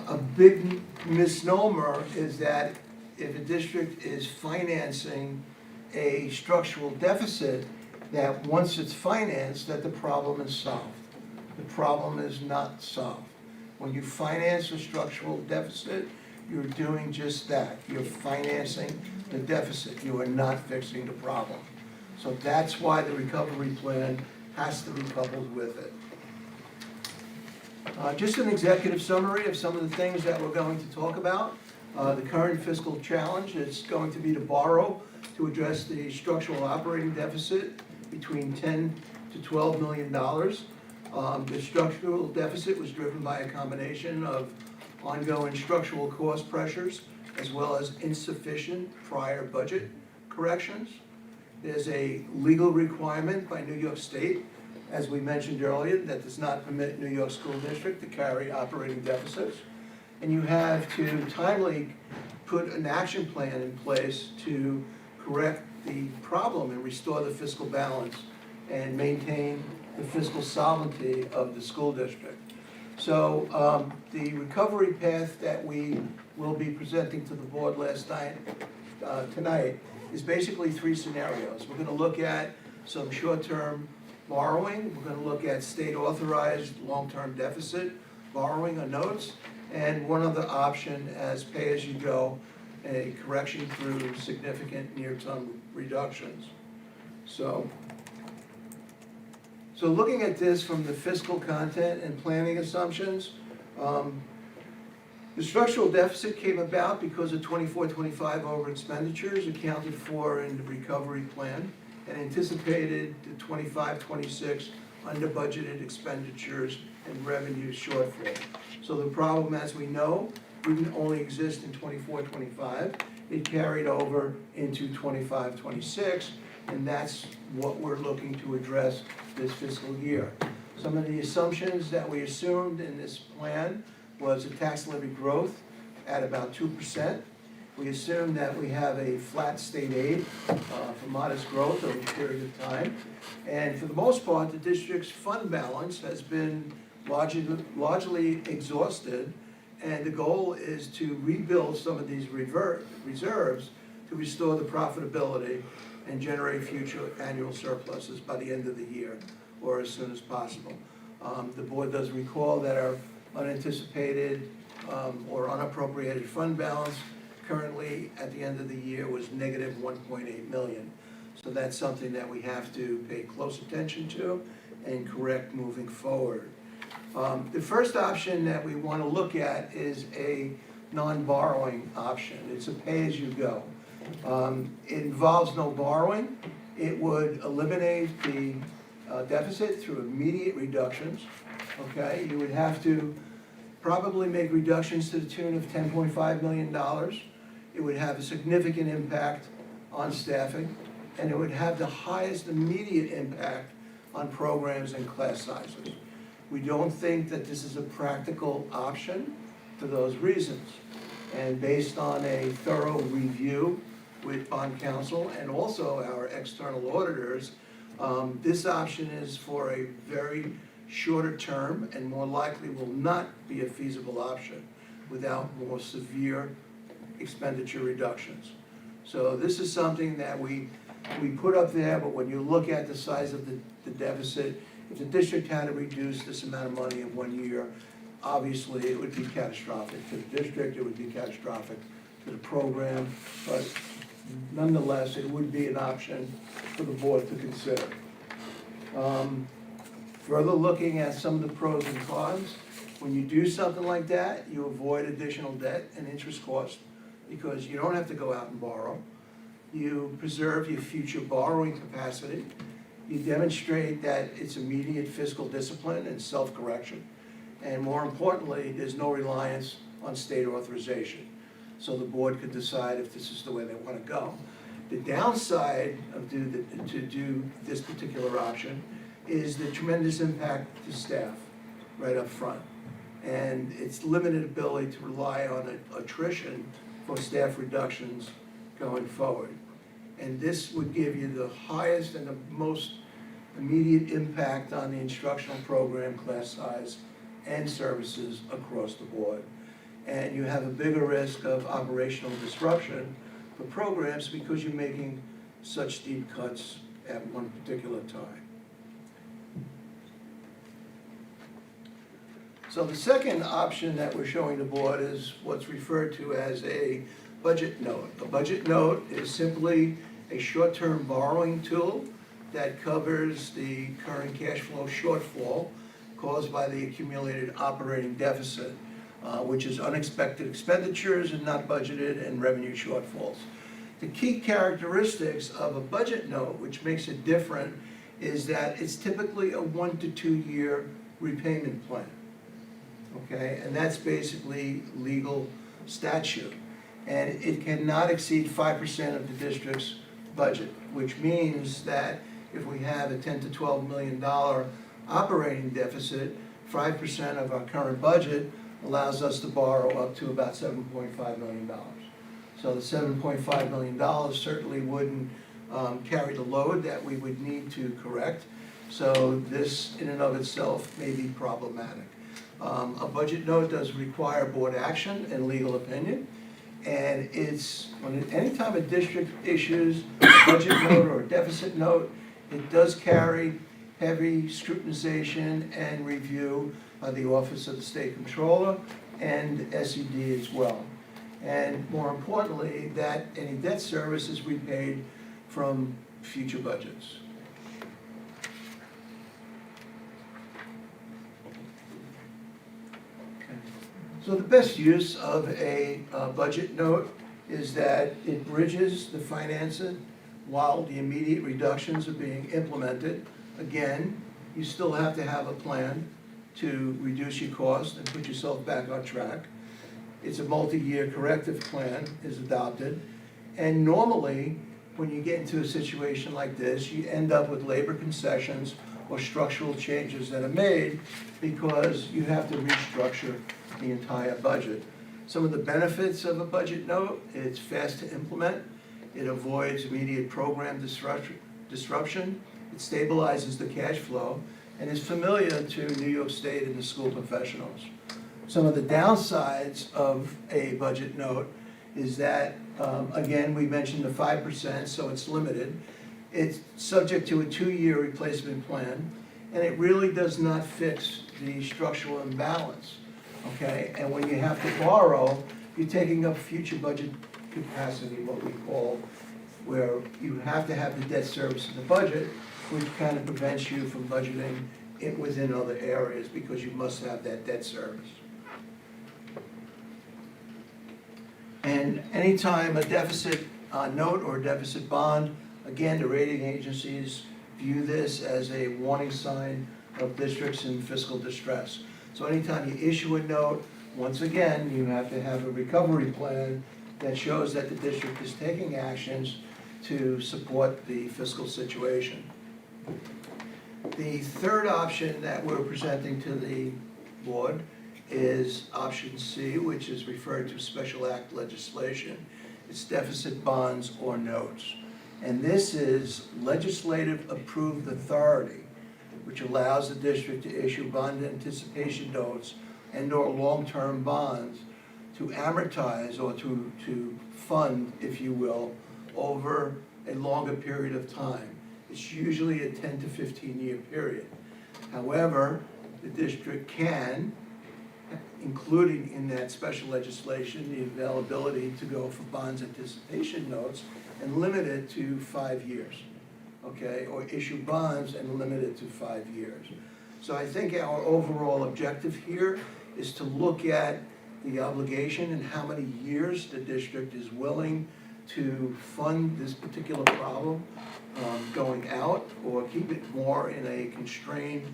a big misnomer is that if a district is financing a structural deficit, that once it's financed, that the problem is solved. The problem is not solved. When you finance a structural deficit, you're doing just that. You're financing the deficit. You are not fixing the problem. So that's why the recovery plan has to be coupled with it. Just an executive summary of some of the things that we're going to talk about. The current fiscal challenge is going to be to borrow to address the structural operating deficit between $10 to $12 million. The structural deficit was driven by a combination of ongoing structural cost pressures as well as insufficient prior budget corrections. There's a legal requirement by New York State, as we mentioned earlier, that does not permit New York School District to carry operating deficits. And you have to timely put an action plan in place to correct the problem and restore the fiscal balance and maintain the fiscal solvency of the school district. So the recovery path that we will be presenting to the board tonight is basically three scenarios. We're going to look at some short-term borrowing, we're going to look at state-authorized long-term deficit borrowing or notes, and one other option as pay-as-you-go, a correction through significant near-term reductions. So looking at this from the fiscal content and planning assumptions, the structural deficit came about because of 24-25 over expenditures accounted for in the recovery plan and anticipated the 25-26 under budgeted expenditures and revenue shortfall. So the problem, as we know, didn't only exist in 24-25, it carried over into 25-26, and that's what we're looking to address this fiscal year. Some of the assumptions that we assumed in this plan was a tax levy growth at about 2%. We assume that we have a flat state aid for modest growth over a period of time. And for the most part, the district's fund balance has been largely exhausted, and the goal is to rebuild some of these reserves to restore the profitability and generate future annual surpluses by the end of the year or as soon as possible. The board does recall that our unanticipated or unappropriated fund balance currently at the end of the year was negative 1.8 million. So that's something that we have to pay close attention to and correct moving forward. The first option that we want to look at is a non-borrowing option. It's a pay-as-you-go. It involves no borrowing. It would eliminate the deficit through immediate reductions. Okay, you would have to probably make reductions to the tune of $10.5 million. It would have a significant impact on staffing, and it would have the highest immediate impact on programs and class sizes. We don't think that this is a practical option for those reasons. And based on a thorough review with bond counsel and also our external auditors, this option is for a very shorter term and more likely will not be a feasible option without more severe expenditure reductions. So this is something that we put up there, but when you look at the size of the deficit, if the district had to reduce this amount of money in 1 year, obviously it would be catastrophic to the district, it would be catastrophic to the program, but nonetheless, it would be an option for the board to consider. Further looking at some of the pros and cons, when you do something like that, you avoid additional debt and interest costs because you don't have to go out and borrow. You preserve your future borrowing capacity. You demonstrate that it's immediate fiscal discipline and self-correction. And more importantly, there's no reliance on state authorization. So the board could decide if this is the way they want to go. The downside of to do this particular option is the tremendous impact to staff right up front. And its limited ability to rely on attrition for staff reductions going forward. And this would give you the highest and the most immediate impact on the instructional program, class size, and services across the board. And you have a bigger risk of operational disruption for programs because you're making such deep cuts at one particular time. So the second option that we're showing the board is what's referred to as a budget note. A budget note is simply a short-term borrowing tool that covers the current cash flow shortfall caused by the accumulated operating deficit, which is unexpected expenditures and not budgeted and revenue shortfalls. The key characteristics of a budget note, which makes it different, is that it's typically a 1 to 2 year repayment plan. Okay, and that's basically legal statute. And it cannot exceed 5% of the district's budget, which means that if we have a $10 to $12 million operating deficit, 5% of our current budget allows us to borrow up to about $7.5 million. So the $7.5 million certainly wouldn't carry the load that we would need to correct. So this in and of itself may be problematic. A budget note does require board action and legal opinion. And it's, anytime a district issues a budget note or a deficit note, it does carry heavy scrutinization and review by the Office of the State Controller and SED as well. And more importantly, that any debt service is repaid from future budgets. So the best use of a budget note is that it bridges the finances while the immediate reductions are being implemented. Again, you still have to have a plan to reduce your costs and put yourself back on track. It's a multi-year corrective plan is adopted. And normally, when you get into a situation like this, you end up with labor concessions or structural changes that are made because you have to restructure the entire budget. Some of the benefits of a budget note, it's fast to implement, it avoids immediate program disruption, it stabilizes the cash flow, and is familiar to New York State and the school professionals. Some of the downsides of a budget note is that, again, we mentioned the 5%, so it's limited. It's subject to a 2-year replacement plan, and it really does not fix the structural imbalance. Okay, and when you have to borrow, you're taking up future budget capacity, what we call, where you have to have the debt service in the budget, which kind of prevents you from budgeting it within other areas because you must have that debt service. And anytime a deficit note or a deficit bond, again, the rating agencies view this as a warning sign of districts in fiscal distress. So anytime you issue a note, once again, you have to have a recovery plan that shows that the district is taking actions to support the fiscal situation. The third option that we're presenting to the board is option C, which is referred to special act legislation. It's deficit bonds or notes. And this is legislative approved authority, which allows the district to issue bond anticipation notes and or long-term bonds to amortize or to fund, if you will, over a longer period of time. It's usually a 10 to 15 year period. However, the district can, including in that special legislation, the availability to go for bonds anticipation notes and limit it to 5 years. Okay, or issue bonds and limit it to 5 years. So I think our overall objective here is to look at the obligation and how many years the district is willing to fund this particular problem going out, or keep it more in a constrained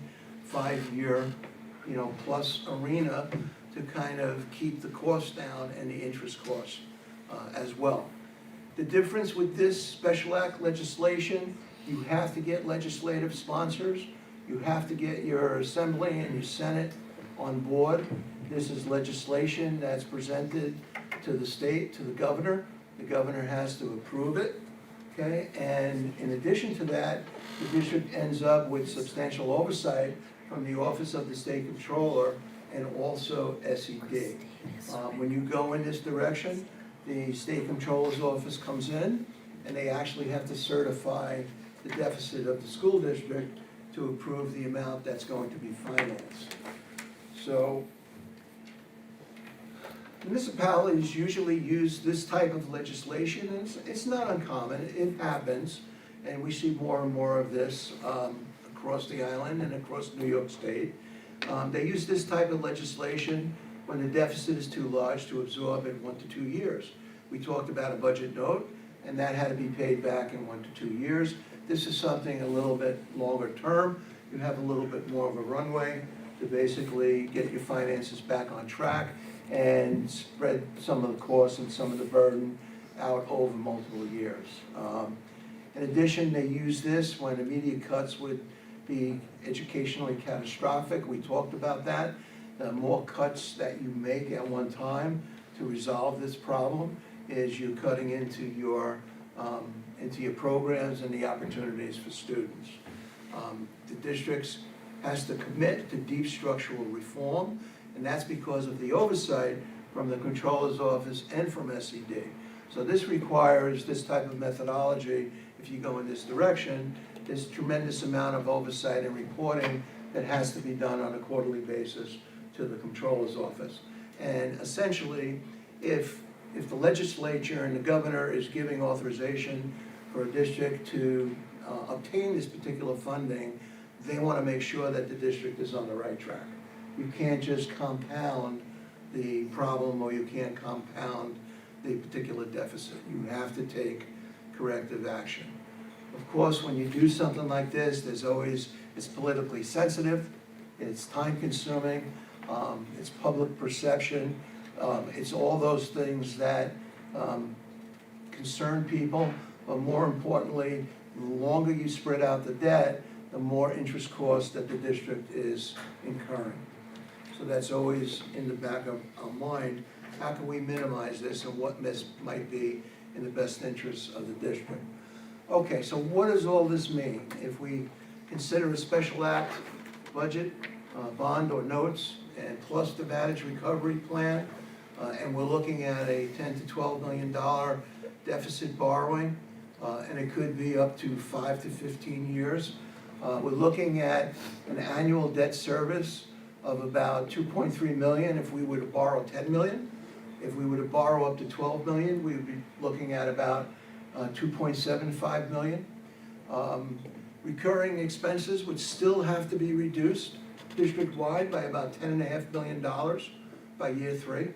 5-year, plus arena to kind of keep the cost down and the interest costs as well. The difference with this special act legislation, you have to get legislative sponsors. You have to get your assembly and your senate on board. This is legislation that's presented to the state, to the governor. The governor has to approve it, okay? And in addition to that, the district ends up with substantial oversight from the Office of the State Controller and also SED. When you go in this direction, the State Controller's Office comes in and they actually have to certify the deficit of the school district to approve the amount that's going to be financed. So Municipalities usually use this type of legislation, and it's not uncommon, it happens, and we see more and more of this across the island and across New York State. They use this type of legislation when the deficit is too large to absorb in 1 to 2 years. We talked about a budget note, and that had to be paid back in 1 to 2 years. This is something a little bit longer term. You have a little bit more of a runway to basically get your finances back on track and spread some of the costs and some of the burden out over multiple years. In addition, they use this when immediate cuts would be educationally catastrophic. We talked about that. The more cuts that you make at one time to resolve this problem is you're cutting into your programs and the opportunities for students. The districts has to commit to deep structural reform, and that's because of the oversight from the Controller's Office and from SED. So this requires this type of methodology. If you go in this direction, there's a tremendous amount of oversight and reporting that has to be done on a quarterly basis to the Controller's Office. And essentially, if the legislature and the governor is giving authorization for a district to obtain this particular funding, they want to make sure that the district is on the right track. You can't just compound the problem, or you can't compound the particular deficit. You have to take corrective action. Of course, when you do something like this, it's politically sensitive, it's time consuming, it's public perception, it's all those things that concern people, but more importantly, the longer you spread out the debt, the more interest costs that the district is incurring. So that's always in the back of our mind. How can we minimize this, and what might be in the best interests of the district? Okay, so what does all this mean? If we consider a special act budget, bond or notes, and plus the Vantage Recovery Plan, and we're looking at a $10 to $12 million deficit borrowing, and it could be up to 5 to 15 years. We're looking at an annual debt service of about 2.3 million if we were to borrow 10 million. If we were to borrow up to 12 million, we would be looking at about 2.75 million. Recurring expenses would still have to be reduced district-wide by about $10.5 million by year 3.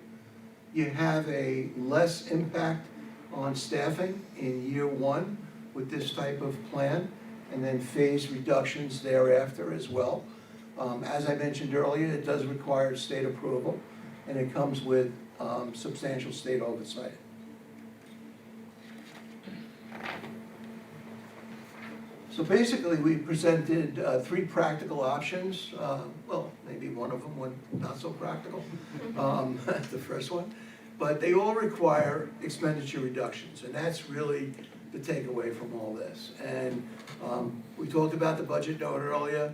You have a less impact on staffing in year 1 with this type of plan, and then phased reductions thereafter as well. As I mentioned earlier, it does require state approval, and it comes with substantial state oversight. So basically, we presented 3 practical options. Well, maybe one of them was not so practical, the first one. But they all require expenditure reductions, and that's really the takeaway from all this. And we talked about the budget note earlier.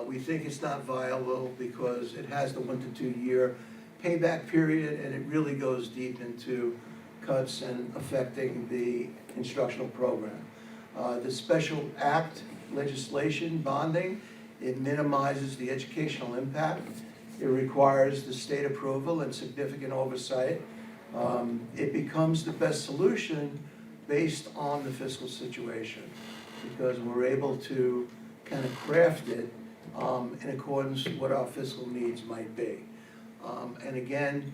We think it's not viable because it has the 1 to 2 year payback period, and it really goes deep into cuts and affecting the instructional program. The special act legislation, bonding, it minimizes the educational impact. It requires the state approval and significant oversight. It becomes the best solution based on the fiscal situation, because we're able to kind of craft it in accordance with what our fiscal needs might be. And again,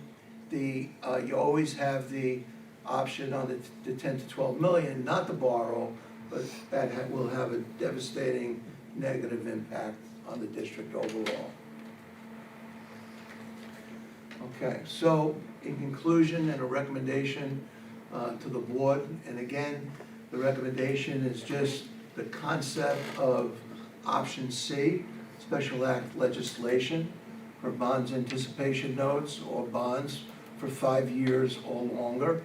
you always have the option on the 10 to 12 million not to borrow, but that will have a devastating negative impact on the district overall. Okay, so in conclusion, and a recommendation to the board, and again, the recommendation is just the concept of option C, special act legislation for bonds anticipation notes or bonds for 5 years or longer.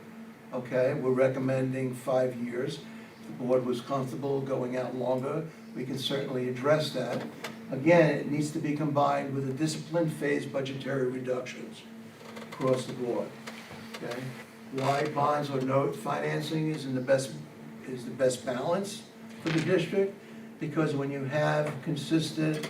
Okay, we're recommending 5 years. If the board was comfortable going out longer, we can certainly address that. Again, it needs to be combined with a disciplined phased budgetary reductions across the board. Okay, why bonds or note financing is the best balance for the district? Because when you have consistent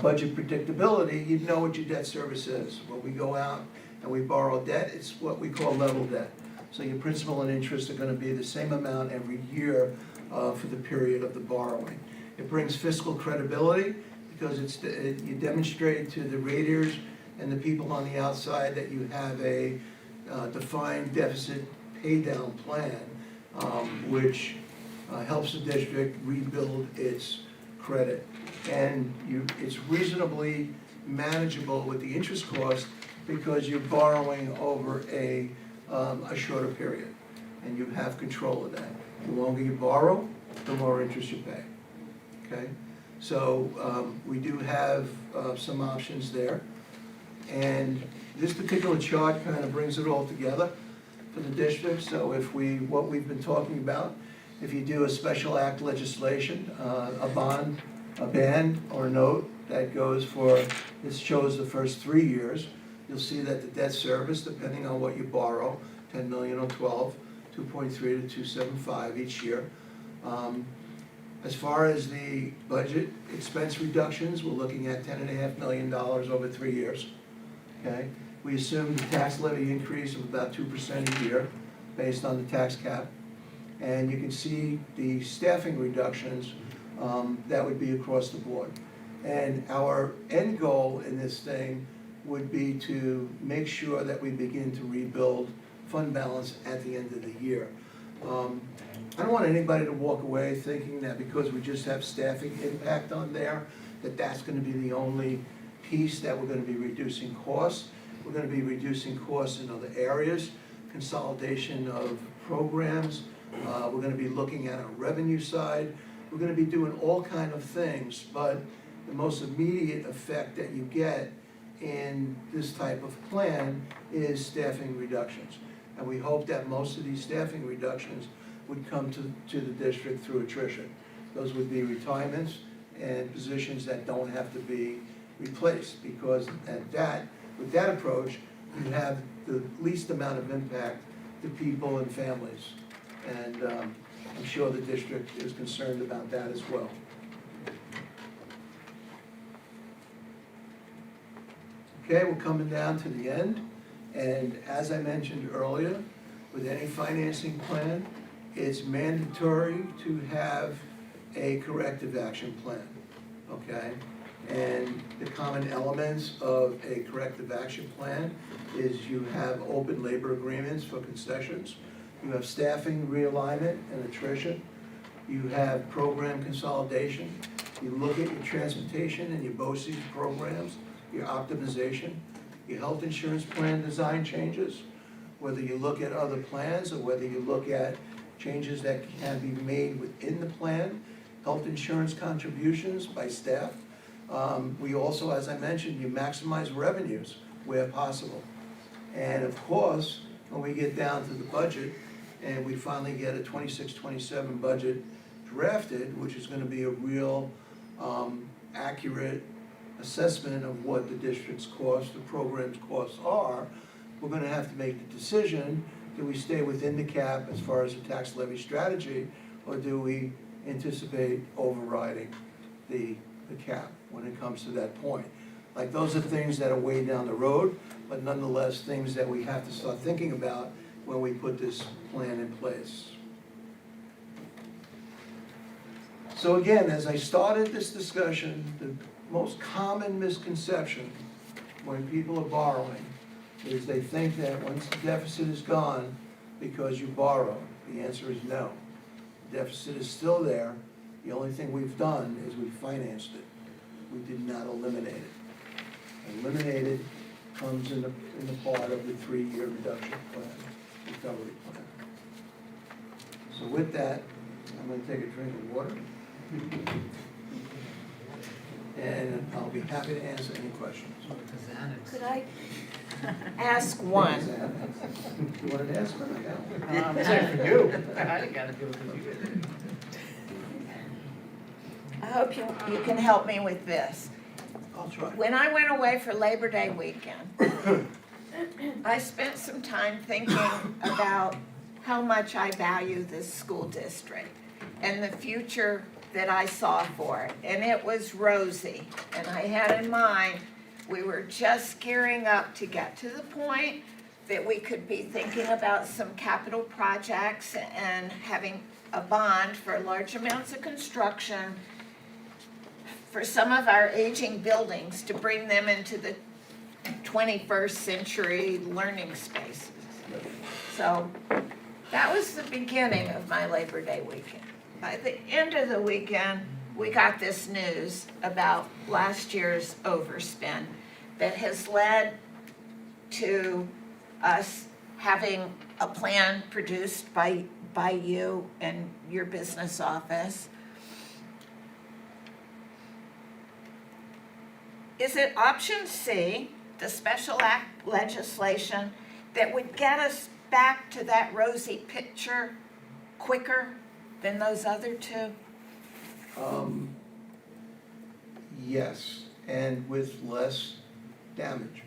budget predictability, you know what your debt service is. When we go out and we borrow debt, it's what we call level debt. So your principal and interest are gonna be the same amount every year for the period of the borrowing. It brings fiscal credibility because you demonstrate to the raters and the people on the outside that you have a defined deficit pay down plan, which helps the district rebuild its credit. And it's reasonably manageable with the interest cost because you're borrowing over a shorter period, and you have control of that. The longer you borrow, the more interest you pay, okay? So we do have some options there. And this particular chart kind of brings it all together for the district. So what we've been talking about, if you do a special act legislation, a bond, a ban or a note that goes for, this shows the first 3 years, you'll see that the debt service, depending on what you borrow, 10 million or 12, 2.3 to 275 each year. As far as the budget expense reductions, we're looking at $10.5 million over 3 years, okay? We assume the tax levy increase of about 2% a year based on the tax cap. And you can see the staffing reductions that would be across the board. And our end goal in this thing would be to make sure that we begin to rebuild fund balance at the end of the year. I don't want anybody to walk away thinking that because we just have staffing impact on there, that that's gonna be the only piece that we're gonna be reducing costs. We're gonna be reducing costs in other areas, consolidation of programs. We're gonna be looking at our revenue side. We're gonna be doing all kind of things, but the most immediate effect that you get in this type of plan is staffing reductions. And we hope that most of these staffing reductions would come to the district through attrition. Those would be retirements and positions that don't have to be replaced, because with that approach, you have the least amount of impact to people and families. And I'm sure the district is concerned about that as well. Okay, we're coming down to the end, and as I mentioned earlier, with any financing plan, it's mandatory to have a corrective action plan, okay? And the common elements of a corrective action plan is you have open labor agreements for concessions, you have staffing realignment and attrition, you have program consolidation, you look at your transportation and your BOCES programs, your optimization, your health insurance plan design changes, whether you look at other plans or whether you look at changes that can be made within the plan, health insurance contributions by staff. We also, as I mentioned, you maximize revenues where possible. And of course, when we get down to the budget and we finally get a 26-27 budget drafted, which is gonna be a real accurate assessment of what the district's costs, the program's costs are, we're gonna have to make the decision, do we stay within the cap as far as the tax levy strategy, or do we anticipate overriding the cap when it comes to that point? Like, those are things that are way down the road, but nonetheless, things that we have to start thinking about when we put this plan in place. So again, as I started this discussion, the most common misconception when people are borrowing is they think that once the deficit is gone because you borrow. The answer is no. The deficit is still there. The only thing we've done is we financed it. We did not eliminate it. Eliminated comes in the part of the 3-year reduction plan, recovery plan. So with that, I'm gonna take a drink of water. And I'll be happy to answer any questions. Could I ask one? You wanted to ask one? I got one. Sorry for you. I gotta do it for you. I hope you can help me with this. I'll try. When I went away for Labor Day weekend, I spent some time thinking about how much I value this school district and the future that I saw for it. And it was rosy. And I had in mind We were just gearing up to get to the point that we could be thinking about some capital projects and having a bond for large amounts of construction for some of our aging buildings to bring them into the 21st century learning spaces. So that was the beginning of my Labor Day weekend. By the end of the weekend, we got this news about last year's overspend that has led to us having a plan produced by you and your business office. Is it option C, the special act legislation that would get us back to that rosy picture quicker than those other two? Yes, and with less damage.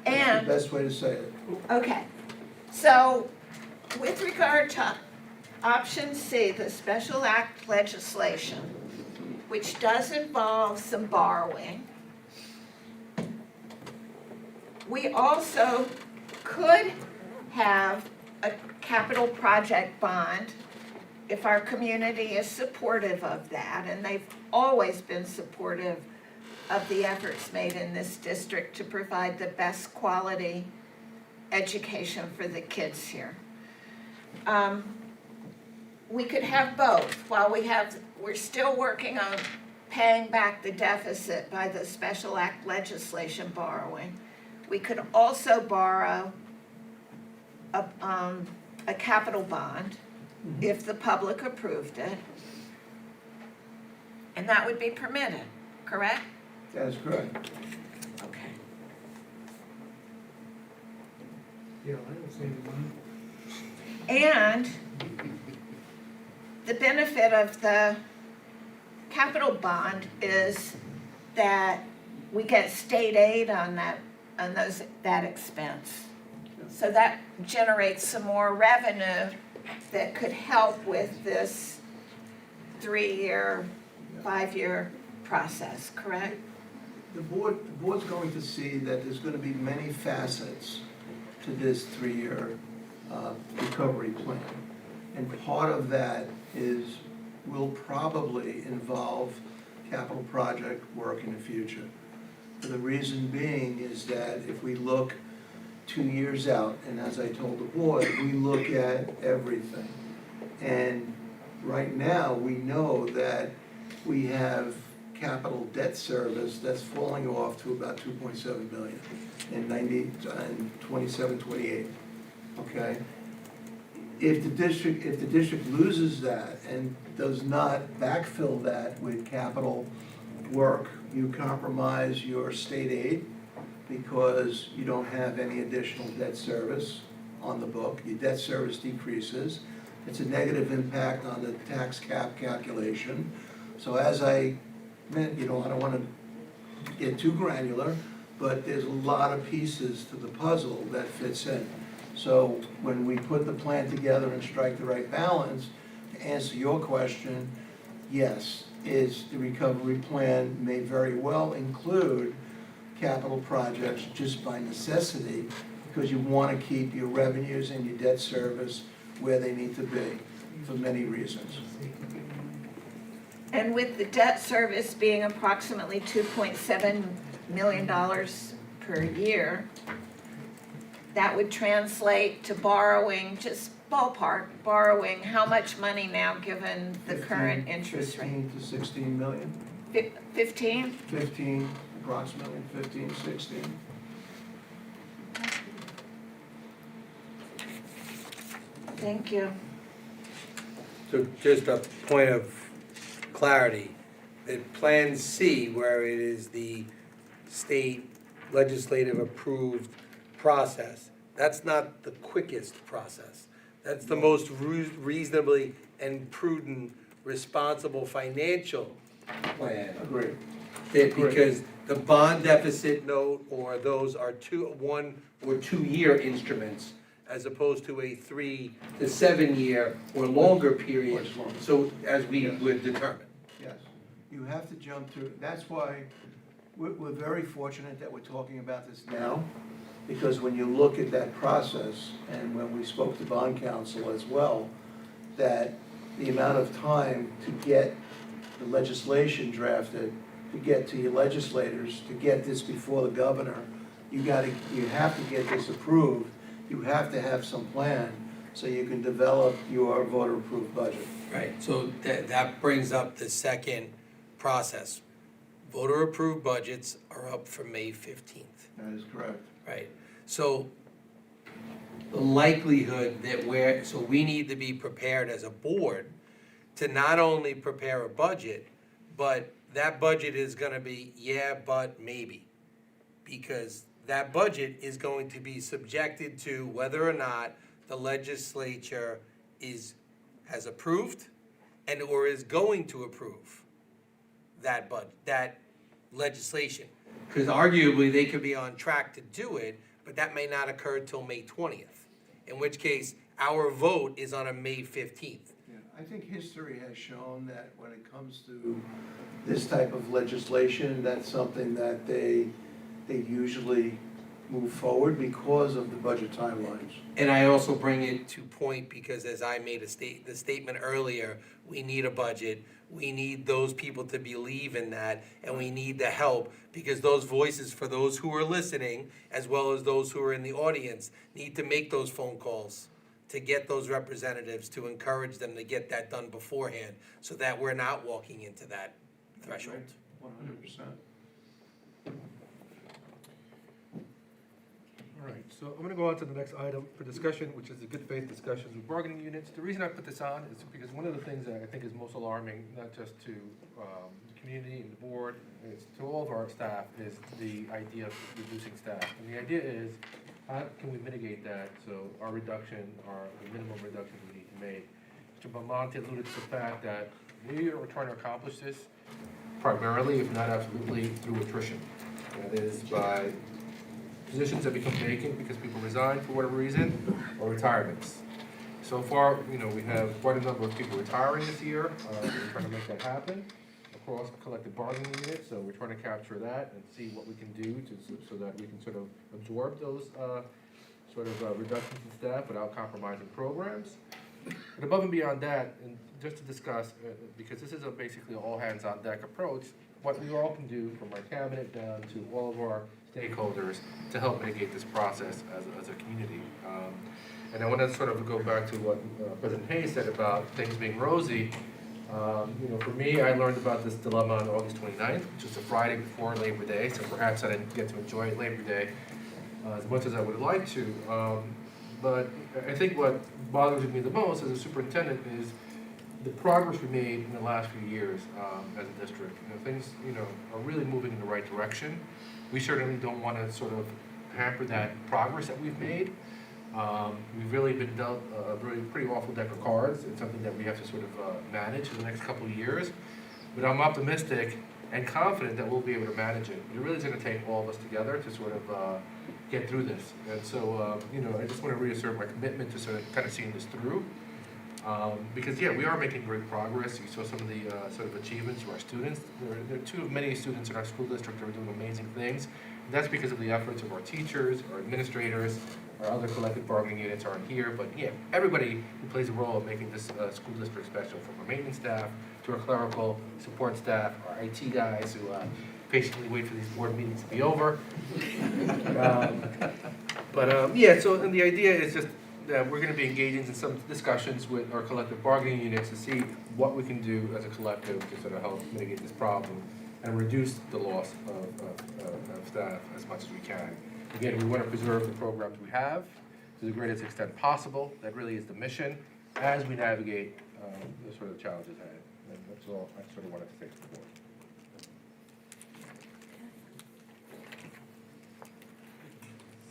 That's And the best way to say it. okay, so with regard to option C, the special act legislation, which does involve some borrowing, we also could have a capital project bond if our community is supportive of that, and they've always been supportive of the efforts made in this district to provide the best quality education for the kids here. We could have both. While we're still working on paying back the deficit by the special act legislation borrowing, we could also borrow a capital bond if the public approved it, and that would be permitted, correct? That is correct. Okay. Yeah, I don't see the money. And the benefit of the capital bond is that we get state aid on that expense. So that generates some more revenue that could help with this 3-year, 5-year process, correct? The board's going to see that there's gonna be many facets to this 3-year recovery plan. And part of that will probably involve capital project work in the future. For the reason being is that if we look 2 years out, and as I told the board, we look at everything. And right now, we know that we have capital debt service that's falling off to about 2.7 billion in 27, 28, okay? If the district loses that and does not backfill that with capital work, you compromise your state aid because you don't have any additional debt service on the book. Your debt service decreases. It's a negative impact on the tax cap calculation. So as I meant, I don't want to get too granular, but there's a lot of pieces to the puzzle that fits in. So when we put the plan together and strike the right balance, to answer your question, yes, the recovery plan may very well include capital projects just by necessity, because you want to keep your revenues and your debt service where they need to be for many reasons. And with the debt service being approximately $2.7 million per year, that would translate to borrowing, just ballpark, borrowing how much money now given the current interest rate? 15 to 16 million. 15? 15, approximately 15, 16. Thank you. So just a point of clarity, that Plan C, where it is the state legislative approved process, that's not the quickest process. That's the most reasonably and prudent, responsible financial plan. Agreed. Because the bond deficit note or those are 1 or 2 year instruments as opposed to a 3 to 7 year or longer period. Much longer. So as we would determine. Yes, you have to jump through, that's why we're very fortunate that we're talking about this now, because when you look at that process, and when we spoke to bond counsel as well, that the amount of time to get the legislation drafted, to get to your legislators, to get this before the governor, you have to get this approved, you have to have some plan, so you can develop your voter-approved budget. Right, so that brings up the second process. Voter-approved budgets are up for May 15th. That is correct. Right, so the likelihood that so we need to be prepared as a board to not only prepare a budget, but that budget is gonna be, yeah, but maybe. Because that budget is going to be subjected to whether or not the legislature has approved and or is going to approve that legislation. Because arguably, they could be on track to do it, but that may not occur till May 20th. In which case, our vote is on a May 15th. Yeah, I think history has shown that when it comes to this type of legislation, that's something that they usually move forward because of the budget timelines. And I also bring it to point because as I made the statement earlier, we need a budget. We need those people to believe in that, and we need the help because those voices for those who are listening, as well as those who are in the audience, need to make those phone calls to get those representatives, to encourage them to get that done beforehand so that we're not walking into that threshold. 100%. All right, so I'm gonna go on to the next item for discussion, which is the good faith discussions with bargaining units. The reason I put this on is because one of the things that I think is most alarming, not just to the community and the board, it's to all of our staff, is the idea of reducing staff. And the idea is, how can we mitigate that so our reduction, the minimum reductions we need to make? Mr. Belmonte alluded to the fact that we are trying to accomplish this primarily, if not absolutely, through attrition. That is by positions that become vacant because people resign for whatever reason, or retirements. So far, we have quite a number of people retiring this year. We're trying to make that happen across collective bargaining units. So we're trying to capture that and see what we can do so that we can sort of absorb those reductions in staff without compromising programs. But above and beyond that, and just to discuss, because this is basically an all hands on deck approach, what we all can do from our cabinet down to all of our stakeholders to help mitigate this process as a community. And I want to sort of go back to what President Hayes said about things being rosy. For me, I learned about this dilemma on August 29th, which was the Friday before Labor Day, so perhaps I didn't get to enjoy Labor Day as much as I would have liked to. But I think what bothers me the most as a superintendent is the progress we made in the last few years as a district. Things are really moving in the right direction. We certainly don't want to sort of hamper that progress that we've made. We've really been dealt a really pretty awful deck of cards. It's something that we have to sort of manage for the next couple of years. But I'm optimistic and confident that we'll be able to manage it. It really is going to take all of us together to sort of get through this. And so, I just want to reassert my commitment to sort of kind of seeing this through. Because, we are making great progress. You saw some of the sort of achievements of our students. There are two of many students in our school district that are doing amazing things. And that's because of the efforts of our teachers, our administrators, our other collective bargaining units aren't here. But, everybody who plays a role in making this school district special, from our maintenance staff to our clerical support staff, our IT guys who patiently wait for these board meetings to be over. So and the idea is just that we're going to be engaging in some discussions with our collective bargaining units to see what we can do as a collective to sort of help mitigate this problem and reduce the loss of staff as much as we can. Again, we want to preserve the programs we have to the greatest extent possible. That really is the mission as we navigate the sort of challenges ahead. And that's all I sort of wanted to say to the board.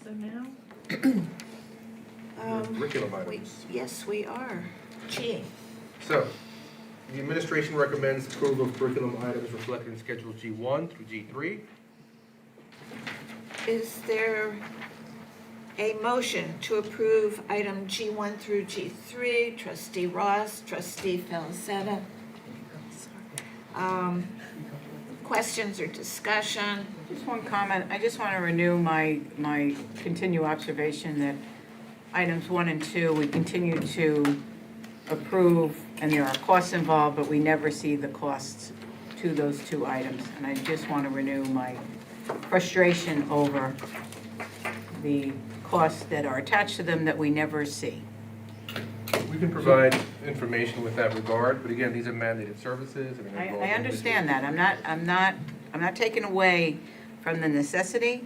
So now? Curriculum items. Yes, we are. G. So, the administration recommends approval of curriculum items reflected in Schedule G1 through G3. Is there a motion to approve item G1 through G3? Trustee Ross, Trustee Falzetta. questions or discussion? Just one comment, I just want to renew my continued observation that items 1 and 2, we continue to approve, and there are costs involved, but we never see the costs to those 2 items. And I just want to renew my frustration over the costs that are attached to them that we never see. We can provide information with that regard, but again, these are mandated services. And they're I understand that, I'm not taking away from the necessity,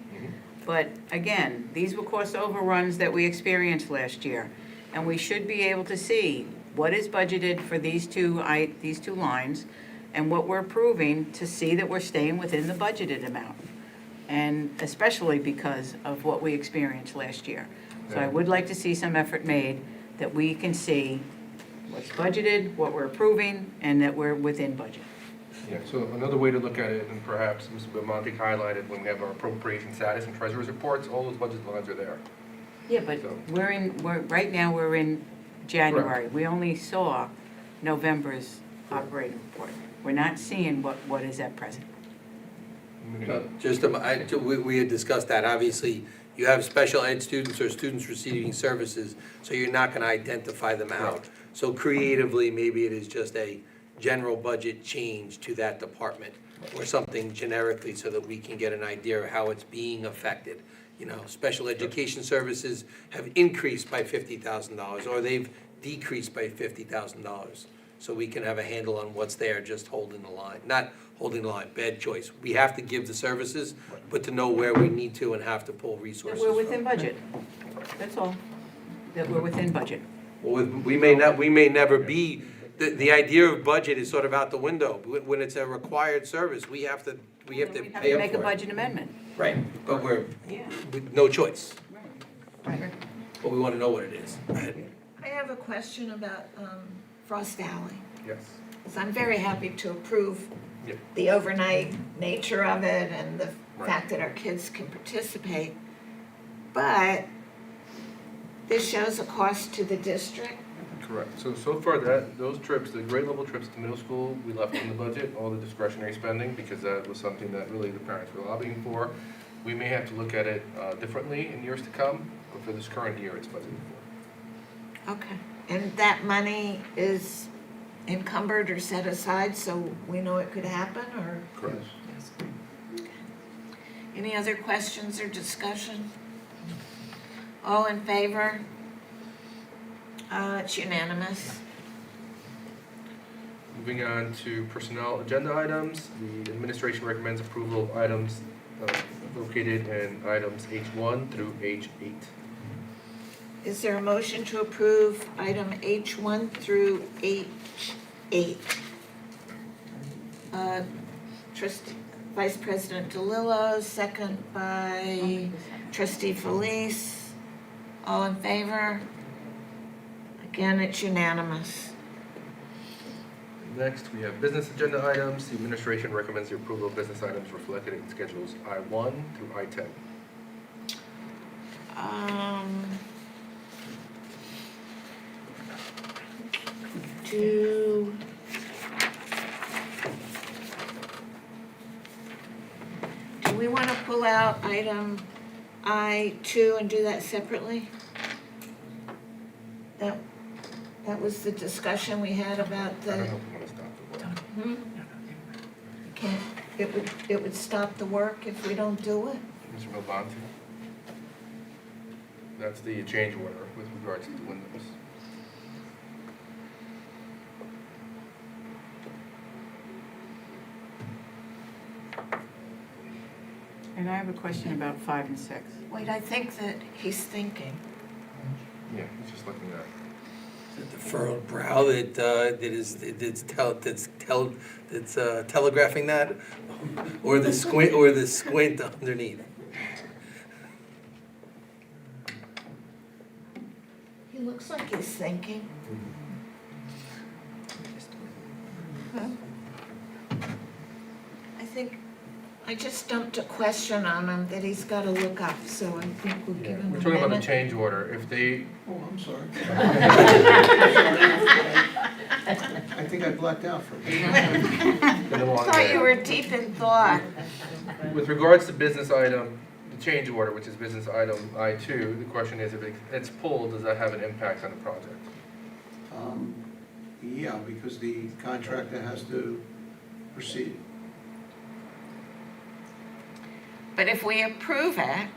but again, these were cost overruns that we experienced last year. And we should be able to see what is budgeted for these two lines and what we're approving to see that we're staying within the budgeted amount. And especially because of what we experienced last year. So I would like to see some effort made that we can see what's budgeted, what we're approving, and that we're within budget. Yeah, so another way to look at it, and perhaps Mr. Belmonte highlighted when we have our appropriation status and treasurer's reports, all those budget lines are there. Yeah, but right now we're in January. We only saw November's operating report. We're not seeing what is at present. We had discussed that, obviously, you have special ed students or students receiving services, so you're not gonna identify them out. So creatively, maybe it is just a general budget change to that department, or something generically, so that we can get an idea of how it's being affected. You know, special education services have increased by $50,000, or they've decreased by $50,000. So we can have a handle on what's there, just holding the line, not holding the line, bad choice. We have to give the services, but to know where we need to and have to pull That resources we're from. within budget. That's all. That we're within budget. Well, we may never be, the idea of budget is sort of out the window. When it's a required service, we have to pay up for it. Make a budget amendment. Right, but we're, with no choice. But we want to know what it is. I have a question about Frost Alley. Yes. Because I'm very happy to approve Yep. the overnight nature of it and the Right. fact that our kids can participate. But this shows a cost to the district. Correct. So far those trips, the grade level trips to middle school, we left in the budget, all the discretionary spending, because that was something that really the parents were lobbying for. We may have to look at it differently in years to come, but for this current year, it's budgeted for. Okay. And that money is encumbered or set aside so we know it could happen, or? Correct. Any other questions or discussion? All in favor? It's unanimous. Moving on to personnel agenda items, the administration recommends approval of items located in items H1 through H8. Is there a motion to approve item H1 through H8? Trustee, Vice President DeLillo, second by Trustee Felice. All in favor? Again, it's unanimous. Next, we have business agenda items. The administration recommends the approval of business items reflected in schedules I1 through I10. Do we want to pull out item I2 and do that separately? That was the discussion we had about I the, don't know if we want to stop the work. it would stop the work if we don't do it? Mr. Belmonte? That's the change order with regards to the windows. And I have a question about 5 and 6. Wait, I think that he's thinking. Yeah, he's just looking at it. The furrowed brow that's telegraphing that, or the squint underneath. He looks like he's thinking. I just dumped a question on him that he's gotta look up, so I think we'll give him a We're talking about the minute. change order. If they, Oh, I'm sorry. I think I blacked out for a minute. Been a long Thought day. you were deep in thought. With regards to business item, the change order, which is business item I2, the question is if it's pulled, does that have an impact on the project? Yeah, because the contractor has to proceed. But if we approve it,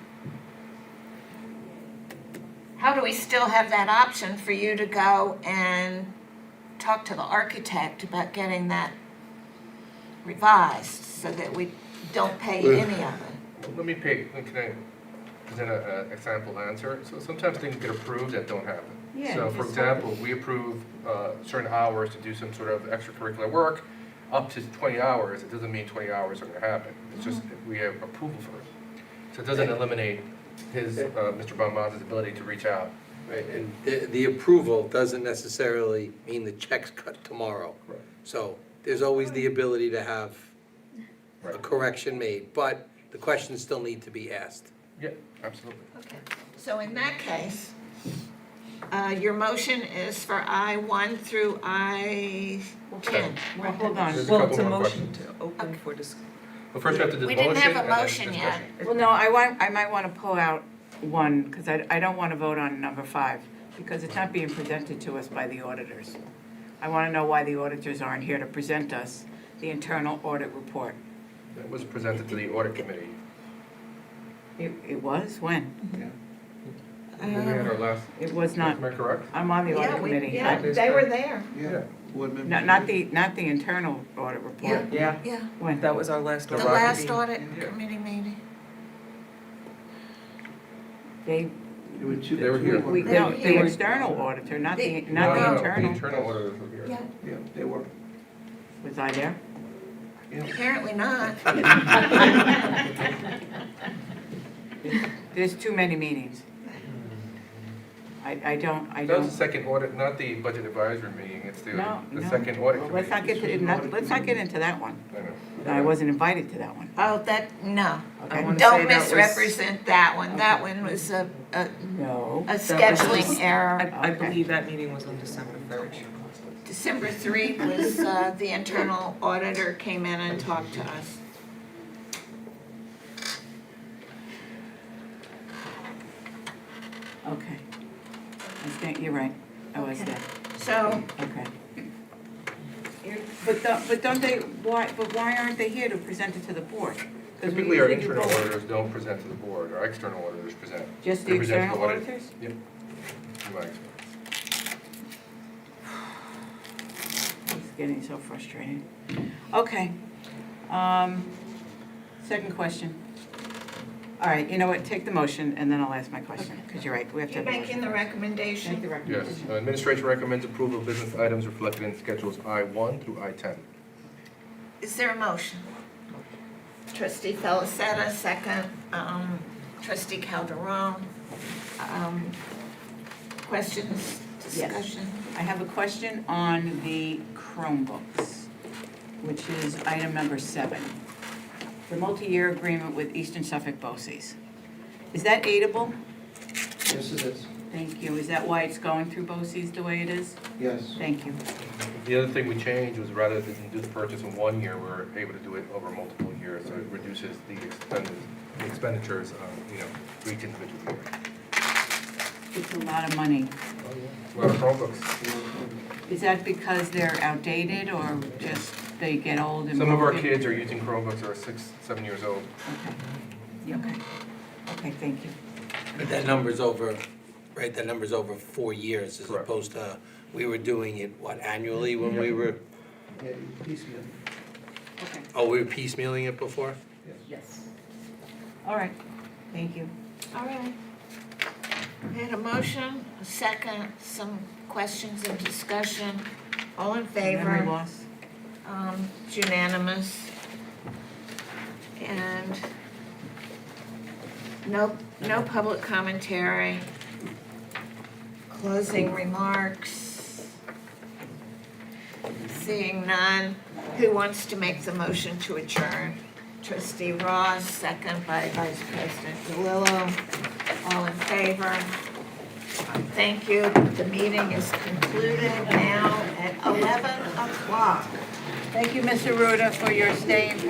how do we still have that option for you to go and talk to the architect about getting that revised so that we don't pay any of it? Let me can I present a example answer? So sometimes things get approved that don't happen. Yeah, So for just- example, we approve certain hours to do some sort of extracurricular work, up to 20 hours, it doesn't mean 20 hours are gonna happen. It's just, we have approval for it. So it doesn't eliminate his, Mr. Bonmon's ability to reach out. Right, and the approval doesn't necessarily mean the check's cut tomorrow. Right. So there's always the ability to have a Right. correction made, but the questions still need to be asked. Yeah, absolutely. Okay, so in that case, your motion is for I1 through I10. Well, hold on. There's a Well, couple it's a more motion questions. to open for discussion. Well, first we have to do the We motion. didn't have a and then motion yet. discussion. Well, no, I might want to pull out one, because I don't want to vote on number 5, because it's not being presented to us by the auditors. I want to know why the auditors aren't here to present us the internal audit report. It was presented to the audit committee. It was? When? When we had our last, It was not. am I correct? I'm on the audit committee. Yeah, they were there. Yeah. Board members. Not the internal audit report. Yeah, Yeah, When? that was our last the audit last meeting. audit Yeah. committee meeting. They, There were two. They were here. we, They no, were the here. external auditor, not the No, no, internal. The internal auditors were here. Yeah, Yeah, they were. Was I there? apparently not. There's too many meetings. I don't. That was the second audit, not the budget advisory meeting, it's the No, no. second audit Well, committee. let's not get into that one. I know. I wasn't invited to that one. Oh, no. I wanna say Don't that was- misrepresent that one. That one was a No. scheduling error. I believe that meeting was on December 3rd. December 3 was, the internal auditor came in and talked to us. Okay. I think you're right. I was Okay. there. So, Okay. But don't they, but why aren't they here to present it to the board? 'Cause we Typically, our usually do internal both. auditors don't present to the board, our external auditors present. Just the They present to external audit. auditors? Yep. In my experience. It's getting so frustrating. Okay. Second question. All right, you know what, take the motion and then I'll ask my question, because you're right, we have to you're have a making motion. the recommendation? Make the Yes, recommendation. administration recommends approval of business items reflected in schedules I1 through I10. Is there a motion? Trustee Felicetta, second. Trustee Calderon. Questions, discussion? I have a question on the Chromebooks, which is item number 7. The multi-year agreement with Eastern Suffolk BOCES. Is that aidable? Yes, it is. Thank you. Is that why it's going through BOCES the way it is? Yes. Thank you. The other thing we changed was rather than do the purchase in 1 year, we're able to do it over multiple years, so it reduces the expenditures, for each individual year. It's a lot of money. A lot of Chromebooks. Is that because they're outdated or just they get old and Some of our broken? kids are using Chromebooks that are 6, 7 years old. Okay. Yeah, okay. Okay, thank you. But that number's over, right, that number's over 4 years as Correct. opposed to, we were doing it, annually when we were, Yeah, you piecemeal. Okay. oh, we were piecemealing it before? Yes. All right, thank you. All right. We had a motion, a second, some questions and discussion. All in favor? Memory loss? It's unanimous. And no public commentary. Closing remarks. Seeing none, who wants to make the motion to adjourn? Trustee Ross, second by Vice President DeLillo. All in favor? Thank you. The meeting is concluded now at 11 o'clock. Thank you, Mr. Ruda, for your staying